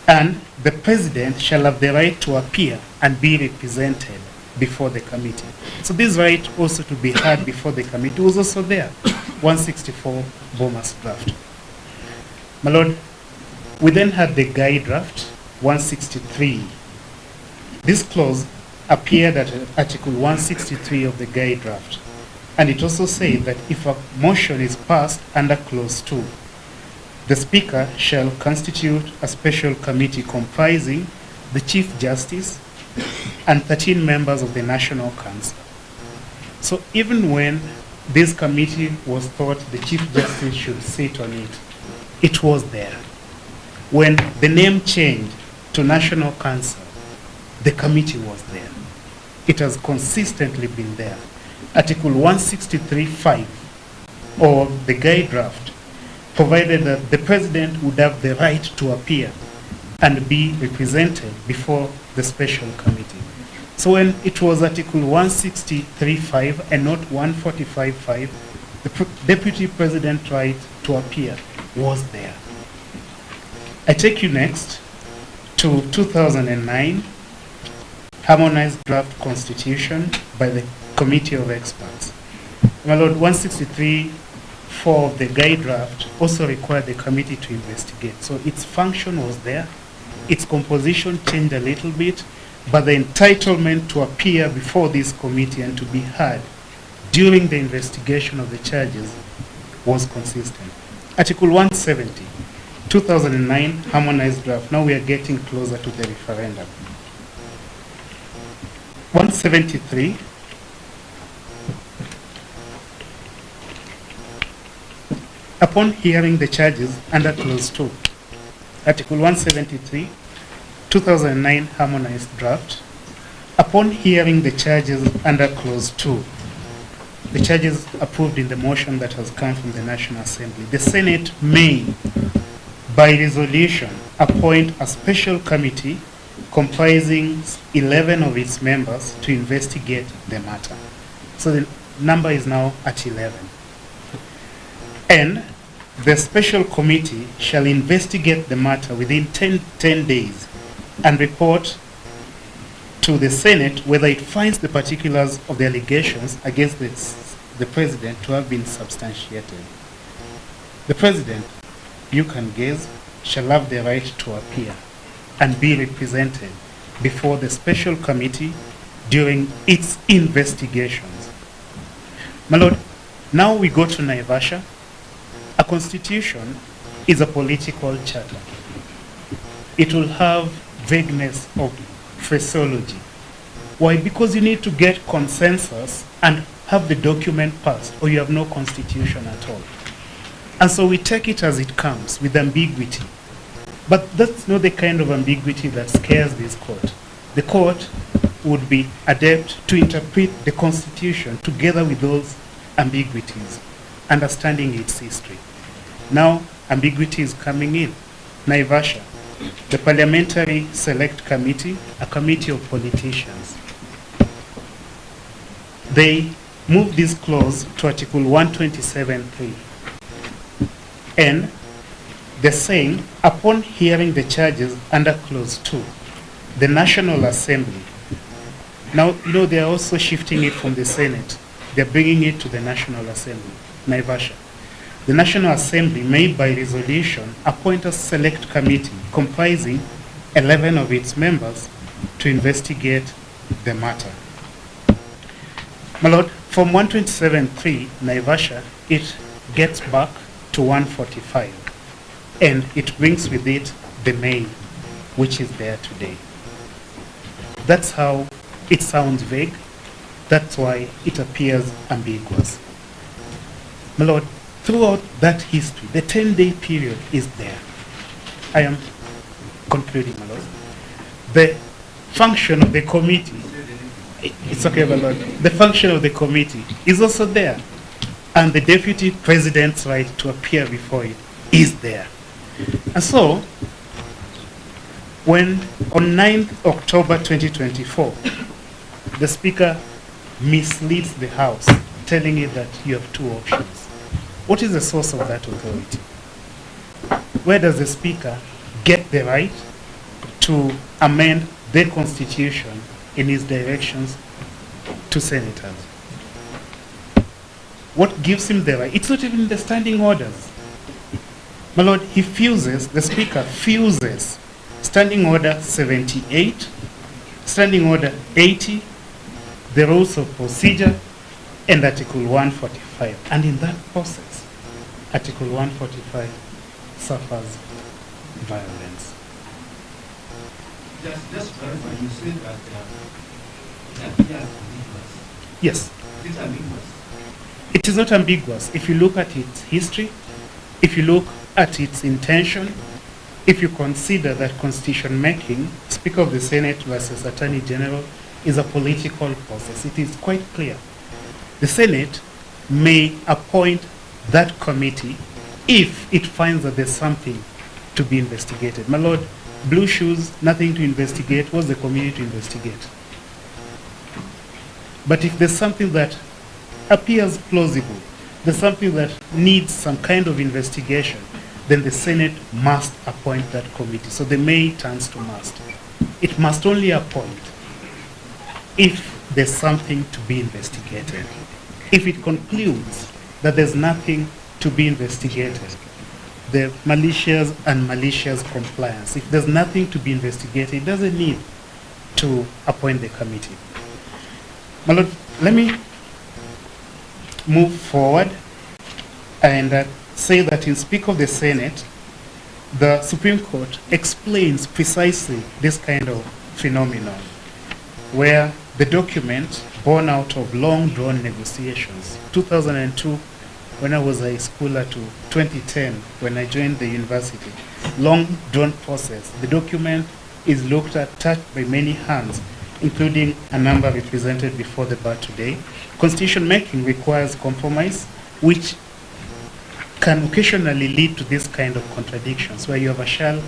And the president shall have the right to appear and be represented before the committee. So this right also to be heard before the committee was also there. 164 Bomas draft. My Lord, we then had the Guy draft, 163. This clause appeared at Article 163 of the Guy draft, and it also said that if a motion is passed under Clause 2, the Speaker shall constitute a special committee comprising the Chief Justice and 13 members of the National Council. So even when this committee was thought the Chief Justice should sit on it, it was there. When the name changed to National Council, the committee was there. It has consistently been there. Article 163(5) or the guide draft provided that the president would have the right to appear and be represented before the special committee. So when it was Article 163(5) and not 145(5), the deputy president's right to appear was there. I take you next to 2009 harmonized draft constitution by the committee of experts. My Lord, 163(4) of the guide draft also required the committee to investigate. So its function was there. Its composition changed a little bit, but the entitlement to appear before this committee and to be heard during the investigation of the charges was consistent. Article 170, 2009 harmonized draft. Now we are getting closer to the referendum. 173, upon hearing the charges under clause 2. Article 173, 2009 harmonized draft. Upon hearing the charges under clause 2, the charges approved in the motion that has come from the National Assembly, the Senate may, by resolution, appoint a special committee comprising 11 of its members to investigate the matter. So the number is now at 11. And the special committee shall investigate the matter within 10 days and report to the Senate whether it finds the particulars of the allegations against the president to have been substantiated. The president, you can guess, shall have the right to appear and be represented before the special committee during its investigations. My Lord, now we go to Naivasha. A constitution is a political charter. It will have vagueness of phraseology. Why? Because you need to get consensus and have the document passed, or you have no constitution at all. And so we take it as it comes, with ambiguity. But that's not the kind of ambiguity that scares this court. The court would be adept to interpret the Constitution together with those ambiguities, understanding its history. Now, ambiguity is coming in. Naivasha, the Parliamentary Select Committee, a committee of politicians. They moved this clause to Article 127(3). And they're saying, upon hearing the charges under clause 2, the National Assembly, now, you know, they're also shifting it from the Senate. They're bringing it to the National Assembly, Naivasha. The National Assembly may, by resolution, appoint a select committee comprising 11 of its members to investigate the matter. My Lord, from 127(3), Naivasha, it gets back to 145, and it brings with it the may, which is there today. That's how it sounds vague. That's why it appears ambiguous. My Lord, throughout that history, the 10-day period is there. I am concluding, my Lord. The function of the committee, it's okay, my Lord. The function of the committee is also there. And the deputy president's right to appear before it is there. And so, when on 9th October 2024, the Speaker misleads the House, telling it that you have two options, what is the source of that authority? Where does the Speaker get the right to amend the Constitution in his directions to senators? What gives him the right? It's not even the standing orders. My Lord, he fuses, the Speaker fuses Standing Order 78, Standing Order 80, the Rules of Procedure, and Article 145. And in that process, Article 145 suffers violence. Just clarify, you said that it appears ambiguous. Yes. Is it ambiguous? It is not ambiguous. If you look at its history, if you look at its intention, if you consider that constitution making, Speaker of the Senate versus Attorney General, is a political process, it is quite clear The Senate may appoint that committee if it finds that there's something to be investigated. My lord, blue shoes, nothing to investigate. What's the committee to investigate? But if there's something that appears plausible, there's something that needs some kind of investigation, then the Senate must appoint that committee. So the may turns to must. It must only appoint if there's something to be investigated. If it concludes that there's nothing to be investigated, the malicious and malicious compliance, if there's nothing to be investigated, it doesn't need to appoint the committee. My lord, let me move forward and say that in Speak of the Senate, the Supreme Court explains precisely this kind of phenomenon, where the document born out of long-drawn negotiations, 2002 when I was a schooler to 2010 when I joined the university, long-drawn process. The document is looked at, touched by many hands, including a number represented before the bar today. Constitution making requires compromise, which can occasionally lead to this kind of contradictions, where you have a shall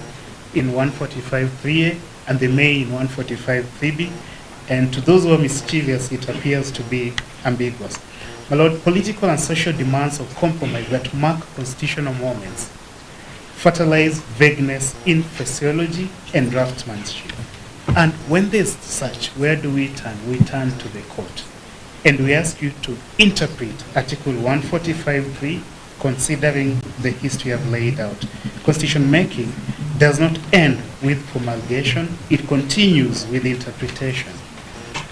in 145.3a and the may in 145.3b, and to those who are mischievous, it appears to be ambiguous. My lord, political and social demands of compromise that mark constitutional moments fertilize vagueness in phraseology and draftsmanship. And when there's such, where do we turn? We turn to the court. And we ask you to interpret Article 145.3, considering the history I've laid out. Constitution making does not end with promulgation, it continues with interpretation.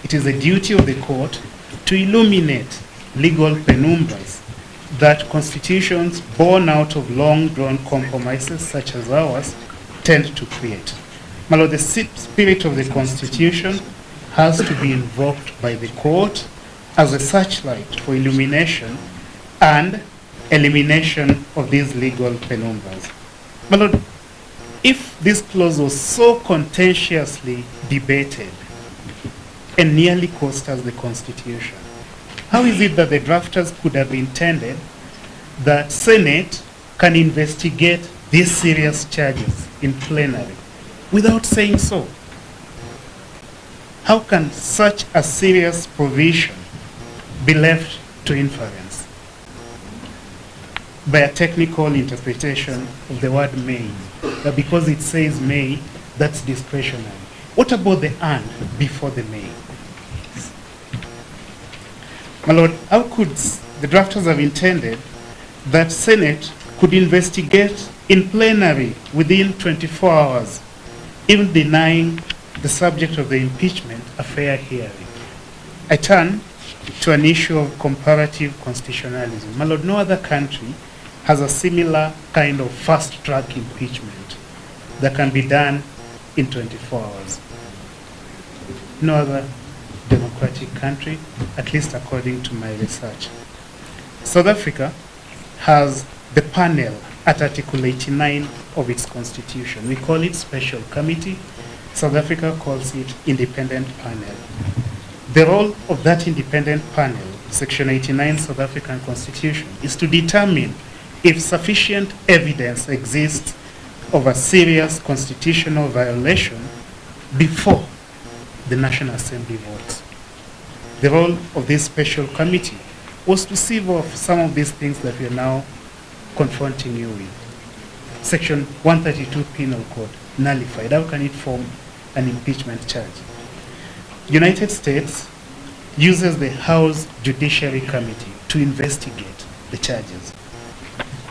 It is the duty of the court to illuminate legal penumbras that constitutions born out of long-drawn compromises such as ours tend to create. My lord, the spirit of the Constitution has to be invoked by the court as a searchlight for illumination and elimination of these legal penumbras. My lord, if this clause was so contentiously debated and nearly cost us the Constitution, how is it that the drafters could have intended that Senate can investigate these serious charges in plenary without saying so? How can such a serious provision be left to inference by a technical interpretation of the word may, that because it says may, that's discretionary? What about the and before the may? My lord, how could the drafters have intended that Senate could investigate in plenary within 24 hours, even denying the subject of the impeachment a fair hearing? I turn to an issue of comparative constitutionalism. My lord, no other country has a similar kind of fast-track impeachment that can be done in 24 hours. No other democratic country, at least according to my research. South Africa has the panel at Article 89 of its constitution. We call it special committee. South Africa calls it independent panel. The role of that independent panel, Section 89 South African Constitution, is to determine if sufficient evidence exists of a serious constitutional violation before the National Assembly votes. The role of this special committee was to sieve off some of these things that we are now confronting you with. Section 132 Penal Code, nullified. How can it form an impeachment charge? United States uses the House Judiciary Committee to investigate the charges.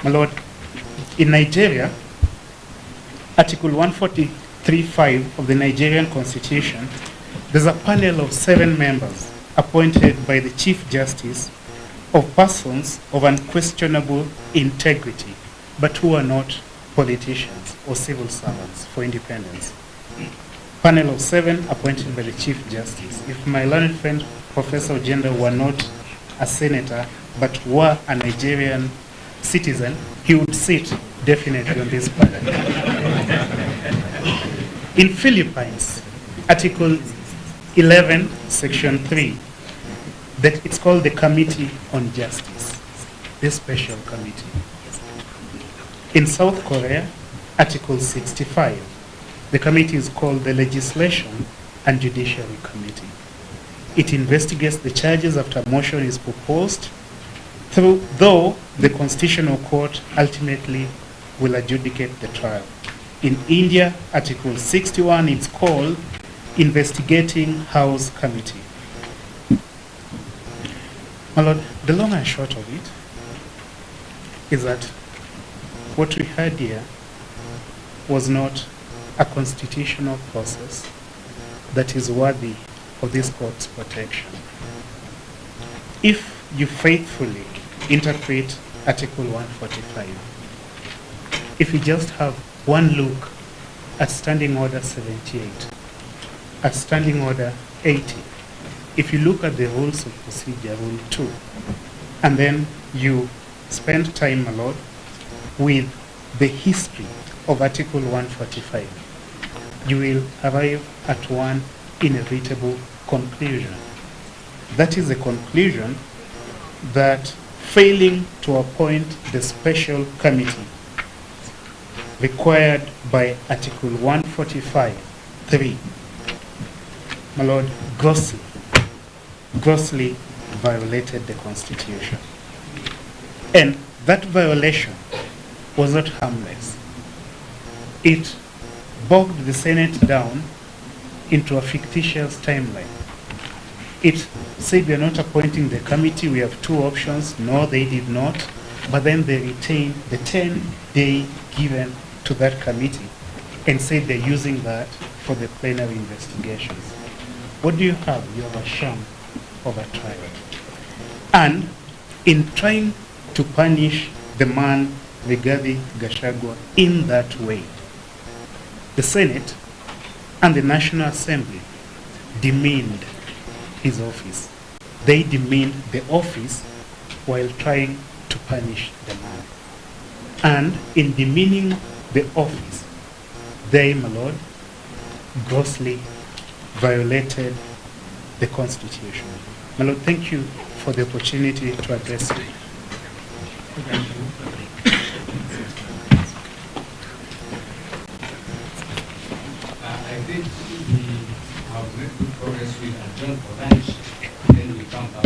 My lord, in Nigeria, Article 143.5 of the Nigerian Constitution, there's a panel of 7 members appointed by the Chief Justice of persons of unquestionable integrity, but who are not politicians or civil servants for independence. Panel of 7 appointed by the Chief Justice. If my learned friend, Professor Ogenda, were not a senator, but were a Nigerian citizen, he would sit definitely on this panel. In Philippines, Article 11, Section 3, that it's called the Committee on Justice, this special committee. In South Korea, Article 65, the committee is called the Legislation and Judiciary Committee. It investigates the charges after a motion is proposed, though the Constitutional Court ultimately will adjudicate the trial. In India, Article 61 is called Investigating House Committee. My Lord, the long and short of it is that what we had here was not a constitutional process that is worthy of this court's protection. If you faithfully interpret Article 145, if you just have one look at Standing Order 78, at Standing Order 80, if you look at the rules of procedure, Rule 2, and then you spend time, my Lord, with the history of Article 145, you will arrive at one inevitable conclusion. That is the conclusion that failing to appoint the special committee required by Article 145(3), my Lord, grossly violated the Constitution. And that violation was not harmless. It bogged the Senate down into a fictitious timeline. It said we are not appointing the committee, we have two options. No, they did not. But then they retained the 10-day given to that committee and said they're using that for the plenary investigations. What do you have? You have a sham of a trial. And in trying to punish the man, Rigathi Gachagua, in that way, the Senate and the National Assembly demeaned his office. They demeaned the office while trying to punish the man. And in demeaning the office, they, my Lord, grossly violated the Constitution. My Lord, thank you for the opportunity to address you. I think we have made good progress with adjourn for lunch, then we come back.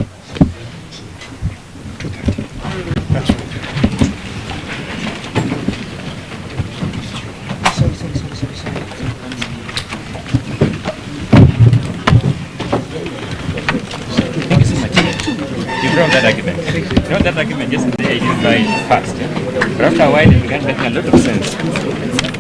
You brought that argument. Not that argument, just the idea is very fast. But after a while, it began making a lot of sense.